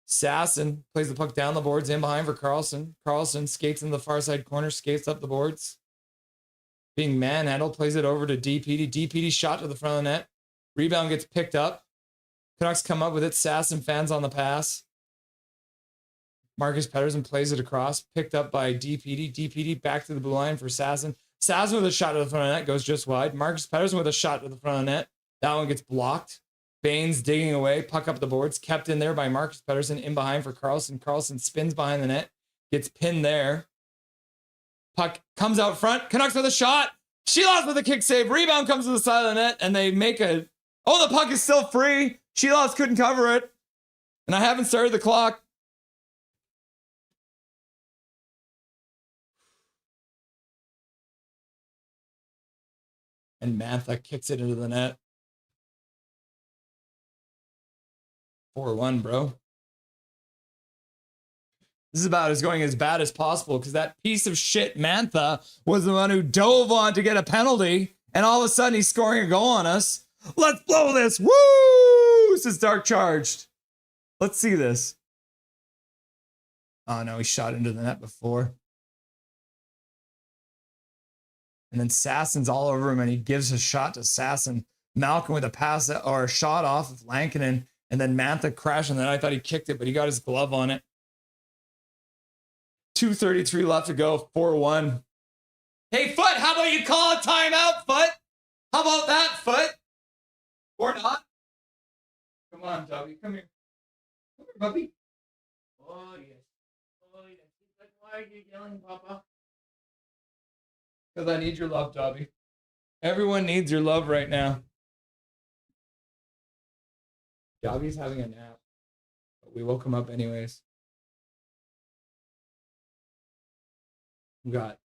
Sasson plays the puck down the boards, in behind for Carlson. Carlson skates in the far side corner, skates up the boards. Being manhandled, plays it over to DPD. DPD shot to the front of the net. Rebound gets picked up. Canucks come up with it. Sasson fans on the pass. Marcus Pettersson plays it across, picked up by DPD. DPD back to the blue line for Sasson. Sasson with a shot to the front of the net, goes just wide. Marcus Pettersson with a shot to the front of the net. That one gets blocked. Baines digging away, puck up the boards, kept in there by Marcus Pettersson, in behind for Carlson. Carlson spins behind the net, gets pinned there. Puck comes out front. Canucks with a shot. Silovs with a kick save. Rebound comes to the side of the net, and they make a... Oh, the puck is still free. Silovs couldn't cover it. And I haven't started the clock. And Mantha kicks it into the net. 4-1, bro. This is about as going as bad as possible because that piece of shit Mantha was the one who dove on to get a penalty, and all of a sudden he's scoring a goal on us. Let's blow this. Woo! This is dark charged. Let's see this. Oh no, he shot into the net before. And then Sasson's all over him, and he gives a shot to Sasson. Malcolm with a pass or a shot off of Lankinen, and then Mantha crashing. Then I thought he kicked it, but he got his glove on it. 2:33 left to go, 4-1. Hey, Foot, how about you call a timeout, Foot? How about that, Foot? Or not? Come on, Dobby, come here. Come here, puppy. Oh, yes. Oh, yes. Why are you yelling, Papa? Because I need your love, Dobby. Everyone needs your love right now. Dobby's having a nap, but we woke him up anyways. We got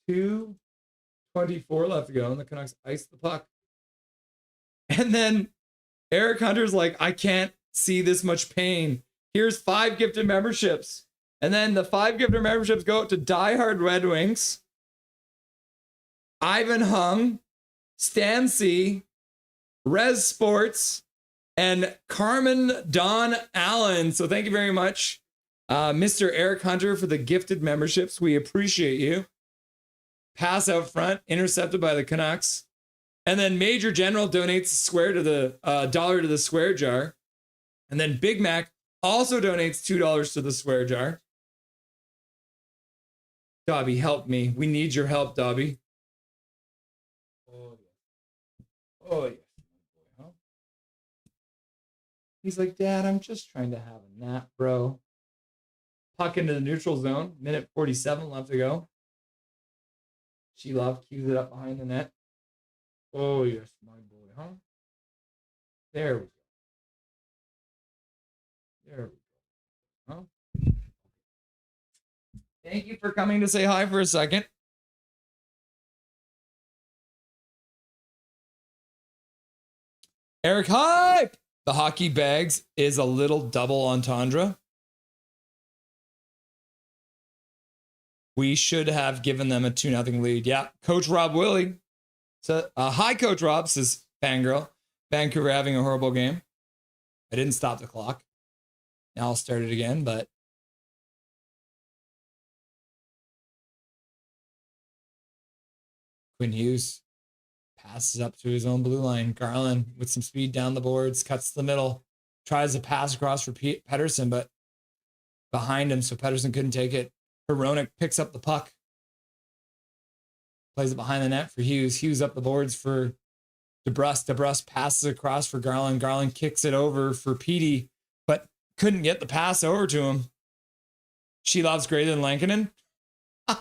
2:24 left to go, and the Canucks ice the puck. And then Eric Hunter's like, I can't see this much pain. Here's 5 gifted memberships. And then the 5 gifted memberships go out to Die Hard Red Wings, Ivan Hung, Stan C, Res Sports, and Carmen Don Allen. So thank you very much, Mr. Eric Hunter, for the gifted memberships. We appreciate you. Pass out front, intercepted by the Canucks. And then Major General donates square to the $1 to the swear jar. And then Big Mac also donates $2 to the swear jar. Dobby, help me. We need your help, Dobby. Oh, yeah. Huh? He's like, Dad, I'm just trying to have a nap, bro. Puck into the neutral zone. Minute 47 left to go. Silovs cues it up behind the net. Oh, yes, my boy, huh? There we go. There we go. Huh? Thank you for coming to say hi for a second. Eric Hype! The hockey bags is a little double entendre. We should have given them a 2-0 lead. Yeah, Coach Rob Willie. So, hi, Coach Rob, says Fangirl. Vancouver having a horrible game. I didn't stop the clock. Now I'll start it again, but Quinn Hughes passes up to his own blue line. Garland with some speed down the boards, cuts the middle, tries to pass across for Pettersson, but behind him, so Pettersson couldn't take it. Hronek picks up the puck, plays it behind the net for Hughes. Hughes up the boards for DeBrusque. DeBrusque passes across for Garland. Garland kicks it over for Petey, but couldn't get the pass over to him. Silovs greater than Lankinen. I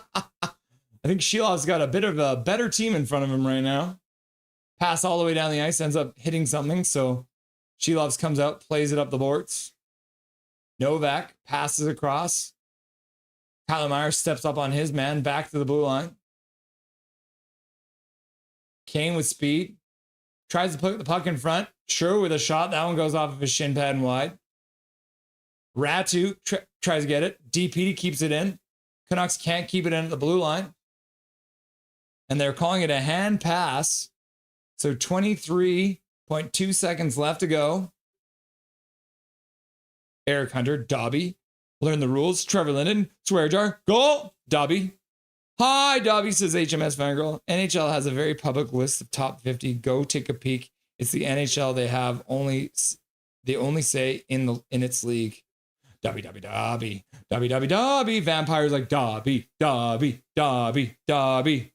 think Silovs got a bit of a better team in front of him right now. Pass all the way down the ice, ends up hitting something. So Silovs comes out, plays it up the boards. Novak passes across. Kyler Myers steps up on his man, back to the blue line. Kane with speed. Tries to put the puck in front. Sure with a shot. That one goes off of his shin pad and wide. Ratu tries to get it. DPD keeps it in. Canucks can't keep it in at the blue line. And they're calling it a hand pass. So 23.2 seconds left to go. Eric Hunter, Dobby. Learn the rules. Trevor Linden, swear jar. Goal. Dobby. Hi, Dobby, says HMS Fangirl. NHL has a very public list of top 50. Go take a peek. It's the NHL. They only say in its league. Dobby, Dobby, Dobby. Dobby, Dobby, Dobby. Vampires like Dobby, Dobby, Dobby, Dobby.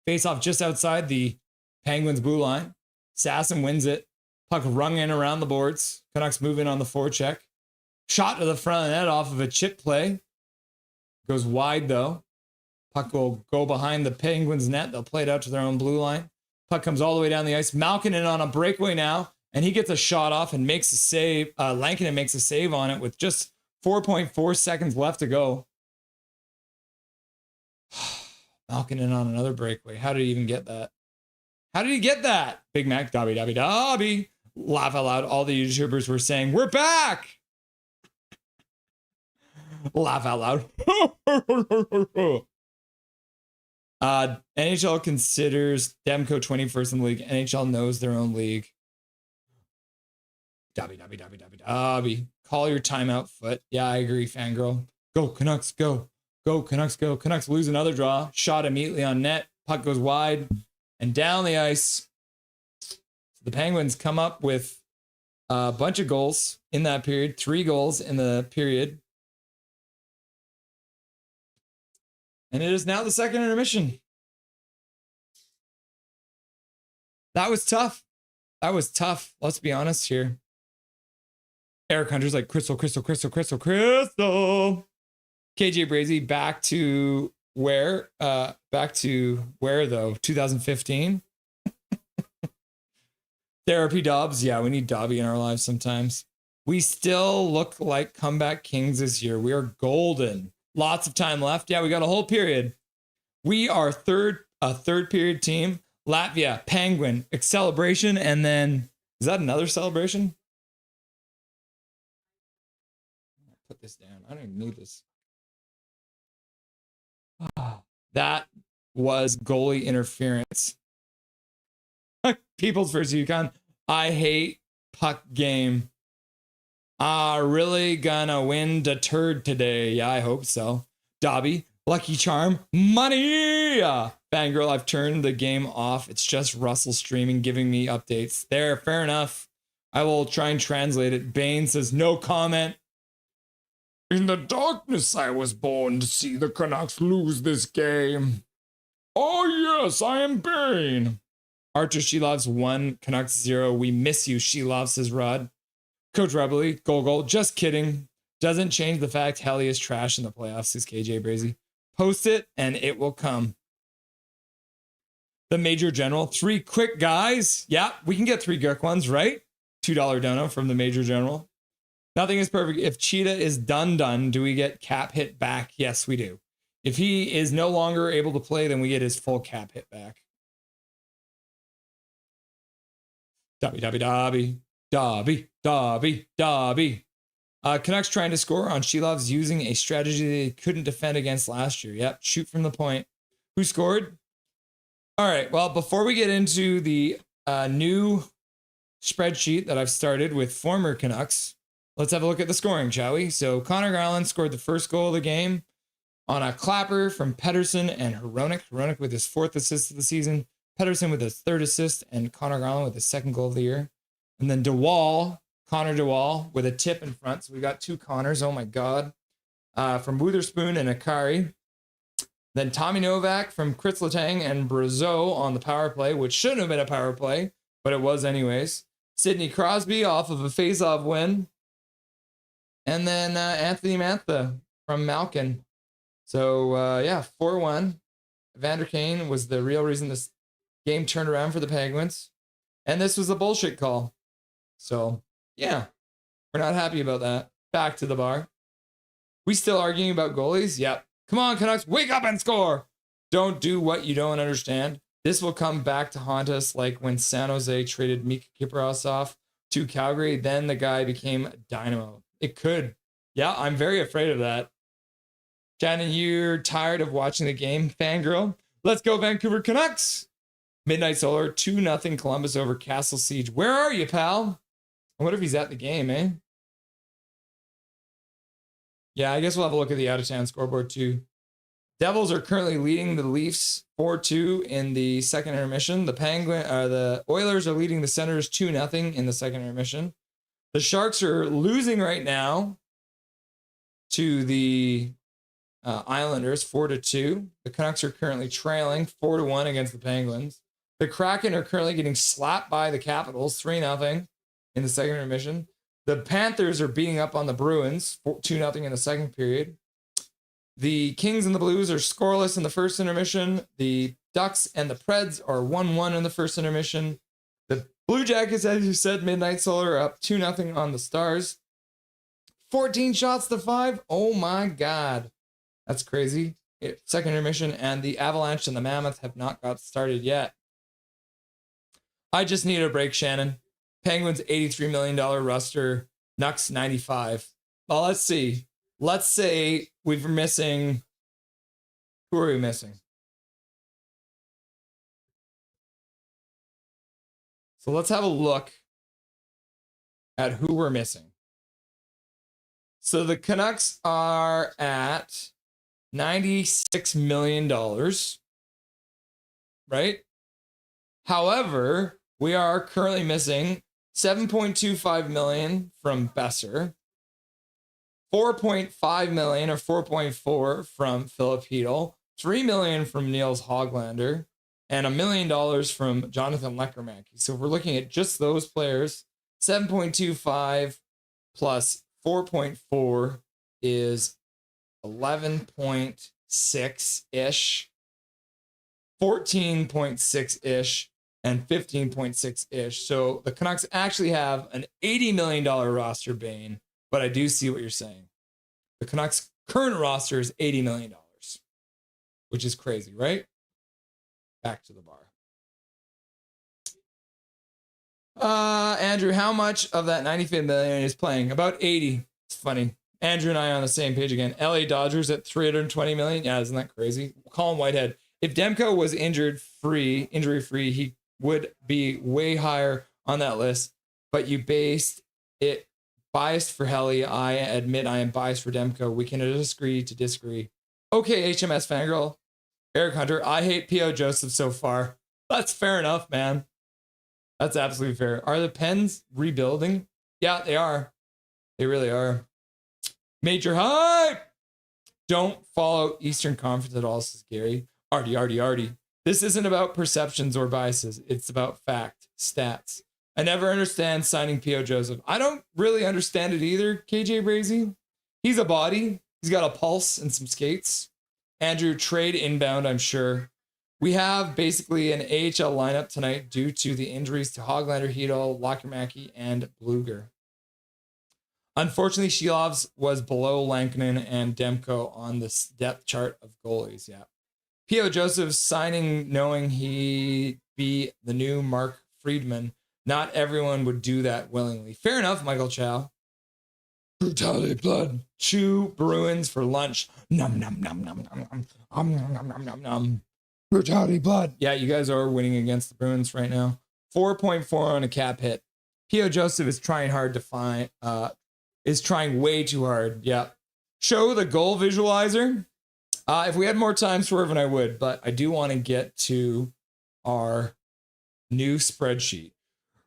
Face off just outside the Penguins blue line. Sasson wins it. Puck rung in around the boards. Canucks move in on the forecheck. Shot to the front of the net off of a chip play. Goes wide though. Puck will go behind the Penguins net. They'll play it out to their own blue line. Puck comes all the way down the ice. Malkinen on a breakaway now. And he gets a shot off and makes a save. Lankinen makes a save on it with just 4.4 seconds left to go. Malkinen on another breakaway. How did he even get that? How did he get that? Big Mac, Dobby, Dobby, Dobby. Laugh out loud. All the YouTubers were saying, we're back. Laugh out loud. NHL considers Demko 21st in the league. NHL knows their own league. Dobby, Dobby, Dobby, Dobby, Dobby. Call your timeout, Foot. Yeah, I agree, Fangirl. Go, Canucks, go. Go, Canucks, go. Canucks lose another draw. Shot immediately on net. Puck goes wide and down the ice. The Penguins come up with a bunch of goals in that period. 3 goals in the period. And it is now the second intermission. That was tough. That was tough. Let's be honest here. Eric Hunter's like, Crystal, Crystal, Crystal, Crystal, Crystal. KJ Brazy back to where? Back to where though? 2015. Therapy Dobbs. Yeah, we need Dobby in our lives sometimes. We still look like comeback kings this year. We are golden. Lots of time left. Yeah, we got a whole period. We are a third period team. Latvia, Penguin, celebration, and then is that another celebration? Put this down. I don't even need this. That was goalie interference. People's versus Yukon. I hate puck game. Really gonna win the turd today. Yeah, I hope so. Dobby, Lucky Charm, money. Fangirl, I've turned the game off. It's just Russell streaming, giving me updates. There, fair enough. I will try and translate it. Bane says, no comment. In the darkness, I was born to see the Canucks lose this game. Oh, yes, I am Bane. Arturs, Silovs 1, Canucks 0. We miss you, Silovs, says Rod. Coach Rebelly, goal. Just kidding. Doesn't change the fact Helly is trash in the playoffs, says KJ Brazy. Post it, and it will come. The Major General, 3 quick guys. Yeah, we can get 3 quick ones, right? $2 dono from the Major General. Nothing is perfect. If Cheetah is done, do we get cap hit back? Yes, we do. If he is no longer able to play, then we get his full cap hit back. Dobby. Canucks trying to score on Silovs using a strategy they couldn't defend against last year. Yep, shoot from the point. Who scored? All right, well, before we get into the new spreadsheet that I've started with former Canucks, let's have a look at the scoring, shall we? So Connor Garland scored the first goal of the game on a clapper from Pettersson and Hronek. Hronek with his 4th assist of the season, Pettersson with his 3rd assist, and Connor Garland with his 2nd goal of the year. And then Connor DeWall with a tip in front. So we got 2 Connors, oh my God, from Witherspoon and Akari. Then Tommy Novak from Chris Letang and Brazeau on the power play, which shouldn't have been a power play, but it was anyways. Sidney Crosby off of a face-off win. And then Anthony Mantha from Malkin. So, 4-1. Vander Kane was the real reason this game turned around for the Penguins. And this was a bullshit call. So, yeah, we're not happy about that. Back to the bar. We still arguing about goalies? Yep. Come on, Canucks, wake up and score. Don't do what you don't understand. This will come back to haunt us like when San Jose traded Mika Kiprasov to Calgary. Then the guy became dynamo. It could. Yeah, I'm very afraid of that. Shannon, you're tired of watching the game, fangirl? Let's go, Vancouver Canucks. Midnight Solar, 2-0 Columbus over Castle Siege. Where are you, pal? I wonder if he's at the game, eh? Yeah, I guess we'll have a look at the out-of-town scoreboard, too. Devils are currently leading the Leafs 4-2 in the second intermission. The Oilers are leading the Senators 2-0 in the second intermission. The Sharks are losing right now to the Islanders 4-2. The Canucks are currently trailing 4-1 against the Penguins. The Kraken are currently getting slapped by the Capitals 3-0 in the second intermission. The Panthers are beating up on the Bruins 2-0 in the second period. The Kings and the Blues are scoreless in the first intermission. The Ducks and the Preds are 1-1 in the first intermission. The Blue Jackets, as you said, Midnight Solar, are up 2-0 on the Stars. 14 shots to 5. Oh my God. That's crazy. Second intermission, and the Avalanche and the Mammoth have not got started yet. I just need a break, Shannon. Penguins $83 million roster, Nucks 95. Well, let's see. Let's say we're missing. Who are we missing? So let's have a look at who we're missing. So the Canucks are at $96 million, right? However, we are currently missing $7.25 million from Besser, $4.5 million or 4.4 from Philip Hedl, $3 million from Niels Hoglander, and $1 million from Jonathan Lekermacki. So if we're looking at just those players, 7.25 plus 4.4 is 11.6-ish, 14.6-ish, and 15.6-ish. So the Canucks actually have an $80 million roster, Bane, but I do see what you're saying. The Canucks' current roster is $80 million, which is crazy, right? Back to the bar. Andrew, how much of that $95 million is playing? About 80. It's funny. Andrew and I are on the same page again. LA Dodgers at $320 million. Yeah, isn't that crazy? Colin Whitehead. If Demko was injury-free, he would be way higher on that list. But you based it biased for Helly. I admit I am biased for Demko. We can disagree to disagree. Okay, HMS Fangirl. Eric Hunter. I hate P.O. Joseph so far. That's fair enough, man. That's absolutely fair. Are the Pens rebuilding? Yeah, they are. They really are. Major hype. Don't follow Eastern Conference at all, says Gary. Artie. This isn't about perceptions or biases. It's about fact, stats. I never understand signing P.O. Joseph. I don't really understand it either, KJ Brazy. He's a body. He's got a pulse and some skates. Andrew, trade inbound, I'm sure. We have basically an AHL lineup tonight due to the injuries to Hoglander, Hedl, Lekermacki, and Bluger. Unfortunately, Silovs was below Lankinen and Demko on the depth chart of goalies. Yeah. P.O. Joseph signing knowing he'd be the new Mark Friedman. Not everyone would do that willingly. Fair enough, Michael Chow. Brutality blood. Chew Bruins for lunch. Nom nom nom nom nom nom. Nom nom nom nom nom. Brutality blood. Yeah, you guys are winning against the Bruins right now. 4.4 on a cap hit. P.O. Joseph is trying hard to find, is trying way too hard. Yeah. Show the goal visualizer. If we had more time, Swerve, I would, but I do want to get to our new spreadsheet.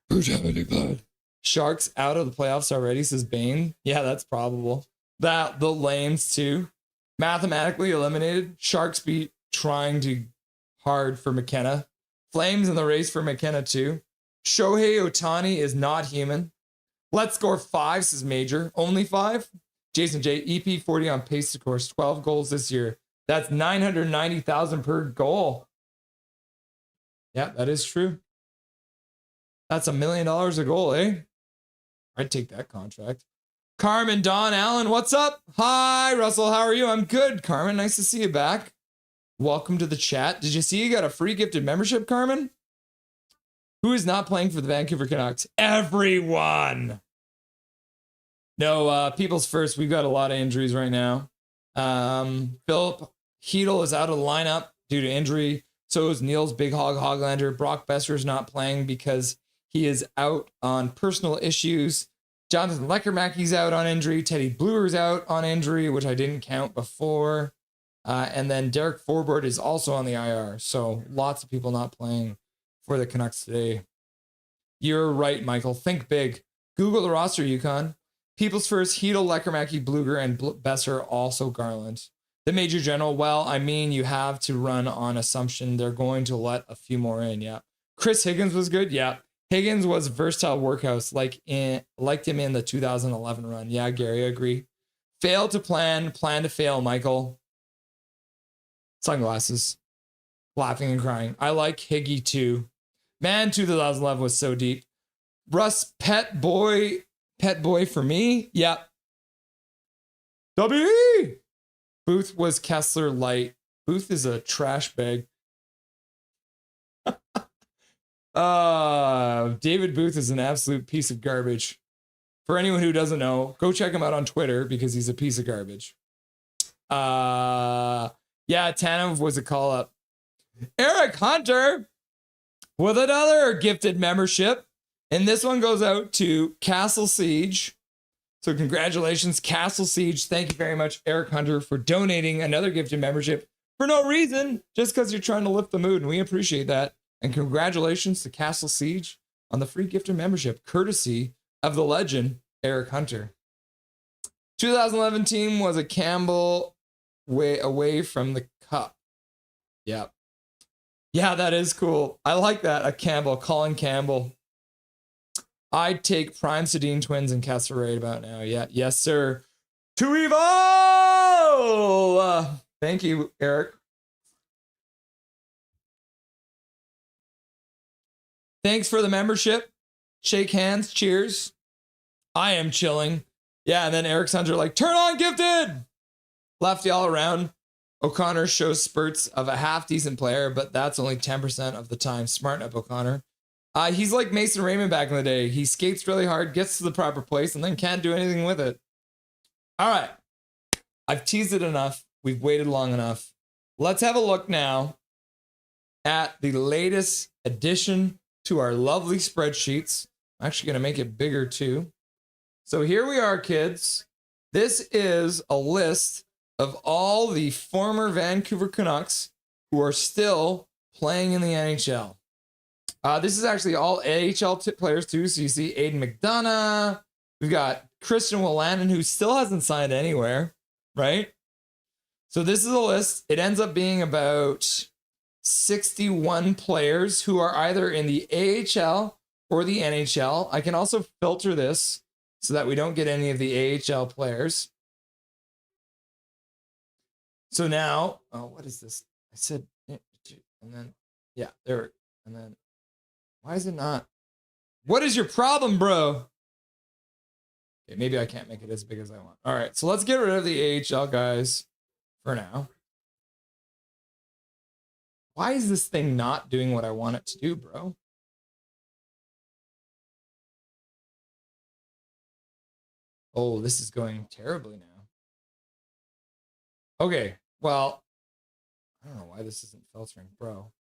Brutality blood. Sharks out of the playoffs already, says Bane. Yeah, that's probable. That the lanes too. Mathematically eliminated. Sharks beat trying to hard for McKenna. Flames in the race for McKenna too. Shohei Ohtani is not human. Let's score 5, says Major. Only 5? Jason J. EP 40 on pace to score 12 goals this year. That's 990,000 per goal. Yeah, that is true. That's $1 million a goal, eh? I'd take that contract. Carmen Don Allen, what's up? Hi, Russell. How are you? I'm good, Carmen. Nice to see you back. Welcome to the chat. Did you see you got a free gifted membership, Carmen? Who is not playing for the Vancouver Canucks? Everyone. No, people's first. We've got a lot of injuries right now. Philip Hedel is out of the lineup due to injury. So is Niels Big Hog Hoglander. Brock Besser is not playing because he is out on personal issues. Jonathan Leckermackey's out on injury. Teddy Bluer's out on injury, which I didn't count before. And then Derek Forbort is also on the IR. So lots of people not playing for the Canucks today. You're right, Michael. Think big. Google the roster, Yukon. People's first, Hedel, Leckermackey, Bluger, and Besser, also Garland. The Major General, well, I mean, you have to run on assumption they're going to let a few more in, yeah. Chris Higgins was good, yeah. Higgins was versatile workhorse, liked him in the 2011 run. Yeah, Gary, I agree. Fail to plan to fail, Michael. Sunglasses. Laughing and crying. I like Higgy too. Man, 2011 was so deep. Russ, pet boy for me? Yep. W. Booth was Kessler light. Booth is a trash bag. David Booth is an absolute piece of garbage. For anyone who doesn't know, go check him out on Twitter because he's a piece of garbage. Yeah, Tanev was a call up. Eric Hunter with another gifted membership. And this one goes out to Castle Siege. So congratulations, Castle Siege. Thank you very much, Eric Hunter, for donating another gifted membership for no reason, just because you're trying to lift the mood. And we appreciate that. And congratulations to Castle Siege on the free gifted membership, courtesy of the legend, Eric Hunter. 2011 team was a Campbell way away from the cup. Yep. Yeah, that is cool. I like that. A Campbell, Colin Campbell. I'd take Prime Sedin twins and Kessler right about now. Yeah, yes, sir. To evil! Thank you, Eric. Thanks for the membership. Shake hands. Cheers. I am chilling. Yeah, and then Eric's Hunter like, turn on gifted! Lefty all around. O'Connor shows spurts of a half-decent player, but that's only 10% of the time. Smart up, O'Connor. He's like Mason Raymond back in the day. He skates really hard, gets to the proper place, and then can't do anything with it. All right. I've teased it enough. We've waited long enough. Let's have a look now at the latest addition to our lovely spreadsheets. I'm actually going to make it bigger too. So here we are, kids. This is a list of all the former Vancouver Canucks who are still playing in the NHL. This is actually all AHL players too. So you see Aiden McDonough. We've got Christian Wolanin, who still hasn't signed anywhere, right? So this is a list. It ends up being about 61 players who are either in the AHL or the NHL. I can also filter this so that we don't get any of the AHL players. So now, oh, what is this? I said, and then, yeah, there, and then, why is it not? What is your problem, bro? Okay, maybe I can't make it as big as I want. All right, so let's get rid of the AHL guys for now. Why is this thing not doing what I want it to do, bro? Oh, this is going terribly now. Okay, well, I don't know why this isn't filtering, bro.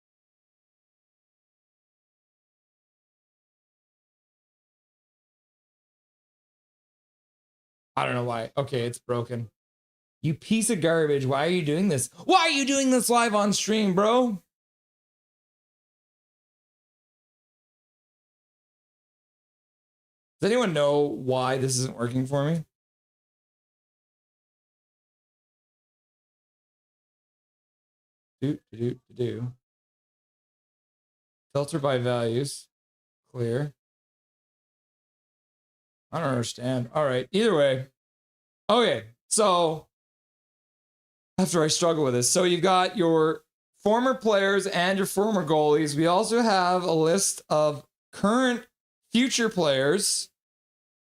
I don't know why. Okay, it's broken. You piece of garbage. Why are you doing this? Why are you doing this live on stream, bro? Does anyone know why this isn't working for me? Do. Filter by values. Clear. I don't understand. All right. Either way. Okay. So after I struggle with this, so you've got your former players and your former goalies. We also have a list of current future players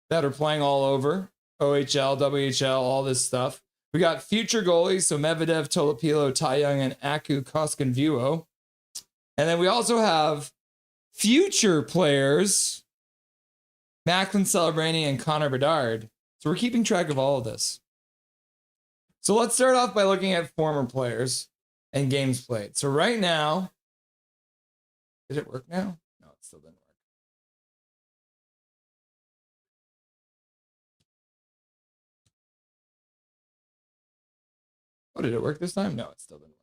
that are playing all over OHL, WHL, all this stuff. We got future goalies, so Medvedev, Tolopilo, Ty Young, and Aku Koskenvuo. And then we also have future players, Macklin Celebrani and Connor Bedard. So we're keeping track of all of this. So let's start off by looking at former players and games played. So right now, did it work now? No, it still didn't work. Oh, did it work this time? No, it still didn't work.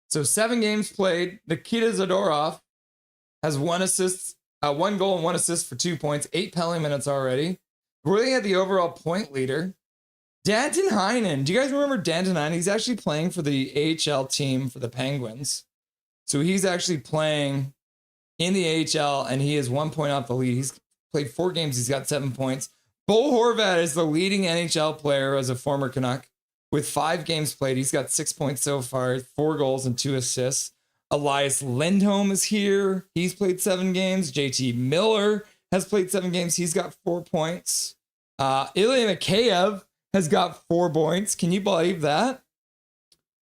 So 7 games played. Nikita Zadorov has 1 assist, 1 goal and 1 assist for 2 points, 8 penalty minutes already. We're looking at the overall point leader. Danton Heinen. Do you guys remember Danton Heinen? He's actually playing for the AHL team for the Penguins. So he's actually playing in the AHL, and he is 1 point off the lead. He's played 4 games. He's got 7 points. Bo Horvat is the leading NHL player as a former Canuck with 5 games played. He's got 6 points so far, 4 goals and 2 assists. Elias Lindholm is here. He's played 7 games. JT Miller has played 7 games. He's got 4 points. Ilya Mikheyev has got 4 points. Can you believe that?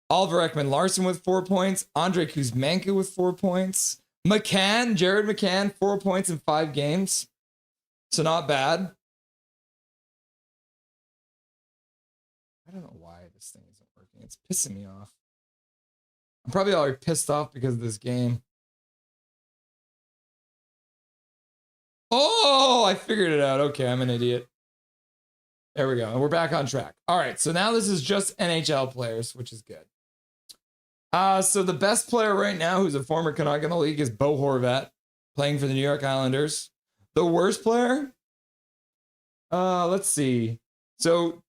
Oliver Ekman-Larsson with 4 points. Andrei Kuzmenko with 4 points. Jared McCann, 4 points in 5 games. So not bad. I don't know why this thing isn't working. It's pissing me off. I'm probably already pissed off because of this game. Oh, I figured it out. Okay, I'm an idiot. There we go. And we're back on track. All right, so now this is just NHL players, which is good. So the best player right now who's a former Canuck in the league is Bo Horvat, playing for the New York Islanders. The worst player? Let's see. So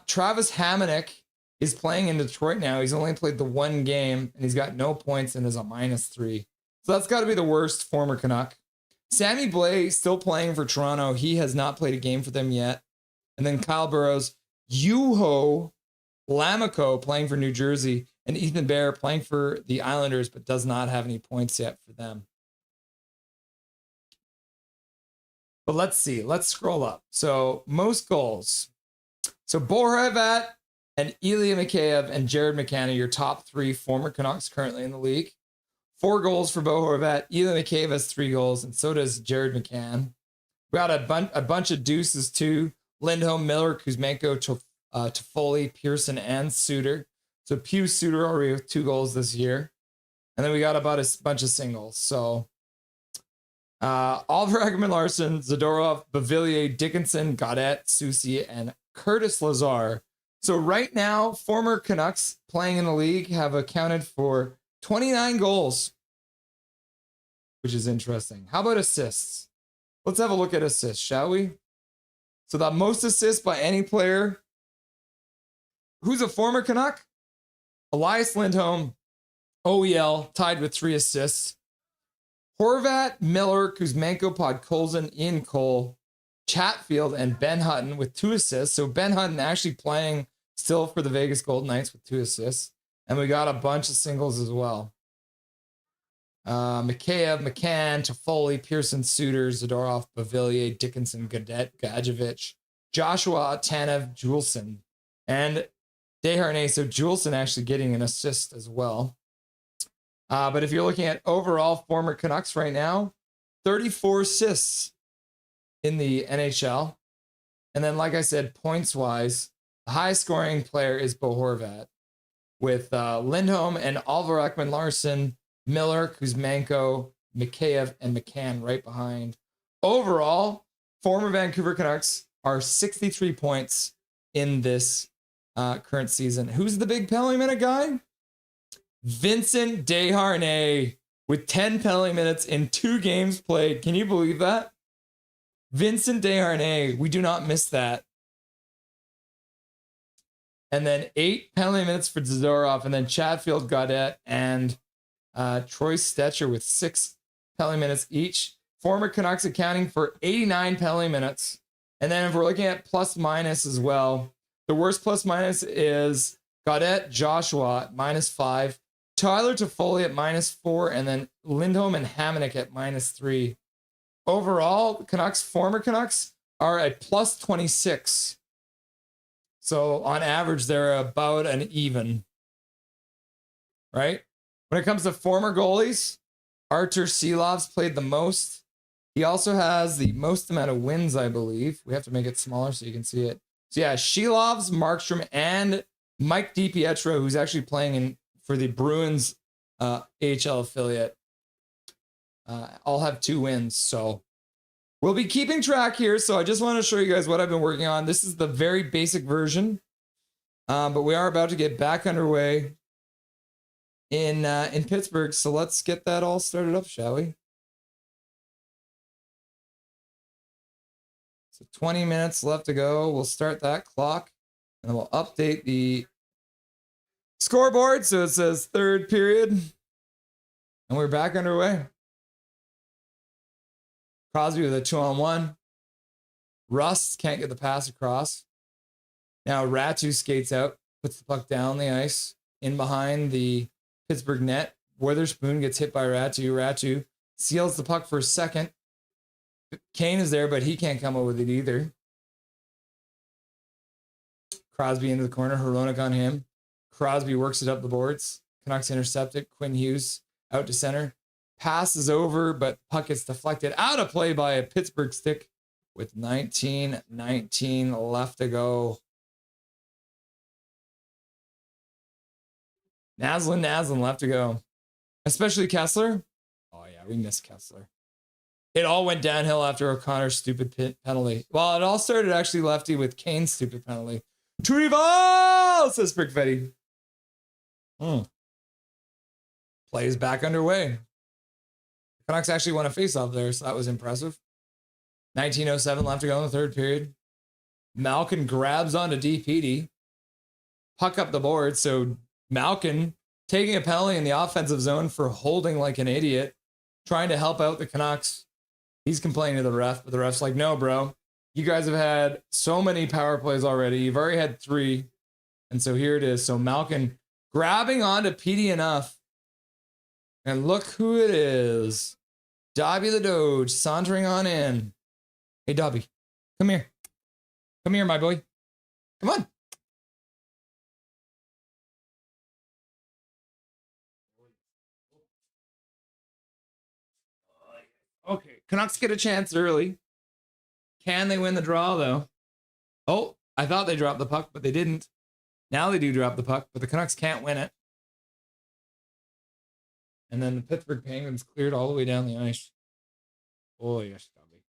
Travis Hamonic is playing in Detroit now. He's only played the 1 game, and he's got no points and is a -3. So that's got to be the worst former Canuck. Sammy Blais still playing for Toronto. He has not played a game for them yet. And then Kyle Burrows, Juho Lammikko playing for New Jersey, and Ethan Bear playing for the Islanders, but does not have any points yet for them. But let's see. Let's scroll up. So most goals. So Bo Horvat and Ilya Mikheyev and Jared McCann are your top 3 former Canucks currently in the league. 4 goals for Bo Horvat. Ilya Mikheyev has 3 goals, and so does Jared McCann. We got a bunch of deuces too. Lindholm, Miller, Kuzmenko, Toffoli, Pearson, and Suter. So Pew, Suter already with 2 goals this year. And then we got about a bunch of singles. So Oliver Ekman-Larsson, Zadorov, Bavillier, Dickinson, Gaudette, Soucy, and Curtis Lazar. So right now, former Canucks playing in the league have accounted for 29 goals, which is interesting. How about assists? Let's have a look at assists, shall we? So the most assists by any player who's a former Canuck? Elias Lindholm, OEL, tied with 3 assists. Horvat, Miller, Kuzmenko, Podkolzin, Ian Cole, Chatfield, and Ben Hutton with 2 assists. So Ben Hutton actually playing still for the Vegas Golden Knights with 2 assists. And we got a bunch of singles as well. Mikheyev, McCann, Toffoli, Pearson, Suter, Zadorov, Bavillier, Dickinson, Gaudette, Gadjevich, Joshua, Tanev, Juleson, and Desharnais. So Juleson actually getting an assist as well. But if you're looking at overall former Canucks right now, 34 assists. in the NHL. And then, like I said, points-wise, the highest scoring player is Bo Horvat, with Lindholm and Alvar Ekman-Larsson, Miller, Kuzmenko, Mikheyev, and McCann right behind. Overall, former Vancouver Canucks are 63 points in this current season. Who's the big penalty minute guy? Vincent Desharnais with 10 penalty minutes in 2 games played. Can you believe that? Vincent Desharnais, we do not miss that. And then 8 penalty minutes for Zadorov, and then Chatfield, Gaudette, and Troy Stetcher with 6 penalty minutes each. Former Canucks accounting for 89 penalty minutes. And then if we're looking at plus minus as well, the worst plus minus is Gaudette Joshua at -5, Tyler Toffoli at -4, and then Lindholm and Hamonic at -3. Overall, Canucks, former Canucks, are at plus 26. So on average, they're about an even. Right? When it comes to former goalies, Arturs Silovs played the most. He also has the most amount of wins, I believe. We have to make it smaller so you can see it. So yeah, Silovs, Markstrom, and Mike DiPietro, who's actually playing for the Bruins AHL affiliate, all have 2 wins. So we'll be keeping track here. So I just want to show you guys what I've been working on. This is the very basic version, but we are about to get back underway in Pittsburgh. So let's get that all started up, shall we? So 20 minutes left to go. We'll start that clock, and we'll update the scoreboard so it says 3rd period, and we're back underway. Crosby with a 2-on-1. Rust can't get the pass across. Now Ratu skates out, puts the puck down the ice, in behind the Pittsburgh net. Witherspoon gets hit by Ratu. Ratu seals the puck for a second. Kane is there, but he can't come up with it either. Crosby into the corner. Hronek on him. Crosby works it up the boards. Canucks intercept it. Quinn Hughes out to center. Pass is over, but puck gets deflected out of play by a Pittsburgh stick with 19:19 left to go. Naslin left to go. Especially Kessler. Oh, yeah, we miss Kessler. It all went downhill after O'Connor's stupid penalty. Well, it all started actually, Lefty, with Kane's stupid penalty. Turival, says Brickfetti. Play is back underway. Canucks actually won a faceoff there, so that was impressive. 19:07 left to go in the 3rd period. Malkin grabs onto DPD. Puck up the board, so Malkin taking a penalty in the offensive zone for holding like an idiot, trying to help out the Canucks. He's complaining to the ref, but the ref's like, no, bro. You guys have had so many power plays already. You've already had 3. And so here it is. So Malkin grabbing onto PD enough. And look who it is. Dobby the Doge sauntering on in. Hey, Dobby, come here. Come here, my boy. Come on. Okay, Canucks get a chance early. Can they win the draw, though? Oh, I thought they dropped the puck, but they didn't. Now they do drop the puck, but the Canucks can't win it. And then the Pittsburgh Penguins cleared all the way down the ice. Oh, yes, Dobby.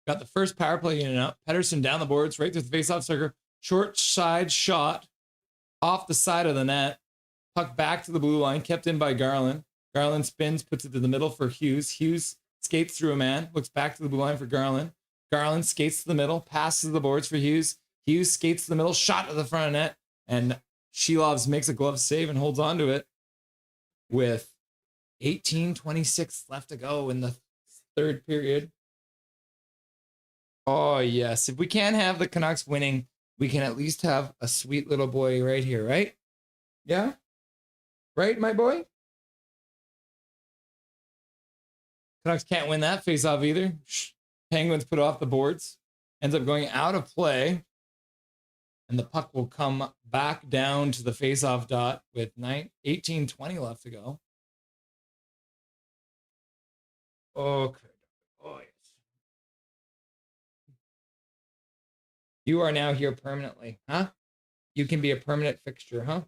Got the first power play unit up. Pettersson down the boards, right through the faceoff circle. Short side shot off the side of the net. Puck back to the blue line, kept in by Garland. Garland spins, puts it to the middle for Hughes. Hughes skates through a man, looks back to the blue line for Garland. Garland skates to the middle, passes the boards for Hughes. Hughes skates to the middle, shot to the front of net, and Silovs makes a glove save and holds on to it with 18:26 left to go in the 3rd period. Oh, yes. If we can't have the Canucks winning, we can at least have a sweet little boy right here, right? Yeah? Right, my boy? Canucks can't win that face-off either. Penguins put off the boards. Ends up going out of play. And the puck will come back down to the face-off dot with 18:20 left to go. Okay. Oh, yes. You are now here permanently, huh? You can be a permanent fixture, huh?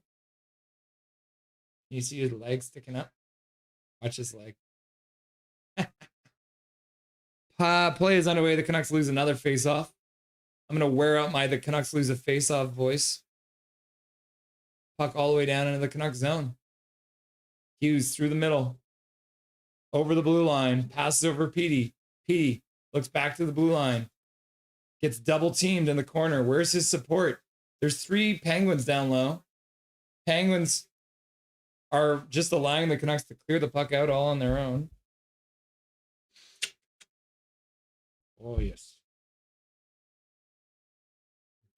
You see his leg sticking up? Watch his leg. Play is underway. The Canucks lose another face-off. I'm going to wear out the Canucks lose a face-off voice. Puck all the way down into the Canucks zone. Hughes through the middle. Over the blue line. Passes over Petey. Petey looks back to the blue line. Gets double teamed in the corner. Where's his support? There's 3 Penguins down low. Penguins are just allowing the Canucks to clear the puck out all on their own. Oh, yes.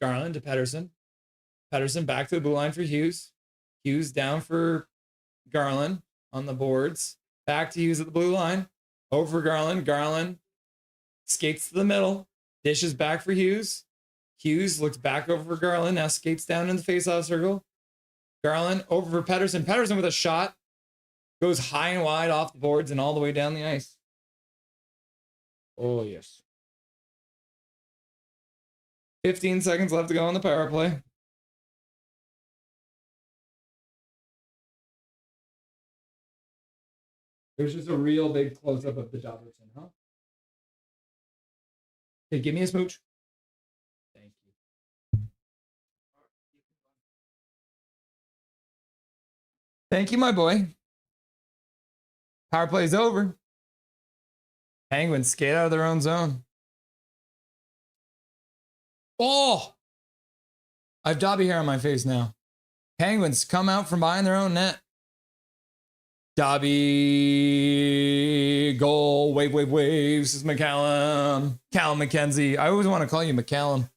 Garland to Pettersson. Pettersson back to the blue line for Hughes. Hughes down for Garland on the boards. Back to Hughes at the blue line. Over Garland. Garland skates to the middle. Dishes back for Hughes. Hughes looks back over for Garland. Now skates down in the faceoff circle. Garland over for Pettersson. Pettersson with a shot. Goes high and wide off the boards and all the way down the ice. Oh, yes. 15 seconds left to go on the power play. There's just a real big close-up of the Dobberson, huh? Okay, give me a smooch. Thank you. Thank you, my boy. Power play's over. Penguins skate out of their own zone. Oh! I have Dobby hair on my face now. Penguins come out from behind their own net. Dobby, goal, wave, wave, waves. This is McCallum. Callum McKenzie. I always want to call you McCallum.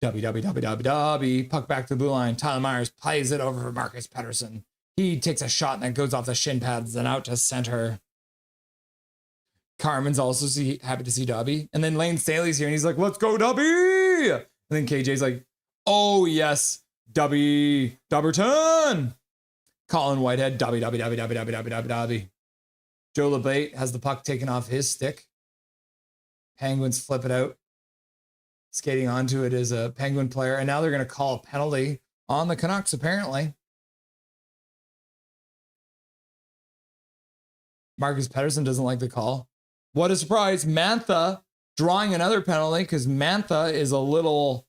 Dobby, Dobby, Dobby, Dobby, Dobby. Puck back to the blue line. Tyler Myers plays it over for Marcus Pettersson. He takes a shot and then goes off the shin pads and out to center. Carmen's also happy to see Dobby. And then Lane Staley's here and he's like, let's go, Dobby. And then KJ's like, oh, yes, Dobby, Dobberton. Colin Whitehead, Dobby, Dobby, Dobby, Dobby, Dobby, Dobby, Dobby, Dobby. Joe LeBate has the puck taken off his stick. Penguins flip it out. Skating onto it is a Penguin player. And now they're going to call a penalty on the Canucks, apparently. Marcus Pettersson doesn't like the call. What a surprise. Mantha drawing another penalty because Mantha is a little...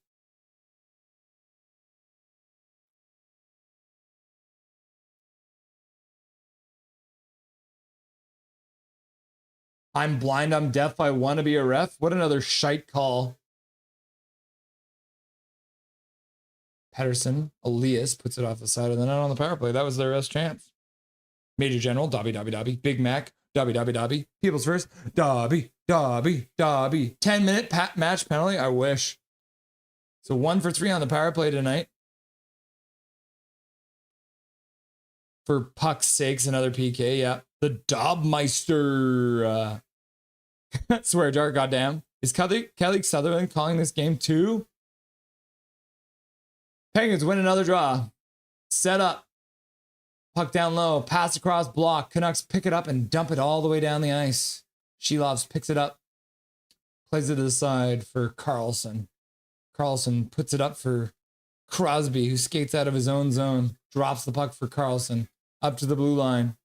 I'm blind, I'm deaf, I want to be a ref. What another shite call. Pettersson, Elias puts it off the side of the net on the power play. That was their best chance. Major General, Dobby, Dobby, Dobby. Big Mac, Dobby, Dobby, Dobby. People's first, Dobby, Dobby, Dobby. 10-minute match penalty, I wish. So 1 for 3 on the power play tonight. For puck's sakes, another PK, yeah. The Dobmeister. Swear jar, goddamn. Is Kelly Sutherland calling this game too? Penguins win another draw. Set up. Puck down low. Pass across block. Canucks pick it up and dump it all the way down the ice. Silovs picks it up. Plays it to the side for Carlson. Carlson puts it up for Crosby, who skates out of his own zone. Drops the puck for Carlson. Up to the blue line.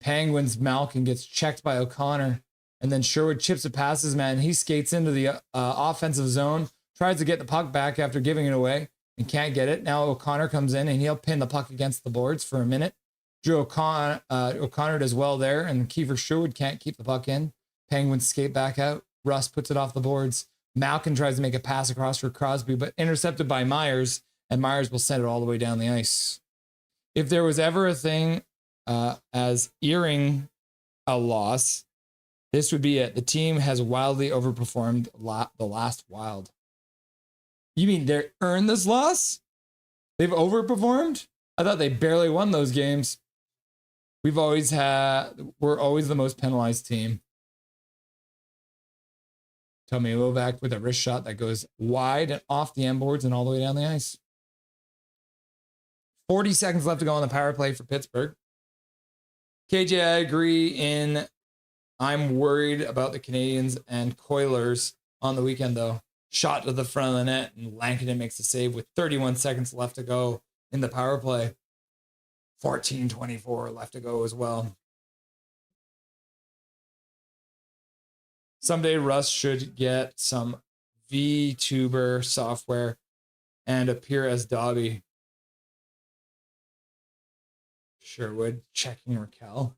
Penguins Malkin gets checked by O'Connor. And then Sherwood chips it past his man. He skates into the offensive zone. Tries to get the puck back after giving it away. And can't get it. Now O'Connor comes in and he'll pin the puck against the boards for a minute. Drew O'Connor does well there. And Kiefer Sherwood can't keep the puck in. Penguins skate back out. Russ puts it off the boards. Malkin tries to make a pass across for Crosby, but intercepted by Myers. And Myers will send it all the way down the ice. If there was ever a thing as earring a loss, this would be it. The team has wildly overperformed the last Wild. You mean they earned this loss? They've overperformed? I thought they barely won those games. We're always the most penalized team. Tommy Novak with a wrist shot that goes wide and off the end boards and all the way down the ice. 40 seconds left to go on the power play for Pittsburgh. KJ, I agree in I'm worried about the Canadians and Coilers on the weekend, though. Shot to the front of the net, and Lankinen makes a save with 31 seconds left to go in the power play. 14:24 left to go as well. Someday Russ should get some VTuber software and appear as Dobby. Sure would. Checking Raquel.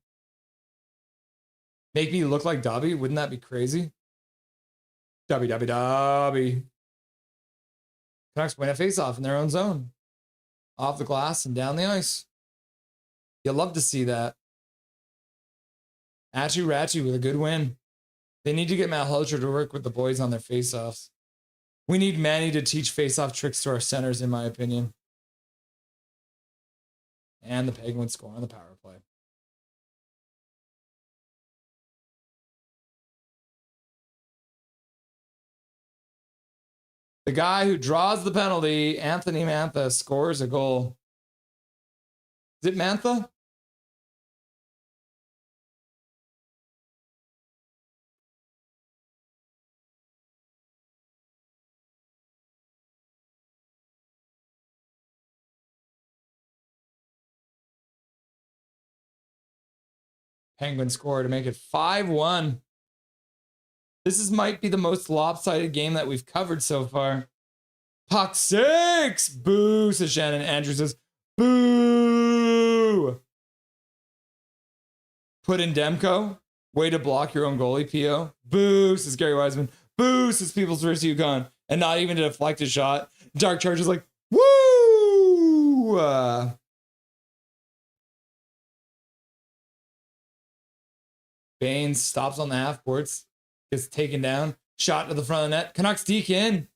Make me look like Dobby? Wouldn't that be crazy? Dobby, Dobby, Dobby. Canucks win a face-off in their own zone. Off the glass and down the ice. You'll love to see that. Atchy Ratchy with a good win. They need to get Matt Hulcher to work with the boys on their face-offs. We need Manny to teach face-off tricks to our centers, in my opinion. And the Penguins score on the power play. The guy who draws the penalty, Anthony Mantha, scores a goal. Is it Mantha? Penguins score to make it 5-1. Might be the most lopsided game that we've covered so far. Puck 6! Boo, says Shannon. Andrew says, boo! Put in Demko. Way to block your own goalie, P.O. Boo, says Gary Wiseman. Boo, says Peoples vs. Yukon. And not even to deflect a shot. Dark Charge is like, woo! Baines stops on the half boards. Gets taken down. Shot to the front of the net. Canucks deke in.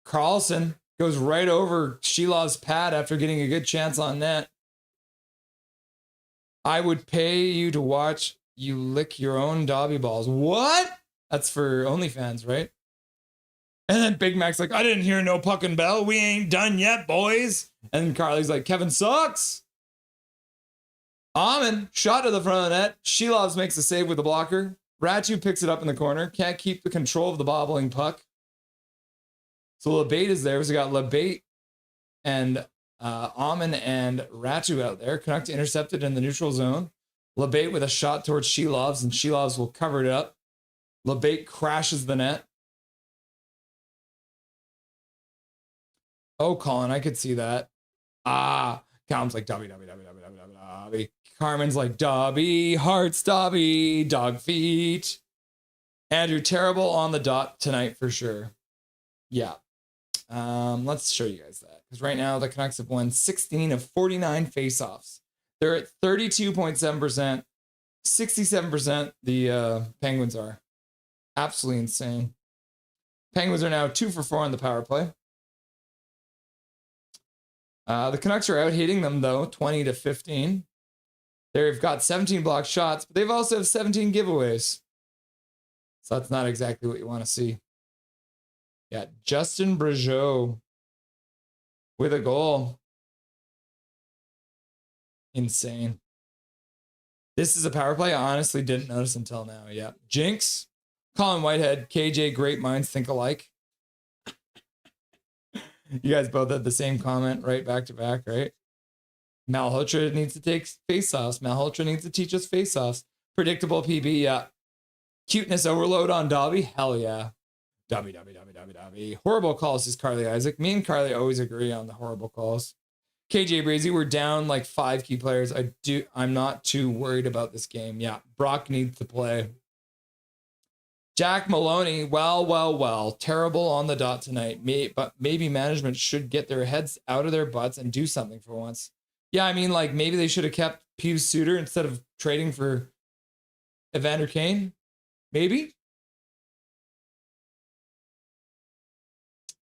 Carlson goes right over Silovs' pad after getting a good chance on net. I would pay you to watch you lick your own Dobby balls. What? That's for OnlyFans, right? And then Big Mac's like, I didn't hear no puck and bell. We ain't done yet, boys. And then Carly's like, Kevin sucks. Amon, shot to the front of the net. Silovs makes a save with the blocker. Ratu picks it up in the corner. Can't keep the control of the bobbling puck. So LeBate is there. So we got LeBate and Amon and Ratu out there. Canucks intercepted in the neutral zone. LeBate with a shot towards Silovs, and Silovs will cover it up. LeBate crashes the net. Oh, Colin, I could see that. Calum's like, Dobby, Dobby, Dobby, Dobby, Dobby, Dobby, Dobby. Carmen's like, Dobby, hearts, Dobby, dog feet. Andrew, terrible on the dot tonight for sure. Yeah. Let's show you guys that. Because right now the Canucks have won 16 of 49 faceoffs. They're at 32.7%. 67% the Penguins are. Absolutely insane. Penguins are now 2 for 4 on the power play. The Canucks are out hitting them, though, 20-15. They've got 17 blocked shots, but they've also have 17 giveaways. So that's not exactly what you want to see. Yeah, Justin Brageau with a goal. Insane. This is a power play I honestly didn't notice until now. Yeah. Jinx, Colin Whitehead, KJ, great minds think alike. You guys both had the same comment right back to back, right? Malhotra needs to take face-offs. Malhotra needs to teach us face-offs. Predictable PB, yeah. Cuteness overload on Dobby, hell yeah. Dobby, Dobby, Dobby, Dobby, Dobby. Horrible calls is Carly Isaac. Me and Carly always agree on the horrible calls. KJ Brazy, we're down like 5 key players. I'm not too worried about this game. Yeah, Brock needs to play. Jack Maloney, well. Terrible on the dot tonight. But maybe management should get their heads out of their butts and do something for once. Yeah, I mean, like, maybe they should have kept Pius Suter instead of trading for Evander Kane. Maybe.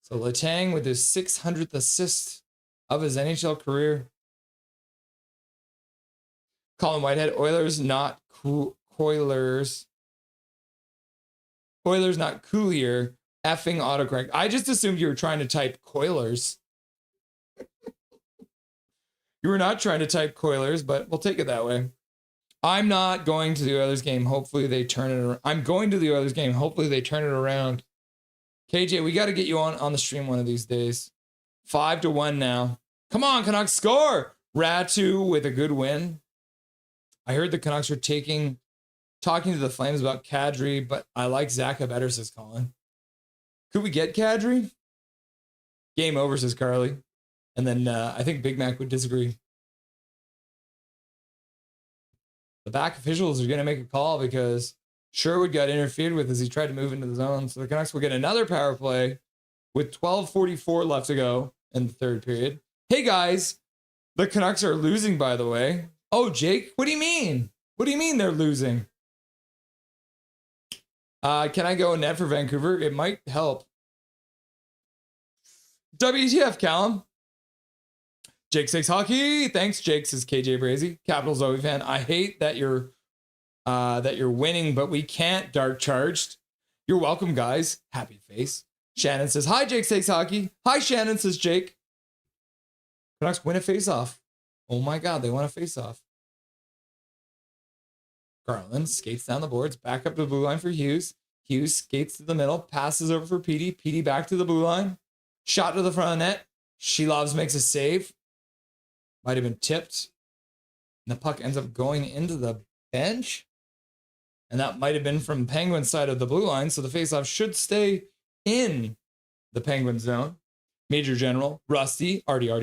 So Letang with his 600th assist of his NHL career. Colin Whitehead, Oilers not Coilers. Oilers not Coolier. Effing autocorrect. I just assumed you were trying to type Coilers. You were not trying to type Coilers, but we'll take it that way. I'm not going to the Oilers game. Hopefully they turn it around. I'm going to the Oilers game. Hopefully they turn it around. KJ, we got to get you on the stream one of these days. 5-1 now. Come on, Canucks, score! Ratu with a good win. I heard the Canucks are talking to the Flames about Kadri, but I like Zaka better, says Colin. Could we get Kadri? Game over, says Carly. And then I think Big Mac would disagree. The back officials are going to make a call because Sherwood got interfered with as he tried to move into the zone. So the Canucks will get another power play with 12:44 left to go in the third period. Hey, guys, the Canucks are losing, by the way. Oh, Jake, what do you mean? What do you mean they're losing? Can I go net for Vancouver? It might help. WTF, Callum? Jake Six Hockey. Thanks, Jake, says KJ Brazy. Capital Zoe fan. I hate that you're winning, but we can't. Dark Charged. You're welcome, guys. Happy face. Shannon says, hi, Jake Six Hockey. Hi, Shannon, says Jake. Canucks win a face-off. Oh my God, they won a face-off. Garland skates down the boards, back up to the blue line for Hughes. Hughes skates to the middle, passes over for Petey. Petey back to the blue line. Shot to the front of the net. Silovs makes a save. Might have been tipped. And the puck ends up going into the bench. And that might have been from Penguins' side of the blue line. So the faceoff should stay in the Penguin zone. Major General, Rusty, Artie. And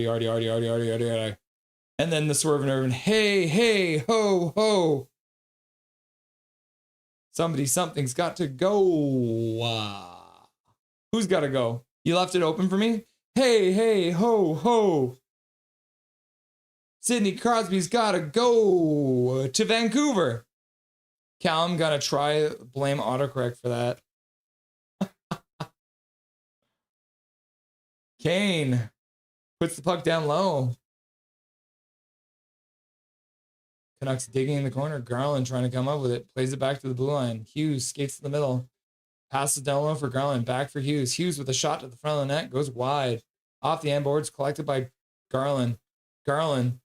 then the swerve and Irvin. Hey, hey, ho, ho. Something's got to go. Who's got to go? You left it open for me? Hey, hey, ho, ho. Sidney Crosby's got to go to Vancouver. Callum gonna try blame autocorrect for that. Kane puts the puck down low. Canucks digging in the corner. Garland trying to come up with it. Plays it back to the blue line. Hughes skates to the middle. Passes down low for Garland. Back for Hughes. Hughes with a shot to the front of the net. Goes wide. Off the end boards. Collected by Garland. Garland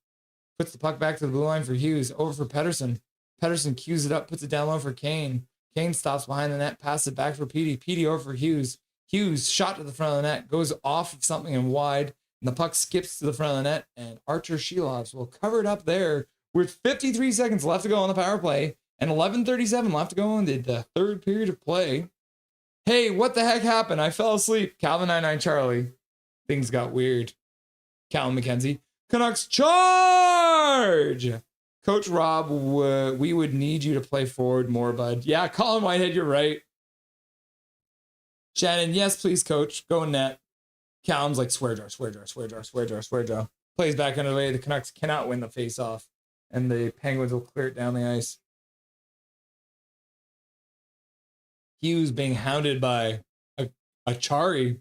puts the puck back to the blue line for Hughes. Over for Pettersson. Pettersson cues it up. Puts it down low for Kane. Kane stops behind the net. Passes it back for Petey. Petey over for Hughes. Hughes shot to the front of the net. Goes off of something and wide. And the puck skips to the front of the net. And Arturs Silovs will cover it up there with 53 seconds left to go on the power play and 11:37 left to go in the third period of play. Hey, what the heck happened? I fell asleep. Calvin 99 Charlie. Things got weird. Callum McKenzie. Canucks charge! Coach Rob, we would need you to play forward more, bud. Yeah, Colin Whitehead, you're right. Shannon, yes, please, coach. Go net. Callum's like, swear jar. Plays back under the way. The Canucks cannot win the face-off. And the Penguins will clear it down the ice. Hughes being hounded by Achari.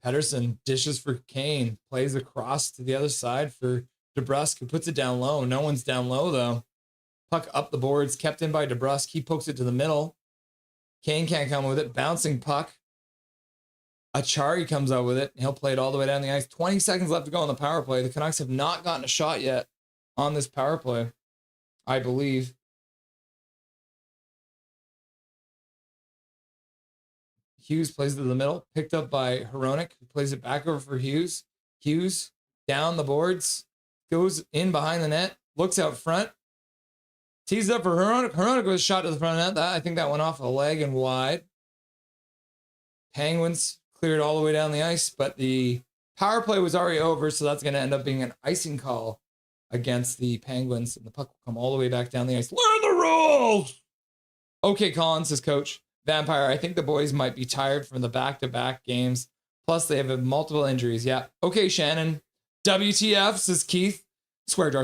Pettersson dishes for Kane. Plays across to the other side for DeBrusk, who puts it down low. No one's down low, though. Puck up the boards. Kept in by DeBrusk. He pokes it to the middle. Kane can't come with it. Bouncing puck. Achari comes out with it. He'll play it all the way down the ice. 20 seconds left to go on the power play. The Canucks have not gotten a shot yet on this power play, I believe. Hughes plays to the middle, picked up by Hronek, who plays it back over for Hughes. Hughes down the boards, goes in behind the net, looks out front, tees up for Hronek. Hronek was shot to the front of the net. I think that went off a leg and wide. Penguins cleared all the way down the ice, but the power play was already over, so that's going to end up being an icing call against the Penguins, and the puck will come all the way back down the ice. Learn the rules! Okay, Colin, says Coach. Vampire, I think the boys might be tired from the back-to-back games. Plus, they have multiple injuries. Yeah. Okay, Shannon. WTF, says Keith. Swear jar.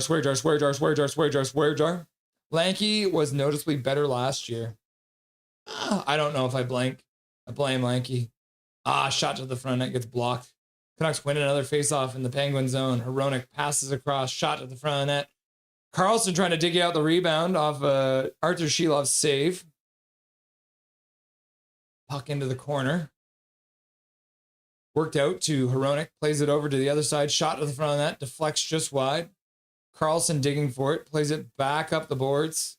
Lanky was noticeably better last year. I don't know if I blame Lanky. Shot to the front net gets blocked. Canucks win another faceoff in the Penguin zone. Hronek passes across, shot to the front of the net. Carlson trying to dig out the rebound off Arturs Silovs' save. Puck into the corner. Worked out to Hronek. Plays it over to the other side. Shot to the front of the net. Deflects just wide. Carlson digging for it, plays it back up the boards,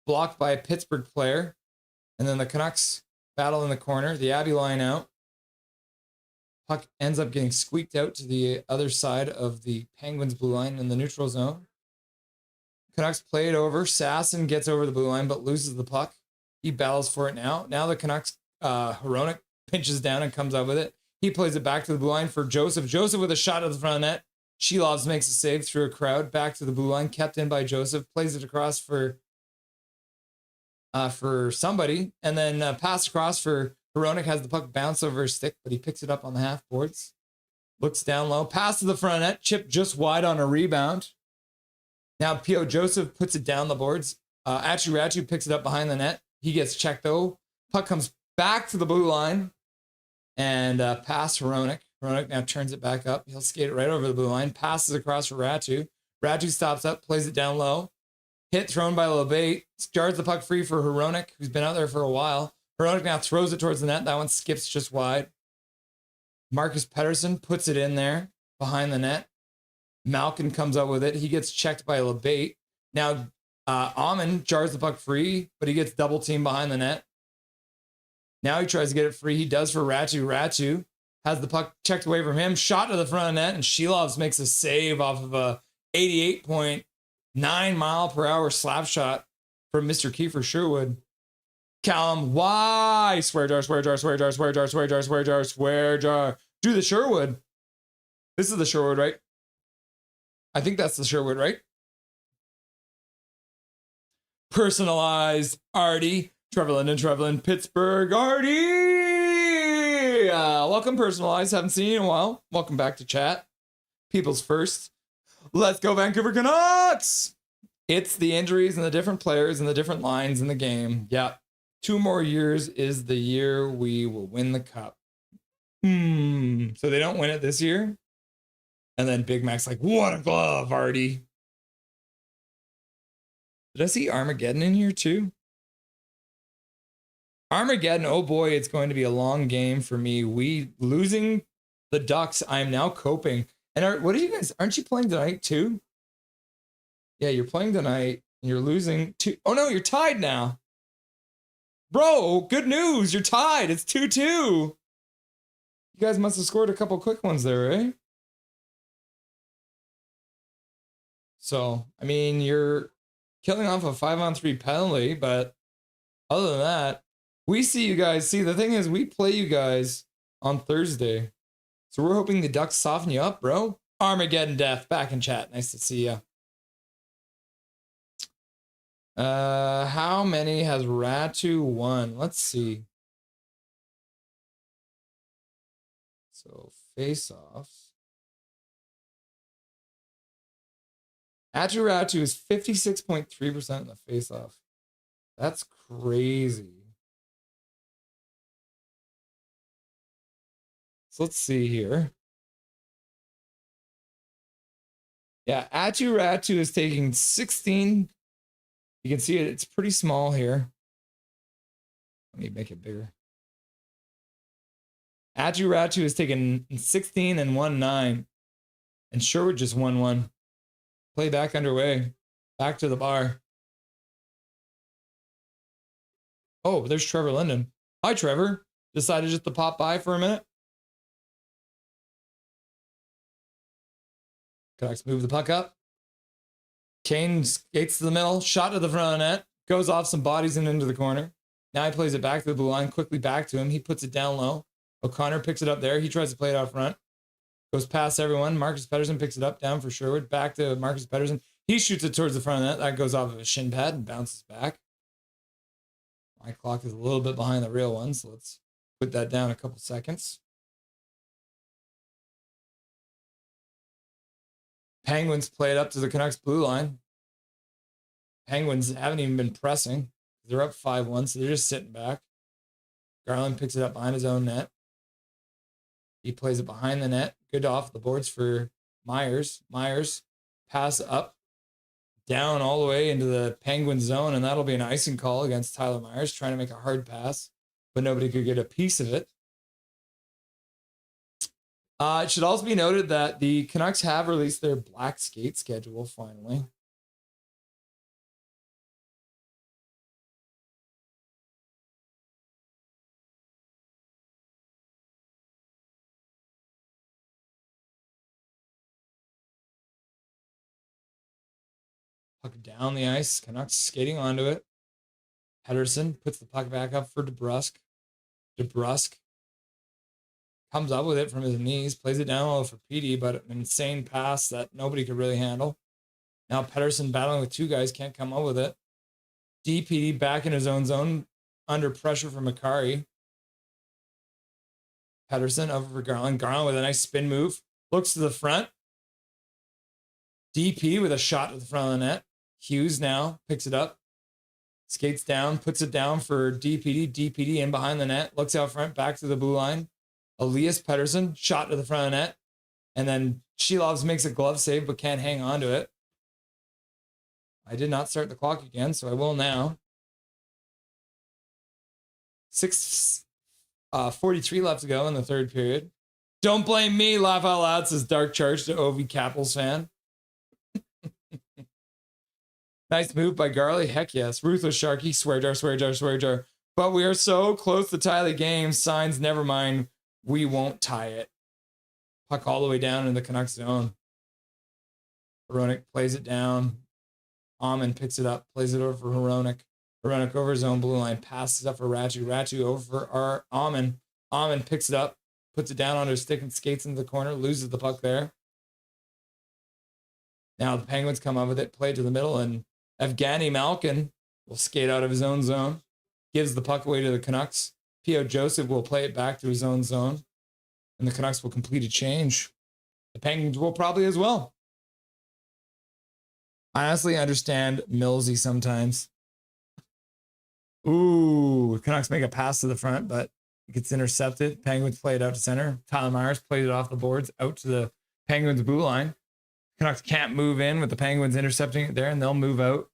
blocked by a Pittsburgh player. And then the Canucks battle in the corner. The Abbey line out. Puck ends up getting squeaked out to the other side of the Penguins blue line in the neutral zone. Canucks play it over. Sasson gets over the blue line but loses the puck. He battles for it now. Now the Canucks, Hronek pinches down and comes up with it. He plays it back to the blue line for Joseph. Joseph with a shot at the front of the net. Silovs makes a save through a crowd. Back to the blue line. Kept in by Joseph. Plays it across for somebody. And then pass across for Hronek. Has the puck bounce over his stick, but he picks it up on the half boards. Looks down low. Pass to the front of net. Chip just wide on a rebound. Now P.O. Joseph puts it down the boards. Ratu picks it up behind the net. He gets checked though. Puck comes back to the blue line. And pass Hronek. Hronek now turns it back up. He'll skate it right over the blue line. Passes across for Ratu. Ratu stops up, plays it down low. Hit thrown by Lebate. Jars the puck free for Hronek, who's been out there for a while. Hronek now throws it towards the net. That one skips just wide. Marcus Pettersson puts it in there behind the net. Malkin comes up with it. He gets checked by Lebate. Now Amon jars the puck free, but he gets double teamed behind the net. Now he tries to get it free. He does for Ratu. Ratu has the puck checked away from him. Shot to the front of the net, and Silovs makes a save off of a 88.9 mile per hour slap shot from Mr. Kiefer Sherwood. Callum, why? Swear jar, swear jar, swear jar, swear jar, swear jar, swear jar, swear jar. Do the Sherwood. This is the Sherwood, right? I think that's the Sherwood, right? Personalized Artie. Trevor Linden, Pittsburgh, Artie! Welcome, Personalized. Haven't seen you in a while. Welcome back to chat. People's first. Let's go, Vancouver Canucks! It's the injuries and the different players and the different lines in the game. Yeah. 2 more years is the year we will win the cup. So they don't win it this year? And then Big Mac's like, what a glove, Artie. Did I see Armageddon in here too? Armageddon, oh boy, it's going to be a long game for me. We losing the Ducks, I am now coping. And what are you guys, aren't you playing tonight too? Yeah, you're playing tonight and you're losing two. Oh no, you're tied now. Bro, good news, you're tied. It's 2-2. You guys must have scored a couple quick ones there, right? So, I mean, you're killing off a 5-on-3 penalty, but other than that, we see you guys. See, the thing is, we play you guys on Thursday. So we're hoping the Ducks soften you up, bro. Armageddon Death, back in chat. Nice to see you. How many has Ratu won? Let's see. So, face-offs. Ratu is 56.3% in the face-off. That's crazy. So let's see here. Yeah, Ratu is taking 16. You can see it, it's pretty small here. Let me make it bigger. Ratu is taking 16 and 1-9. And Sherwood just 1-1. Play back underway. Back to the bar. Oh, there's Trevor Linden. Hi, Trevor. Decided just to pop by for a minute. Canucks move the puck up. Kane skates to the middle. Shot to the front of the net. Goes off some bodies and into the corner. Now he plays it back to the blue line. Quickly back to him. He puts it down low. O'Connor picks it up there. He tries to play it out front. Goes past everyone. Marcus Pettersson picks it up down for Sherwood. Back to Marcus Pettersson. He shoots it towards the front of the net. That goes off of a shin pad and bounces back. My clock is a little bit behind the real one, so let's put that down a couple seconds. Penguins play it up to the Canucks blue line. Penguins haven't even been pressing. They're up 5-1, so they're just sitting back. Garland picks it up behind his own net. He plays it behind the net. Good off the boards for Myers. Myers pass up, down all the way into the Penguin zone, and that'll be an icing call against Tyler Myers, trying to make a hard pass, but nobody could get a piece of it. It should also be noted that the Canucks have released their black skate schedule finally. Puck down the ice. Canucks skating onto it. Pettersson puts the puck back up for DeBrusk. DeBrusk comes up with it from his knees, plays it down low for PD, but an insane pass that nobody could really handle. Now Pettersson battling with two guys, can't come up with it. DPD back in his own zone under pressure from Makari. Pettersson over for Garland. Garland with a nice spin move. Looks to the front. DP with a shot to the front of the net. Hughes now picks it up. Skates down, puts it down for DPD. DPD in behind the net. Looks out front, back to the blue line. Elias Pettersson, shot to the front of the net. And then Silovs makes a glove save, but can't hang on to it. I did not start the clock again, so I will now. 6:43 left to go in the third period. Don't blame me, laugh out loud, says Dark Charge to OV Capitals fan. Nice move by Garley. Heck yes. Ruthless Sharky. Swear jar, swear jar, swear jar. But we are so close to tie the game. Signs, never mind. We won't tie it. Puck all the way down in the Canucks zone. Hronek plays it down. Amon picks it up. Plays it over for Hronek. Hronek over his own blue line. Passes up for Ratu. Ratu over for our Amon. Amon picks it up. Puts it down on his stick and skates into the corner. Loses the puck there. Now the Penguins come up with it. Play to the middle, and Evgeny Malkin will skate out of his own zone. Gives the puck away to the Canucks. P.O. Joseph will play it back to his own zone. And the Canucks will complete a change. The Penguins will probably as well. I honestly understand Millsy sometimes. Ooh, Canucks make a pass to the front, but it gets intercepted. Penguins play it out to center. Tyler Myers plays it off the boards out to the Penguins blue line. Canucks can't move in with the Penguins intercepting it there, and they'll move out.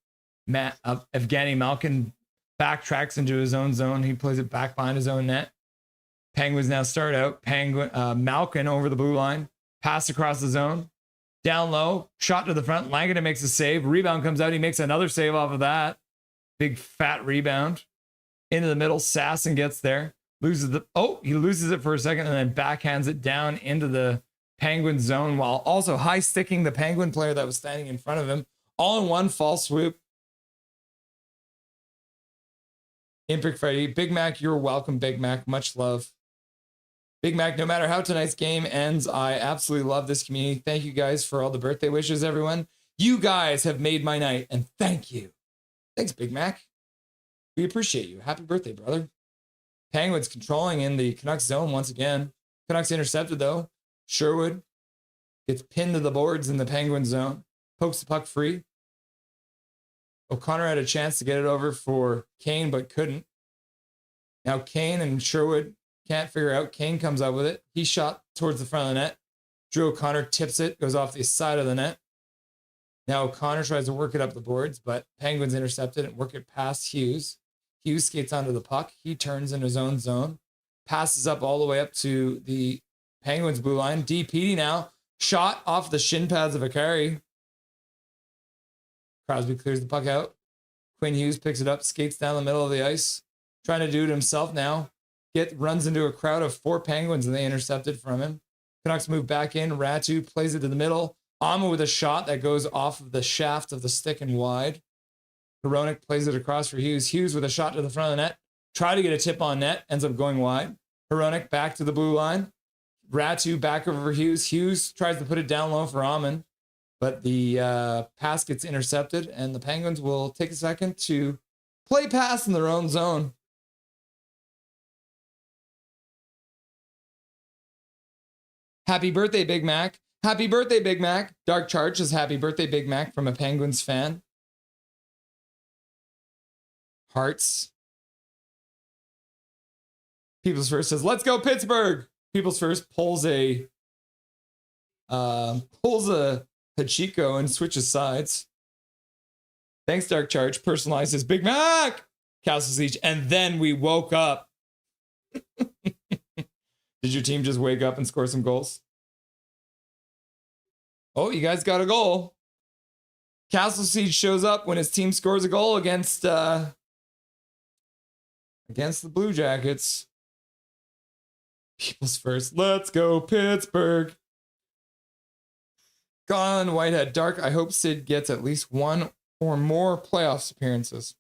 Evgeny Malkin backtracks into his own zone. He plays it back behind his own net. Penguins now start out. Malkin over the blue line. Pass across the zone. Down low. Shot to the front. Langdon makes a save. Rebound comes out. He makes another save off of that. Big fat rebound. Into the middle. Sasson gets there. He loses it for a second and then backhands it down into the Penguin zone while also high sticking the Penguin player that was standing in front of him. All in one false swoop. Impic Freddy. Big Mac, you're welcome, Big Mac. Much love. Big Mac, no matter how tonight's game ends, I absolutely love this community. Thank you guys for all the birthday wishes, everyone. You guys have made my night, and thank you. Thanks, Big Mac. We appreciate you. Happy birthday, brother. Penguins controlling in the Canucks zone once again. Canucks intercepted, though. Sherwood gets pinned to the boards in the Penguin zone. Pokes the puck free. O'Connor had a chance to get it over for Kane, but couldn't. Now Kane and Sherwood can't figure out. Kane comes up with it. He shot towards the front of the net. Drew O'Connor tips it, goes off the side of the net. Now O'Connor tries to work it up the boards, but Penguins intercepted and work it past Hughes. Hughes skates onto the puck. He turns in his own zone. Passes up all the way up to the Penguins blue line. DPD now. Shot off the shin pads of Akari. Crosby clears the puck out. Quinn Hughes picks it up, skates down the middle of the ice. Trying to do it himself now. Runs into a crowd of 4 Penguins and they intercepted from him. Canucks move back in. Ratu plays it to the middle. Amma with a shot that goes off of the shaft of the stick and wide. Hronek plays it across for Hughes. Hughes with a shot to the front of the net. Try to get a tip on net. Ends up going wide. Hronek back to the blue line. Ratu back over for Hughes. Hughes tries to put it down low for Amon. But the pass gets intercepted, and the Penguins will take a second to play pass in their own zone. Happy birthday, Big Mac. Happy birthday, Big Mac. Dark Charge says happy birthday, Big Mac from a Penguins fan. Hearts. People's First says, let's go Pittsburgh. People's First pulls a Hachiko and switches sides. Thanks, Dark Charge. Personalizes Big Mac. Castle Siege. And then we woke up. Did your team just wake up and score some goals? Oh, you guys got a goal. Castle Siege shows up when his team scores a goal against the Blue Jackets. People's first. Let's go, Pittsburgh. Gone, Whitehead Dark. I hope Sid gets at least one or more playoffs appearances.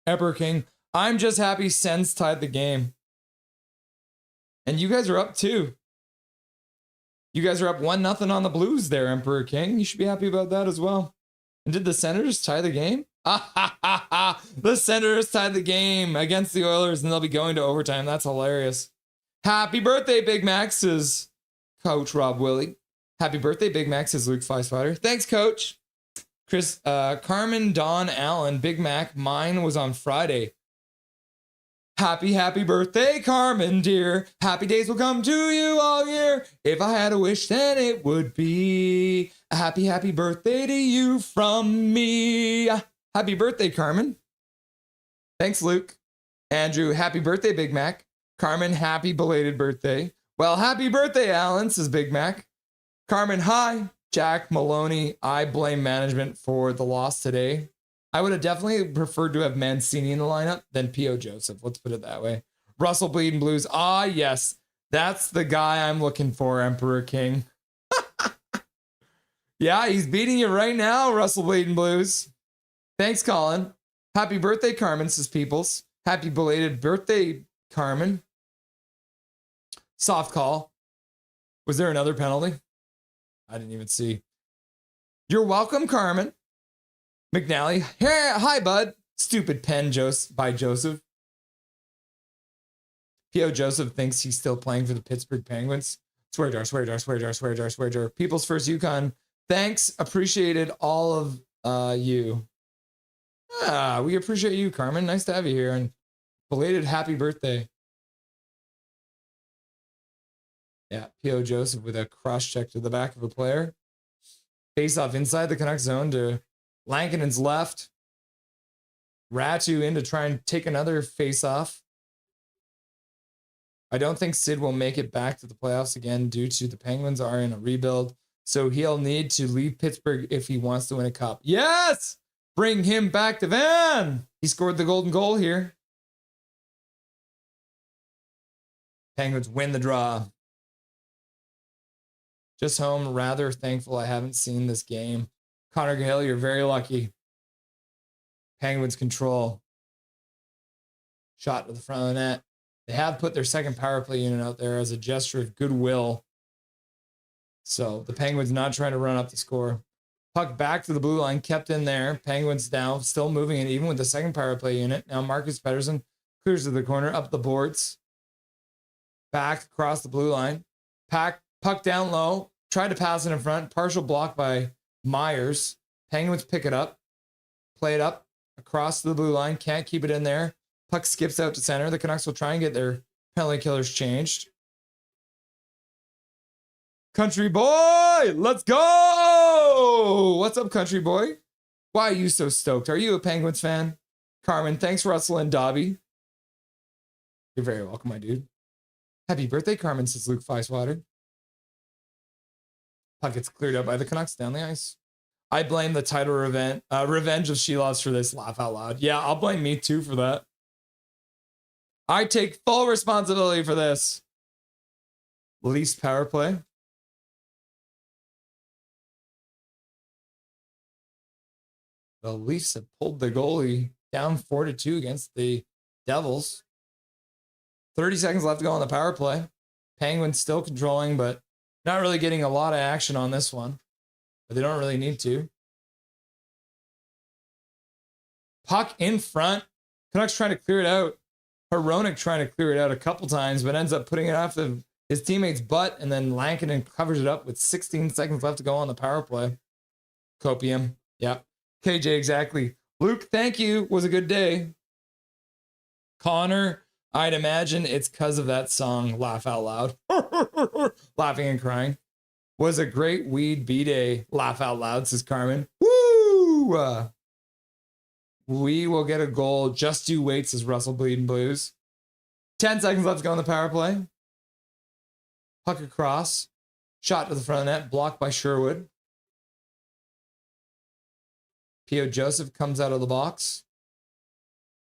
Emperor King. I'm just happy Sens tied the game. And you guys are up too. You guys are up 1-0 on the Blues there, Emperor King. You should be happy about that as well. And did the Senators tie the game? The Senators tied the game against the Oilers, and they'll be going to overtime. That's hilarious. Happy birthday, Big Mac, says Coach Rob Willie. Happy birthday, Big Mac, says Luke Fleischwater. Thanks, Coach. Chris, Carmen Don Allen, Big Mac, mine was on Friday. Happy birthday, Carmen, dear. Happy days will come to you all year. If I had a wish, then it would be a happy birthday to you from me. Happy birthday, Carmen. Thanks, Luke. Andrew, happy birthday, Big Mac. Carmen, happy belated birthday. Well, happy birthday, Alan, says Big Mac. Carmen, hi. Jack Maloney, I blame management for the loss today. I would have definitely preferred to have Mancini in the lineup than P.O. Joseph. Let's put it that way. Russell Bleeding Blues. Ah, yes. That's the guy I'm looking for, Emperor King. Yeah, he's beating you right now, Russell Bleeding Blues. Thanks, Colin. Happy birthday, Carmen, says Peoples. Happy belated birthday, Carmen. Soft call. Was there another penalty? I didn't even see. You're welcome, Carmen. McNally. Hey, hi, bud. Stupid pen by Joseph. P.O. Joseph thinks he's still playing for the Pittsburgh Penguins. Swear jar. People's first Yukon. Thanks. Appreciated all of you. We appreciate you, Carmen. Nice to have you here. And belated happy birthday. Yeah, P.O. Joseph with a cross check to the back of a player. Face off inside the Canucks zone to Lankinen's left. Ratu in to try and take another face off. I don't think Sid will make it back to the playoffs again due to the Penguins are in a rebuild. So he'll need to leave Pittsburgh if he wants to win a cup. Yes! Bring him back to Van. He scored the golden goal here. Penguins win the draw. Just home, rather thankful I haven't seen this game. Connor Gale, you're very lucky. Penguins control. Shot to the front of the net. They have put their second power play unit out there as a gesture of goodwill. So the Penguins not trying to run up the score. Puck back to the blue line, kept in there. Penguins now still moving it, even with the second power play unit. Now Marcus Pettersson clears to the corner, up the boards. Back across the blue line. Puck down low. Tried to pass it in front. Partial block by Myers. Penguins pick it up. Play it up across the blue line. Can't keep it in there. Puck skips out to center. The Canucks will try and get their penalty killers changed. Country boy, let's go! What's up, country boy? Why are you so stoked? Are you a Penguins fan? Carmen, thanks, Russell and Dobby. You're very welcome, my dude. Happy birthday, Carmen, says Luke Feiswater. Puck gets cleared out by the Canucks down the ice. I blame the title revenge of Silovs for this. Laugh out loud. Yeah, I'll blame me too for that. I take full responsibility for this. Leafs power play. The Leafs have pulled the goalie down 4-2 against the Devils. 30 seconds left to go on the power play. Penguins still controlling, but not really getting a lot of action on this one. But they don't really need to. Puck in front. Canucks trying to clear it out. Hronek trying to clear it out a couple times, but ends up putting it off of his teammate's butt, and then Lankinen covers it up with 16 seconds left to go on the power play. Copium. Yep. KJ, exactly. Luke, thank you. Was a good day. Connor, I'd imagine it's because of that song, Laugh Out Loud. Laughing and crying. Was a great weed B-day. Laugh out loud, says Carmen. Woo! We will get a goal. Just you wait, says Russell Bleeding Blues. 10 seconds left to go on the power play. Puck across. Shot to the front of the net. Blocked by Sherwood. P.O. Joseph comes out of the box.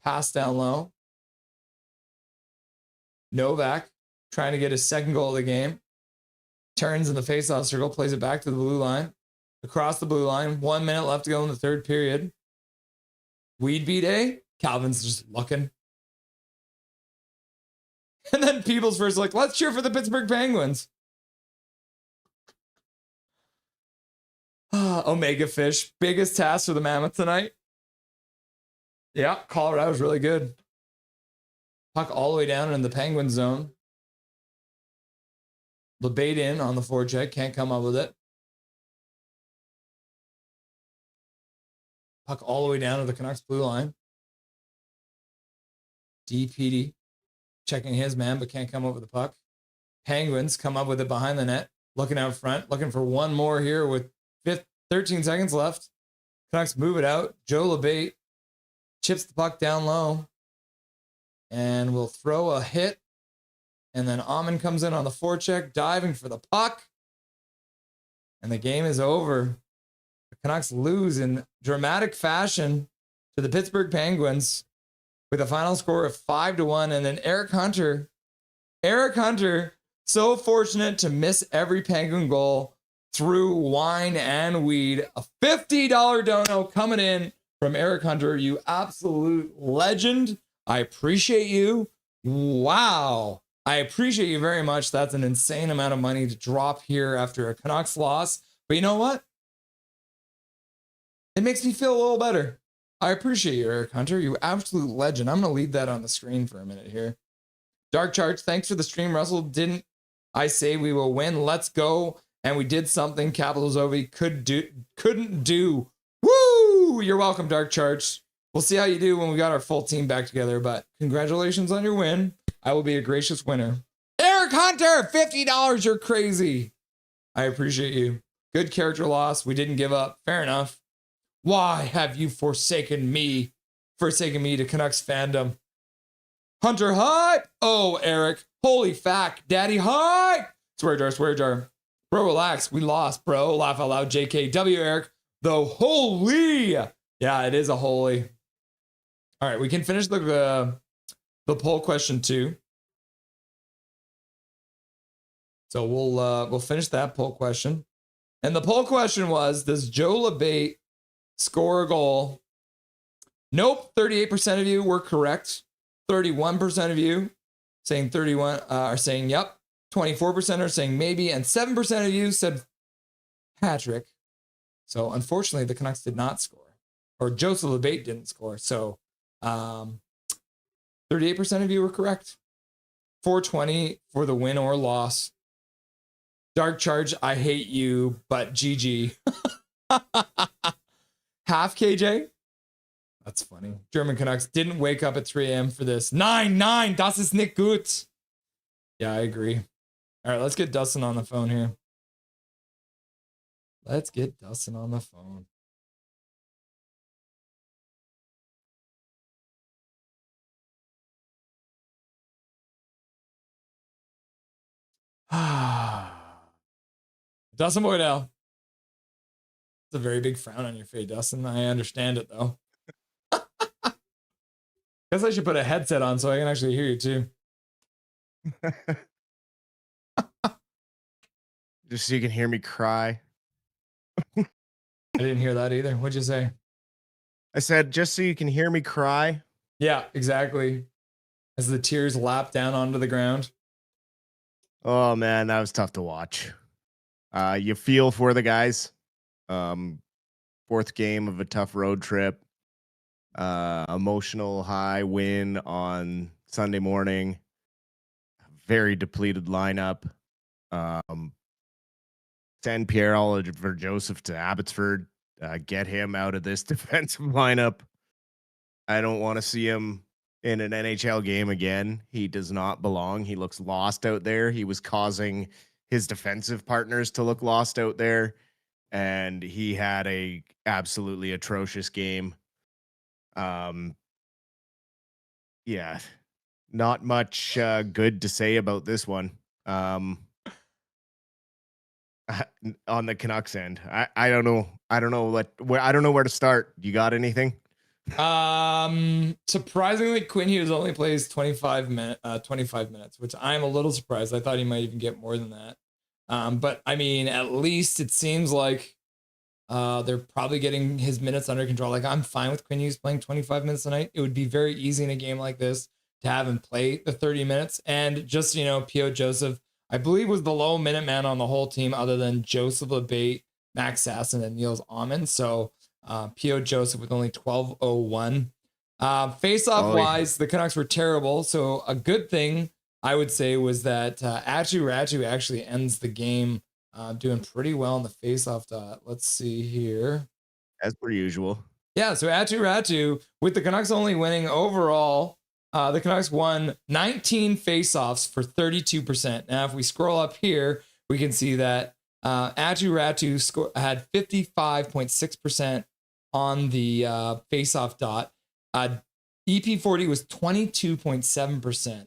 Pass down low. Novak trying to get his second goal of the game. Turns in the faceoff circle, plays it back to the blue line. Across the blue line. 1 minute left to go in the third period. Weed beat A. Calvin's just looking. And then People's first like, let's cheer for the Pittsburgh Penguins. Omega Fish. Biggest task for the Mammoth tonight. Yeah, Colorado was really good. Puck all the way down in the Penguin zone. LeBate in on the forecheck. Can't come up with it. Puck all the way down to the Canucks blue line. DPD checking his man, but can't come up with the puck. Penguins come up with it behind the net. Looking out front. Looking for one more here with 13 seconds left. Canucks move it out. Joe LeBate chips the puck down low. And will throw a hit. And then Amon comes in on the forecheck, diving for the puck. And the game is over. The Canucks lose in dramatic fashion to the Pittsburgh Penguins with a final score of 5-1. And then Eric Hunter, so fortunate to miss every Penguin goal through wine and weed. A $50 dono coming in from Eric Hunter. You absolute legend. I appreciate you. Wow. I appreciate you very much. That's an insane amount of money to drop here after a Canucks loss. But you know what? It makes me feel a little better. I appreciate you, Eric Hunter. You absolute legend. I'm going to leave that on the screen for a minute here. Dark Charge, thanks for the stream, Russell. Didn't I say we will win? Let's go. And we did something Capital Zovi couldn't do. Woo! You're welcome, Dark Charge. We'll see how you do when we got our full team back together, but congratulations on your win. I will be a gracious winner. Eric Hunter, $50. You're crazy. I appreciate you. Good character loss. We didn't give up. Fair enough. Why have you forsaken me to Canucks fandom? Hunter hype. Oh, Eric. Holy fact. Daddy hype. Swear jar. Bro, relax. We lost, bro. Laugh out loud. JKW, Eric. The holy. Yeah, it is a holy. All right, we can finish the poll question too. So we'll finish that poll question. And the poll question was, does Joe LeBate score a goal? Nope, 38% of you were correct. 31% of you saying 31 are saying yep. 24% are saying maybe, and 7% of you said Patrick. So unfortunately, the Canucks did not score, or Joseph LeBate didn't score. So 38% of you were correct. 420 for the win or loss. Dark Charge, I hate you, but GG. Half KJ? That's funny. German Canucks didn't wake up at 3 a.m. for this. 9, das ist nicht gut. Yeah, I agree. All right, let's get Dustin on the phone here. Let's get Dustin on the phone. Dustin Boydell. It's a very big frown on your face, Dustin. I understand it, though. Guess I should put a headset on so I can actually hear you, too. Just so you can hear me cry. I didn't hear that either. What'd you say? I said, just so you can hear me cry. Yeah, exactly. As the tears lap down onto the ground. Oh, man, that was tough to watch. You feel for the guys. Fourth game of a tough road trip. Emotional high win on Sunday morning. Very depleted lineup. Send Pierre-Olivier Joseph to Abbotsford. Get him out of this defensive lineup. I don't want to see him in an NHL game again. He does not belong. He looks lost out there. He was causing his defensive partners to look lost out there, and he had a absolutely atrocious game. Yeah, not much good to say about this one. on the Canucks end. I don't know. I don't know where to start. You got anything? Surprisingly, Quinn Hughes only plays 25 minutes, which I'm a little surprised. I thought he might even get more than that. But I mean, at least it seems like they're probably getting his minutes under control. Like, I'm fine with Quinn Hughes playing 25 minutes a night. It would be very easy in a game like this to have him play the 30 minutes. And just, P.O. Joseph, I believe, was the low minute man on the whole team other than Joseph LeBate, Max Sasson, and Niels Amen. So P.O. Joseph with only 12:01. Face-off wise, the Canucks were terrible. So a good thing, I would say, was that Ratu actually ends the game doing pretty well in the face-off dot. Let's see here. As per usual. Yeah, so Ratu, with the Canucks only winning overall, the Canucks won 19 face-offs for 32%. Now, if we scroll up here, we can see that Ratu had 55.6% on the face-off dot. EP40 was 22.7%.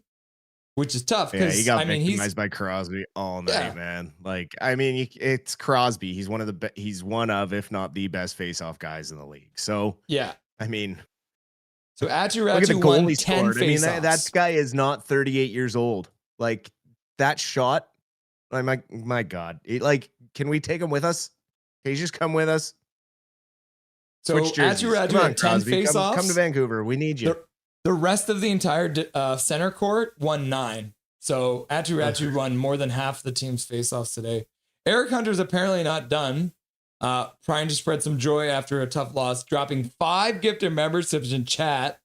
Which is tough because he got victimized by Crosby all night, man. Like, I mean, it's Crosby. He's one of, if not the best face-off guys in the league. So yeah, I mean, so look at the goal he scored. I mean, that guy is not 38 years old. Like, that shot, my God. Can we take him with us? Can you just come with us? So Ratu had 10 face-offs. Come to Vancouver. We need you. The rest of the entire center court won 9. So Ratu won more than half the team's faceoffs today. Eric Hunter's apparently not done. Trying to spread some joy after a tough loss, dropping 5 gifted memberships in chat,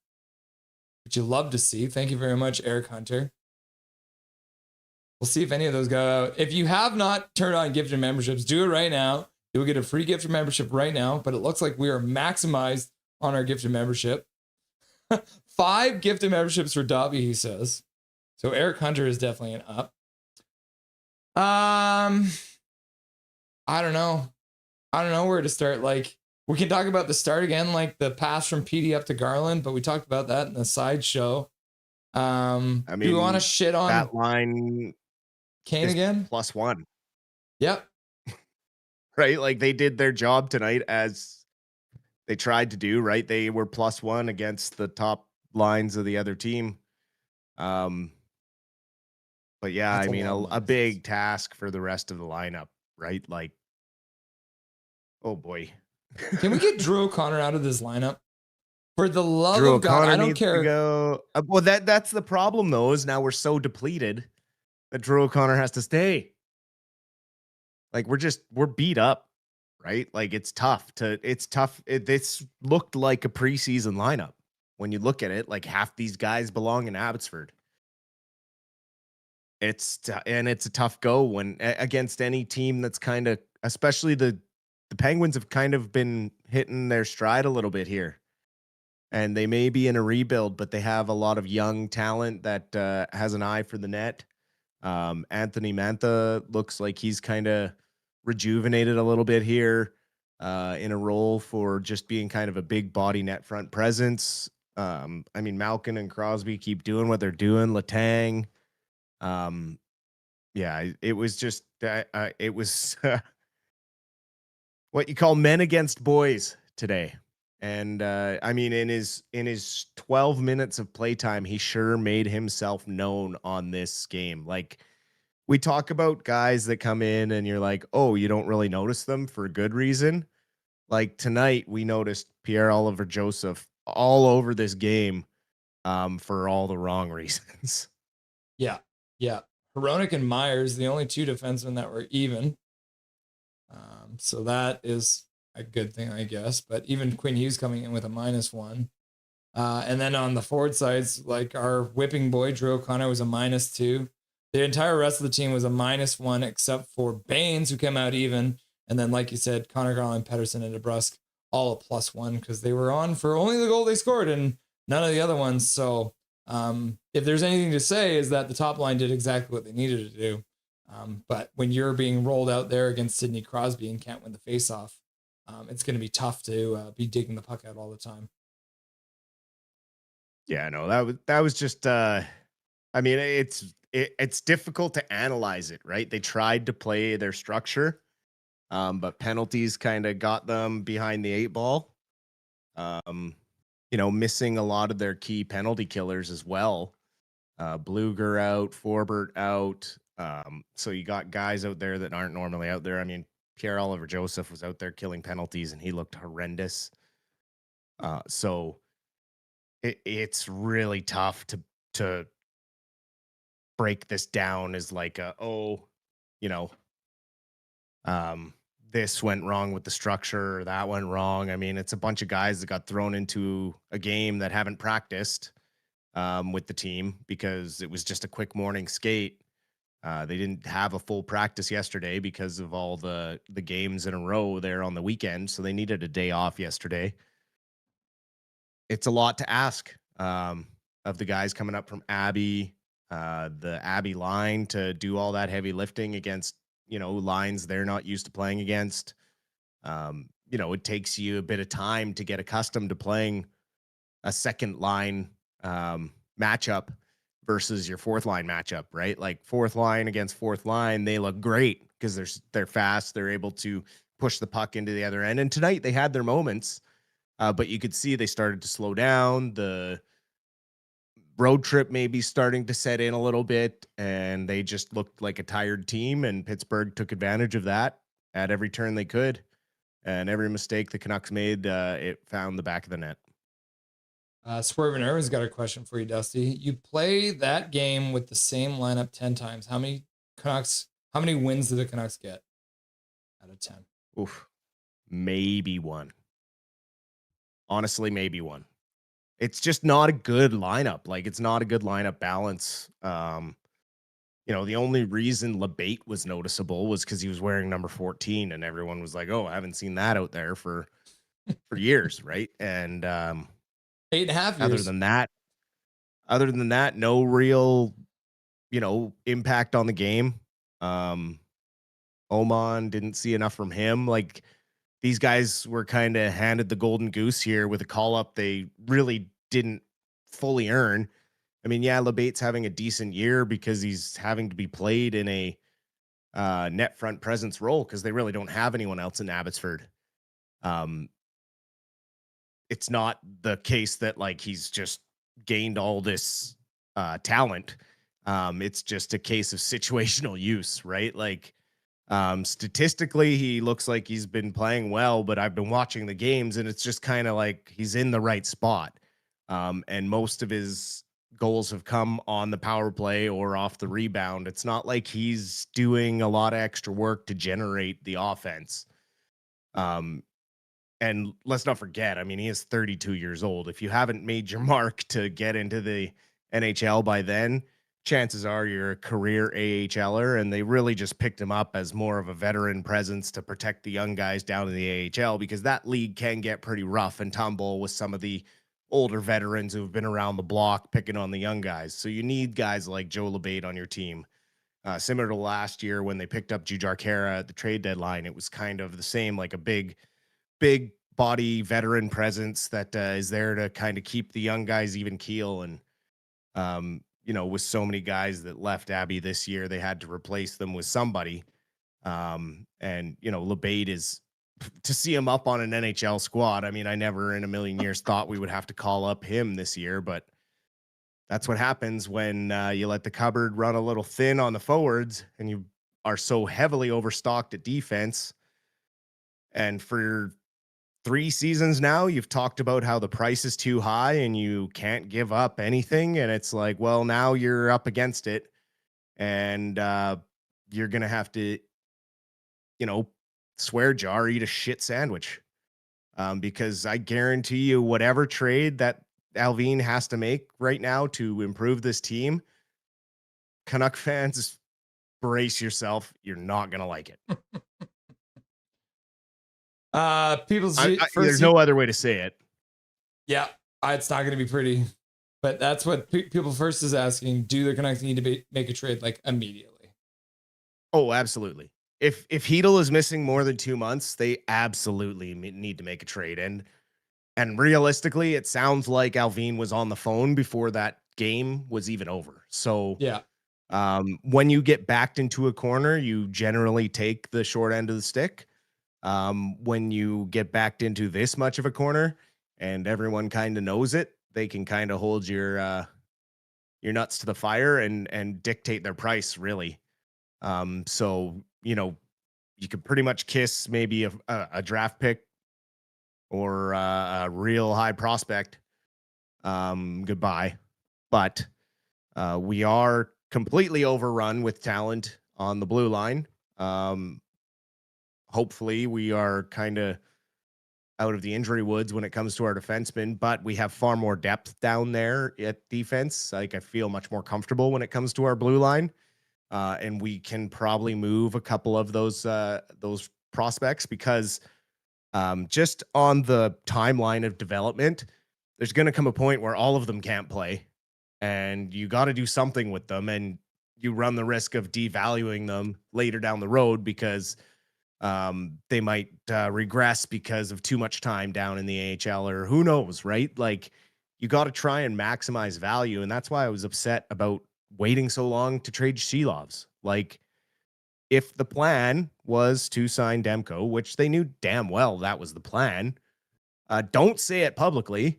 which you love to see. Thank you very much, Eric Hunter. We'll see if any of those go out. If you have not turned on gifted memberships, do it right now. You'll get a free gifted membership right now, but it looks like we are maximized on our gifted membership. 5 gifted memberships for Dobby, he says. So Eric Hunter is definitely an up. I don't know. I don't know where to start. Like, we can talk about the start again, like the pass from PD up to Garland, but we talked about that in the sideshow. I mean, do you want to shit on that line? Kane again? +1. Yep. Right? Like, they did their job tonight as they tried to do, right? They were +1 against the top lines of the other team. But yeah, I mean, a big task for the rest of the lineup, right? Like, oh boy. Can we get Drew O'Connor out of this lineup? For the love of God, I don't care. Go. Well, that's the problem though, is now we're so depleted that Drew O'Connor has to stay. Like, we're beat up, right? Like, it's tough. This looked like a preseason lineup. When you look at it, like, half these guys belong in Abbotsford. It's a tough go when against any team that's kind of, especially the Penguins have kind of been hitting their stride a little bit here. And they may be in a rebuild, but they have a lot of young talent that has an eye for the net. Anthony Mantha looks like he's kind of rejuvenated a little bit here in a role for just being kind of a big body net front presence. I mean, Malkin and Crosby keep doing what they're doing. Letang. Yeah, it was just, it was what you call men against boys today. And I mean, in his 12 minutes of playtime, he sure made himself known on this game. Like, we talk about guys that come in and you're like, oh, you don't really notice them for a good reason. Like, tonight, we noticed Pierre-Olivier Joseph all over this game for all the wrong reasons. Yeah. Hronik and Myers, the only 2 defensemen that were even. So that is a good thing, I guess. But even Quinn Hughes coming in with a -1. And then on the forward sides, like our whipping boy, Drew O'Connor, was a -2. The entire rest of the team was a -1, except for Baines, who came out even. And then, like you said, Connor Garland, Pettersson, and DeBrusk, all a +1 because they were on for only the goal they scored and none of the other ones. So if there's anything to say, is that the top line did exactly what they needed to do. But when you're being rolled out there against Sidney Crosby and can't win the faceoff, it's going to be tough to be digging the puck out all the time. Yeah, no, that was just. I mean, it's difficult to analyze it, right? They tried to play their structure, but penalties kind of got them behind the 8 ball. Missing a lot of their key penalty killers as well. Bluger out, Forbert out. So you got guys out there that aren't normally out there. I mean, Pierre-Oliver Joseph was out there killing penalties, and he looked horrendous. So it's really tough to break this down as like this went wrong with the structure, or that went wrong. I mean, it's a bunch of guys that got thrown into a game that haven't practiced with the team because it was just a quick morning skate. They didn't have a full practice yesterday because of all the games in a row there on the weekend, so they needed a day off yesterday. It's a lot to ask of the guys coming up from Abbey, the Abbey line, to do all that heavy lifting against lines they're not used to playing against. It takes you a bit of time to get accustomed to playing a second line matchup versus your fourth line matchup, right? Like fourth line against fourth line, they look great because they're fast, they're able to push the puck into the other end. And tonight they had their moments, but you could see they started to slow down. The road trip maybe starting to set in a little bit, and they just looked like a tired team, and Pittsburgh took advantage of that at every turn they could. And every mistake the Canucks made, it found the back of the net. Swervin' Irvin's got a question for you, Dusty. You play that game with the same lineup 10 times. How many wins do the Canucks get out of 10? Oof. Maybe one. Honestly, maybe one. It's just not a good lineup. Like, it's not a good lineup balance. The only reason LeBate was noticeable was because he was wearing number 14, and everyone was like, "Oh, I haven't seen that out there for years," right? And 8.5 years. Other than that, no real, impact on the game. Oman, didn't see enough from him. Like, these guys were kind of handed the golden goose here with a call up they really didn't fully earn. I mean, yeah, LeBate's having a decent year because he's having to be played in a net front presence role because they really don't have anyone else in Abbotsford. It's not the case that like he's just gained all this talent. It's just a case of situational use, right? Like, statistically, he looks like he's been playing well, but I've been watching the games and it's just kind of like he's in the right spot. And most of his goals have come on the power play or off the rebound. It's not like he's doing a lot of extra work to generate the offense. And let's not forget, I mean, he is 32 years old. If you haven't made your mark to get into the NHL by then, chances are you're a career AHLer, and they really just picked him up as more of a veteran presence to protect the young guys down in the AHL, because that league can get pretty rough and tumble with some of the older veterans who've been around the block picking on the young guys. So you need guys like Joe LeBate on your team. Similar to last year when they picked up Jujhar Khaira at the trade deadline, it was kind of the same, like a big body veteran presence that is there to kind of keep the young guys even keel. And, with so many guys that left Abbey this year, they had to replace them with somebody. LeBate is, to see him up on an NHL squad. I mean, I never in a million years thought we would have to call up him this year, but that's what happens when you let the cupboard run a little thin on the forwards and you are so heavily overstocked at defense. And for 3 seasons now, you've talked about how the price is too high and you can't give up anything. And it's like, well, now you're up against it, and you're going to have to, swear jar, eat a shit sandwich. Because I guarantee you, whatever trade that Alvin has to make right now to improve this team, Canuck fans, brace yourself. You're not going to like it. There's no other way to say it. Yeah, it's not going to be pretty, but that's what People First is asking. Do the Canucks need to make a trade like immediately? Oh, absolutely. If Hedl is missing more than 2 months, they absolutely need to make a trade. And realistically, it sounds like Alvin was on the phone before that game was even over. So yeah, when you get backed into a corner, you generally take the short end of the stick. when you get backed into this much of a corner and everyone kind of knows it, they can kind of hold your nuts to the fire and dictate their price, really. So, you know, you could pretty much kiss maybe a draft pick or a real high prospect goodbye. But we are completely overrun with talent on the blue line. Hopefully we are kind of out of the injury woods when it comes to our defensemen, but we have far more depth down there at defense. Like, I feel much more comfortable when it comes to our blue line. And we can probably move a couple of those prospects because just on the timeline of development, there's going to come a point where all of them can't play, and you got to do something with them, and you run the risk of devaluing them later down the road because they might regress because of too much time down in the AHL, or who knows, right? Like, you got to try and maximize value, and that's why I was upset about waiting so long to trade Silovs. Like, if the plan was to sign Demko, which they knew damn well that was the plan, don't say it publicly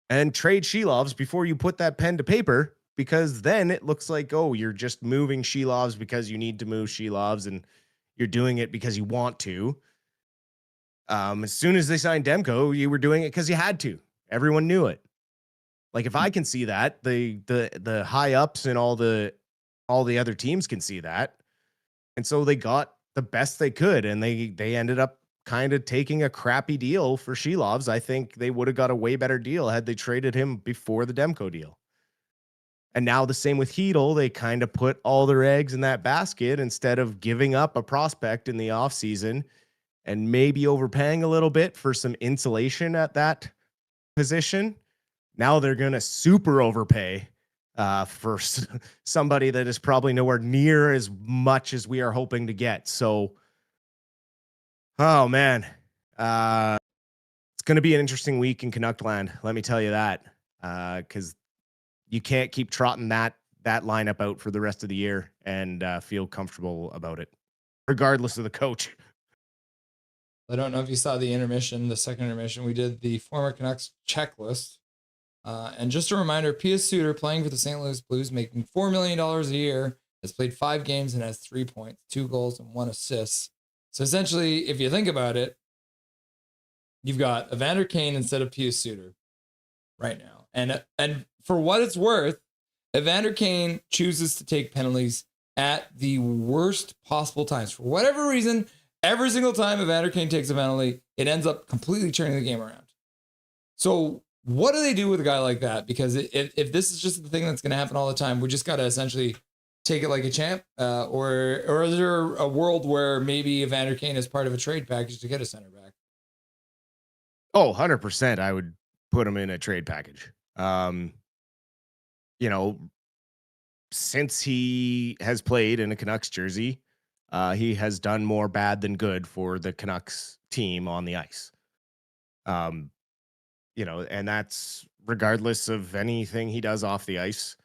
and trade Silovs before you put that pen to paper, because then it looks like, oh, you're just moving Silovs because you need to move Silovs and you're doing it because you want to. As soon as they signed Demko, you were doing it because you had to. Everyone knew it. Like, if I can see that, the high ups and all the other teams can see that. And so they got the best they could, and they ended up kind of taking a crappy deal for Silovs. I think they would have got a way better deal had they traded him before the Demko deal. And now the same with Hedl. They kind of put all their eggs in that basket instead of giving up a prospect in the offseason and maybe overpaying a little bit for some insulation at that position. Now they're going to super overpay for somebody that is probably nowhere near as much as we are hoping to get. So, oh man, it's going to be an interesting week in Canuckland. Let me tell you that, because you can't keep trotting that lineup out for the rest of the year and feel comfortable about it, regardless of the coach. I don't know if you saw the intermission, the second intermission. We did the former Canucks checklist. And just a reminder, Pius Suter, playing for the St. Louis Blues, making $4 million a year, has played 5 games and has 3 points, 2 goals, and 1 assist. So essentially, if you think about it, you've got Evander Kane instead of Pius Suter right now. And for what it's worth, Evander Kane chooses to take penalties at the worst possible times. For whatever reason, every single time Evander Kane takes a penalty, it ends up completely turning the game around. So what do they do with a guy like that? Because if this is just the thing that's going to happen all the time, we just got to essentially take it like a champ. Or is there a world where maybe Evander Kane is part of a trade package to get a center back? Oh, 100%. I would put him in a trade package. You know, since he has played in a Canucks jersey, he has done more bad than good for the Canucks team on the ice. You know, and that's regardless of anything he does off the ice.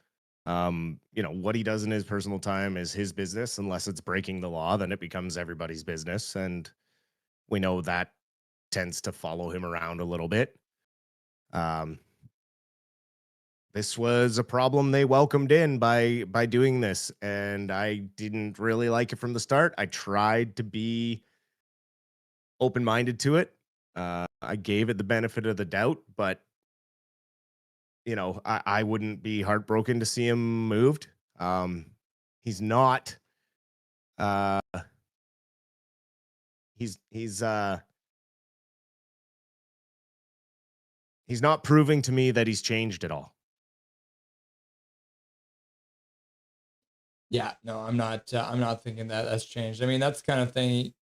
You know, what he does in his personal time is his business. Unless it's breaking the law, then it becomes everybody's business. And we know that tends to follow him around a little bit. This was a problem they welcomed in by doing this, and I didn't really like it from the start. I tried to be open-minded to it. I gave it the benefit of the doubt, but you know, I wouldn't be heartbroken to see him moved. He's not. He's not proving to me that he's changed at all. Yeah, no, I'm not thinking that that's changed. I mean, that's the kind of thing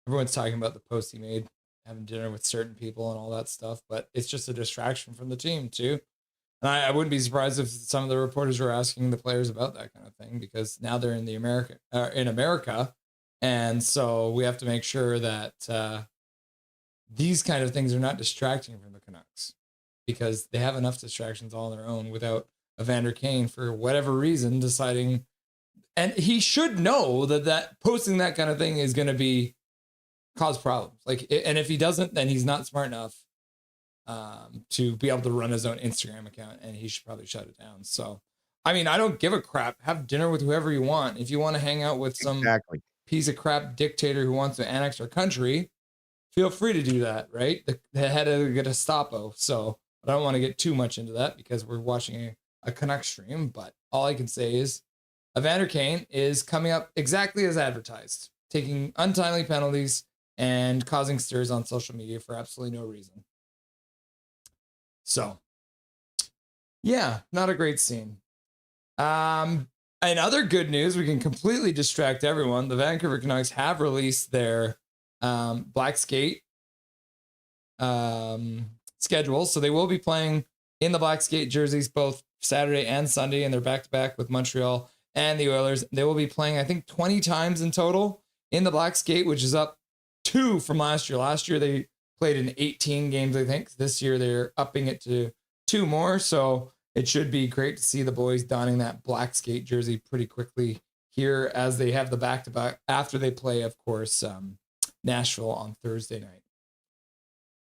everyone's talking about, the post he made, having dinner with certain people and all that stuff, but it's just a distraction from the team too. And I wouldn't be surprised if some of the reporters were asking the players about that kind of thing, because now they're in America. And so we have to make sure that these kind of things are not distracting from the Canucks, because they have enough distractions all on their own without Evander Kane, for whatever reason, deciding. And he should know that posting that kind of thing is going to be cause problems. And if he doesn't, then he's not smart enough to be able to run his own Instagram account, and he should probably shut it down. So, I mean, I don't give a crap. Have dinner with whoever you want. If you want to hang out with some piece of crap dictator who wants to annex our country, feel free to do that, right? The head of the Gestapo. So I don't want to get too much into that because we're watching a Canucks stream, but all I can say is Evander Kane is coming up exactly as advertised, taking untimely penalties and causing stirs on social media for absolutely no reason. So, yeah, not a great scene. And other good news, we can completely distract everyone. The Vancouver Canucks have released their black skate schedule. So they will be playing in the black skate jerseys both Saturday and Sunday, and they're back-to-back with Montreal and the Oilers. They will be playing, I think, 20 times in total in the black skate, which is up 2 from last year. Last year, they played in 18 games, I think. This year, they're upping it to 2 more. So it should be great to see the boys donning that black skate jersey pretty quickly here as they have the back-to-back after they play, of course, Nashville on Thursday night.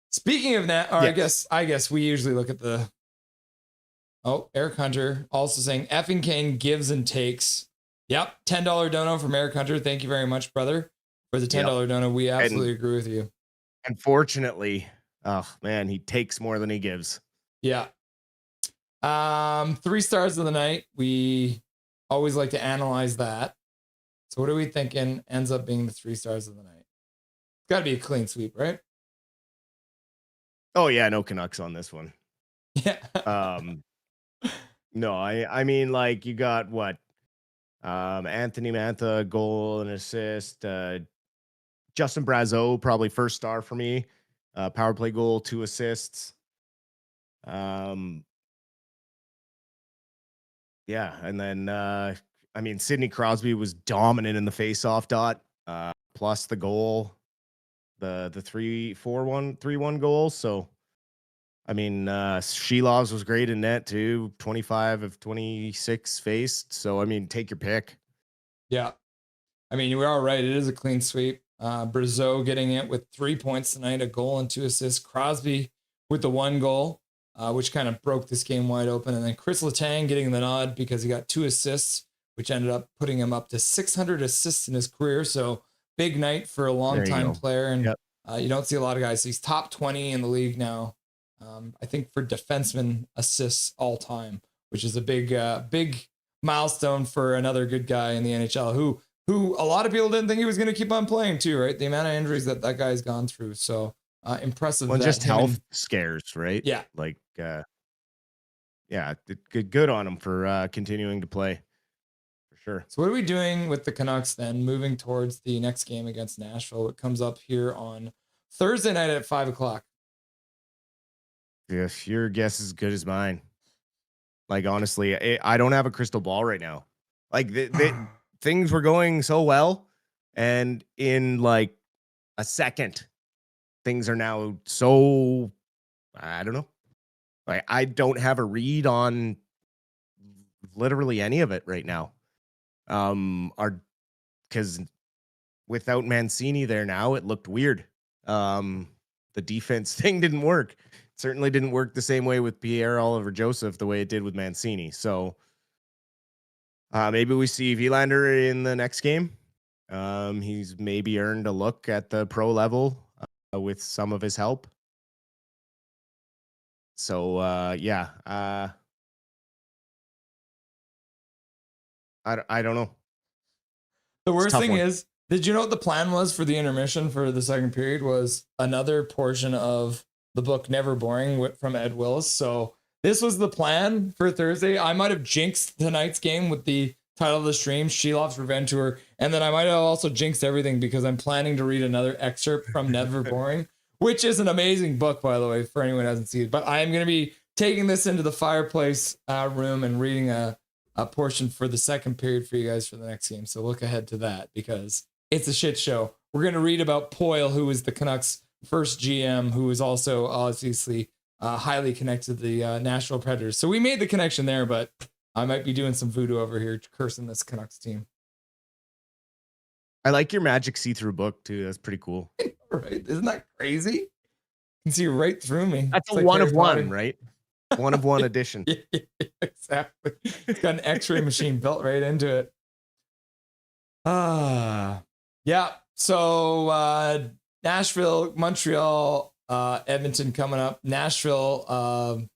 Speaking of that, yes. I guess we usually look at the... Oh, Eric Hunter also saying effing Kane gives and takes. Yep, $10 dono from Eric Hunter. Thank you very much, brother, for the $10 dono. We absolutely agree with you. Unfortunately, oh man, he takes more than he gives. Yeah. 3 stars of the night. We always like to analyze that. So what are we thinking ends up being the 3 stars of the night? It's got to be a clean sweep, right? Oh yeah, no Canucks on this one. Yeah. No, I mean, like, you got what? Anthony Mantha, goal and assist. Justin Brazeau, probably first star for me. Power play goal, 2 assists. Yeah, and then I mean, Sidney Crosby was dominant in the face-off dot. Plus the goal, the 3-1 goal. So I mean, Silovs was great in net too. 25 of 26 faced. So I mean, take your pick. Yeah, I mean, we are right. It is a clean sweep. Brazeau getting it with 3 points tonight, a goal and 2 assists. Crosby with the 1 goal, which kind of broke this game wide open. And then Chris Letang getting the nod because he got 2 assists, which ended up putting him up to 600 assists in his career. So big night for a long-time player. And you don't see a lot of guys. He's top 20 in the league now. I think for defenseman assists all time, which is a big milestone for another good guy in the NHL who a lot of people didn't think he was going to keep on playing too, right? The amount of injuries that guy's gone through. So impressive. Well, just health scares, right? Yeah. Like, yeah, good on him for continuing to play. For sure. So what are we doing with the Canucks then, moving towards the next game against Nashville? It comes up here on Thursday night at 5:00. If your guess is as good as mine. Like, honestly, I don't have a crystal ball right now. Like, things were going so well, and in like a second, things are now so, I don't know. Like, I don't have a read on literally any of it right now. Because without Mancini there now, it looked weird. The defense thing didn't work. Certainly didn't work the same way with Pierre-Olivier Joseph the way it did with Mancini. So maybe we see Wielander in the next game. He's maybe earned a look at the pro level with some of his help. So yeah, I don't know. The worst thing is, did you know what the plan was for the intermission for the second period was another portion of the book Never Boring from Ed Willis. So this was the plan for Thursday. I might have jinxed tonight's game with the title of the stream, Silovs Revenge Tour. And then I might have also jinxed everything because I'm planning to read another excerpt from Never Boring, which is an amazing book, by the way, for anyone who hasn't seen it. But I am going to be taking this into the fireplace room and reading a portion for the second period for you guys for the next game. So look ahead to that because it's a shit show. We're going to read about Poyle, who is the Canucks' first GM, who is also obviously highly connected to the Nashville Predators. So we made the connection there, but I might be doing some voodoo over here, cursing this Canucks team. I like your Magic see-through book too. That's pretty cool. Right? Isn't that crazy? You can see right through me. That's It's a like one Harry of one, Potter. right? One of one edition. Yeah, exactly. It's got an X-ray machine built right into it. Yeah. So Nashville, Montreal, Edmonton coming up. Nashville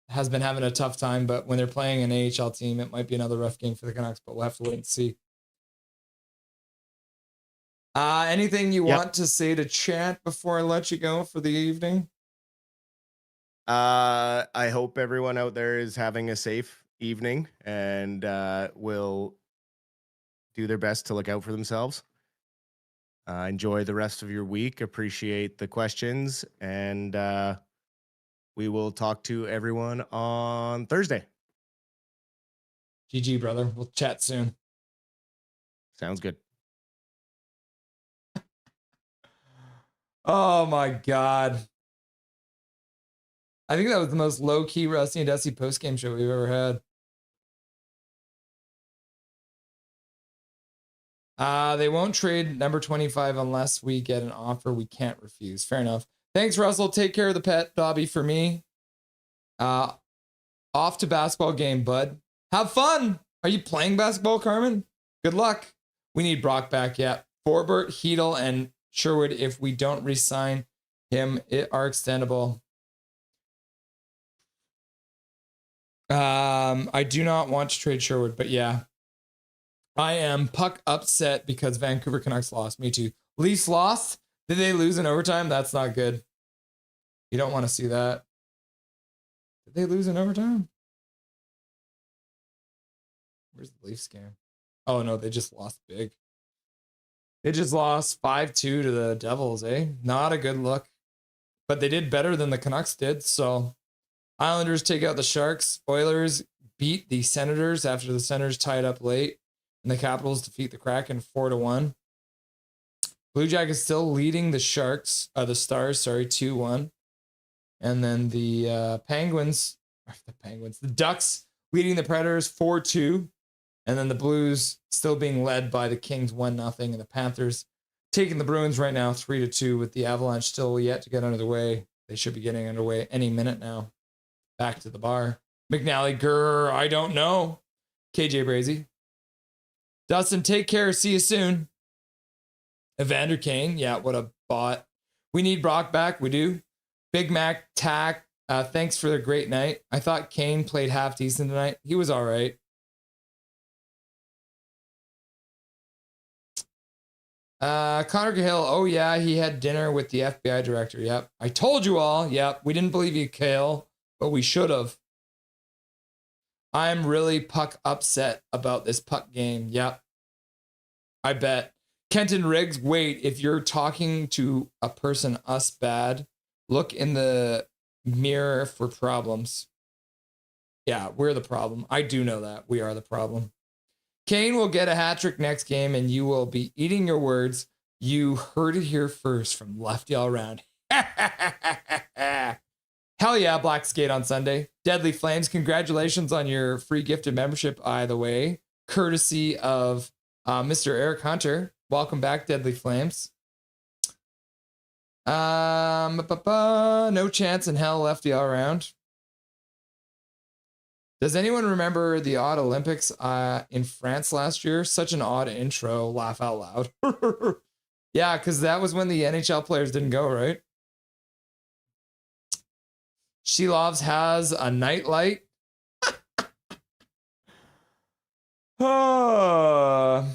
has been having a tough time, but when they're playing an AHL team, it might be another rough game for the Canucks, but we'll have to wait and see. Anything you want to say to chat before I let you go for the evening? I hope everyone out there is having a safe evening and will do their best to look out for themselves. Enjoy the rest of your week. Appreciate the questions, and we will talk to everyone on Thursday. GG, brother. We'll chat soon. Sounds good. Oh my God. I think that was the most low-key Rusty and Dusty post-game show we've ever had. They won't trade number 25 unless we get an offer we can't refuse. Fair enough. Thanks, Russell. Take care of the pet, Dobby, for me. Off to basketball game, bud. Have fun. Are you playing basketball, Carmen? Good luck. We need Brock back yet. Forbert, Hedel, and Sherwood, if we don't re-sign him, are extendable. I do not want to trade Sherwood, but yeah. I am puck upset because Vancouver Canucks lost. Me too. Leafs lost? Did they lose in overtime? That's not good. You don't want to see that. Did they lose in overtime? Where's the Leafs game? Oh no, they just lost big. They just lost 5-2 to the Devils, eh? Not a good look. But they did better than the Canucks did, so Islanders take out the Sharks. Oilers beat the Senators after the Senators tied up late. And the Capitals defeat the Kraken 4-1. Blue Jackets still leading the Stars, 2-1. And then the the Ducks leading the Predators 4-2. And then the Blues still being led by the Kings 1-0. And the Panthers taking the Bruins right now 3-2 with the Avalanche still yet to get under the way. They should be getting underway any minute now. Back to the bar. McNally, grrr, I don't know. KJ Brazy. Dustin, take care. See you soon. Evander Kane. Yeah, what a bot. We need Brock back. We do. Big Mac, Tack. Thanks for the great night. I thought Kane played half decent tonight. He was all right. Connor Cahill. Oh, yeah, he had dinner with the FBI director. Yep. I told you all. Yep. We didn't believe you, Cahill, but we should have. I'm really puck upset about this puck game. Yep. I bet. Kenton Riggs, wait, if you're talking to a person us bad, look in the mirror for problems. Yeah, we're the problem. I do know that. We are the problem. Kane will get a hat trick next game and you will be eating your words. You heard it here first from Lefty All Around. Hell yeah, Black Skate on Sunday. Deadly Flames, congratulations on your free gifted membership, by the way, courtesy of Mr. Eric Hunter. Welcome back, Deadly Flames. No chance in hell, Lefty all around. Does anyone remember the odd Olympics in France last year? Such an odd intro, laugh out loud. Yeah, because that was when the NHL players didn't go, right? Silovs has a nightlight. I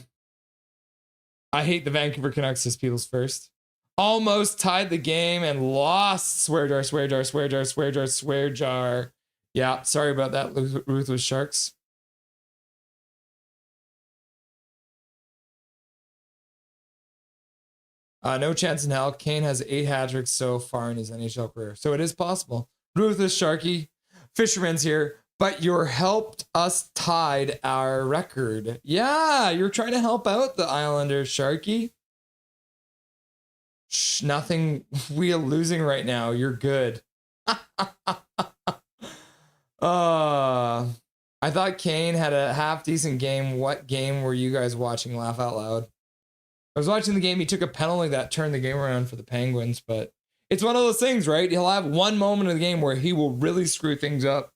hate the Vancouver Canucks, says People's First. Almost tied the game and lost. Swear jar, swear jar, swear jar, swear jar, swear jar. Yeah, sorry about that, Ruthless Sharks. No chance in hell. Kane has 8 hat tricks so far in his NHL career. So it is possible. Ruthless Sharky, Fisherman's here, but you're helped us tied our record. Yeah, you're trying to help out the Islanders, Sharky. Shh, nothing. We are losing right now. You're good. I thought Kane had a half decent game. What game were you guys watching? Laugh out loud. I was watching the game. He took a penalty that turned the game around for the Penguins, but it's one of those things, right? He'll have one moment of the game where he will really screw things up.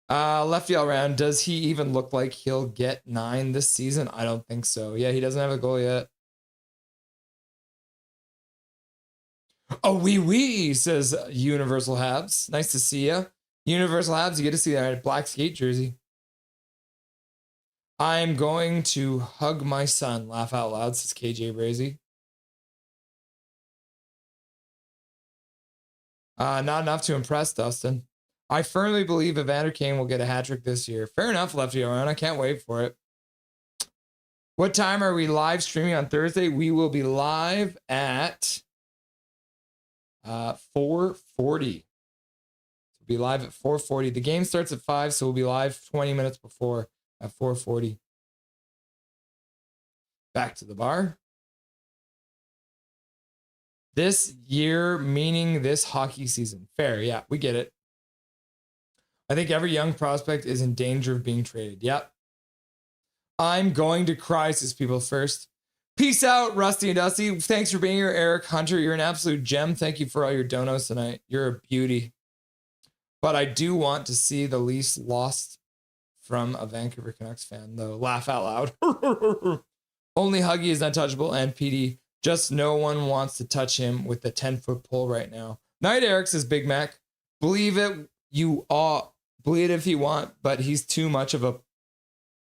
Lefty all around. Does he even look like he'll get 9 this season? I don't think so. Yeah, he doesn't have a goal yet. Oh, wee, says Universal Habs. Nice to see you. Universal Habs, you get to see that black skate jersey. I'm going to hug my son. Laugh out loud, says KJ Brazy. Not enough to impress, Dustin. I firmly believe Evander Kane will get a hat trick this year. Fair enough, Lefty around. I can't wait for it. What time are we live streaming on Thursday? We will be live at 4:40. We'll be live at 4:40. The game starts at 5, so we'll be live 20 minutes before at 4:40. Back to the bar. This year, meaning this hockey season. Fair, yeah, we get it. I think every young prospect is in danger of being traded. Yep. I'm going to cry, says people first. Peace out, Rusty and Dusty. Thanks for being here, Eric Hunter. You're an absolute gem. Thank you for all your donos tonight. You're a beauty. But I do want to see the Leafs lost from a Vancouver Canucks fan, though. Laugh out loud. Only Huggy is untouchable, and PD. Just no one wants to touch him with the 10-foot pole right now. Night, Eric, says Big Mac. Believe it, you all. Believe it if you want, but he's too much of a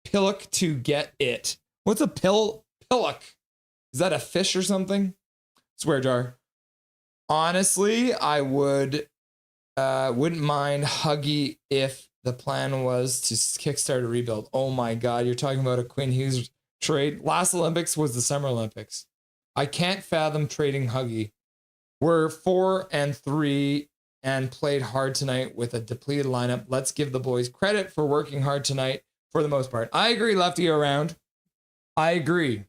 pillock to get it. What's a pillock? Is that a fish or something? Swear jar. Honestly, I wouldn't mind Huggy if the plan was to kickstart a rebuild. Oh my God, you're talking about a Quinn Hughes trade. Last Olympics was the Summer Olympics. I can't fathom trading Huggy. We're 4-3 and played hard tonight with a depleted lineup. Let's give the boys credit for working hard tonight for the most part. I agree, Lefty around. I agree.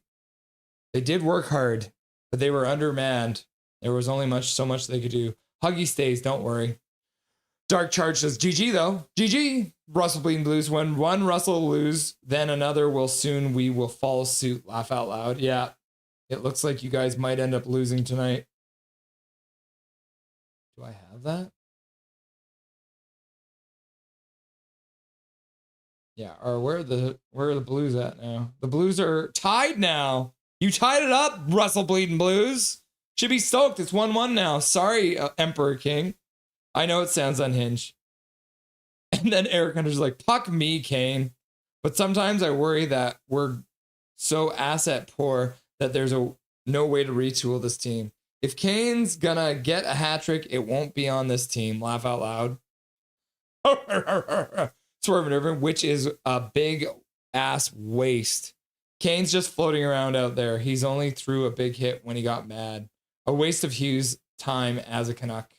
They did work hard, but they were undermanned. There was only so much they could do. Huggy stays, don't worry. Dark Charge says, GG though. GG. Russell Bleeding Blues. When one Russell will lose, then another will soon. We will follow suit. Laugh out loud. Yeah. It looks like you guys might end up losing tonight. Do I have that? Yeah, or where are the Blues at now? The Blues are tied now. You tied it up, Russell Bleeding Blues. Should be stoked. It's 1-1 now. Sorry, Emperor King. I know it sounds unhinged. And then Eric Hunter's like, puck me, Kane. But sometimes I worry that we're so asset poor that there's no way to retool this team. If Kane's gonna get a hat trick, it won't be on this team. Laugh out loud. Swerve and Irvin, which is a big ass waste. Kane's just floating around out there. He's only threw a big hit when he got mad. A waste of Hughes' time as a Canuck.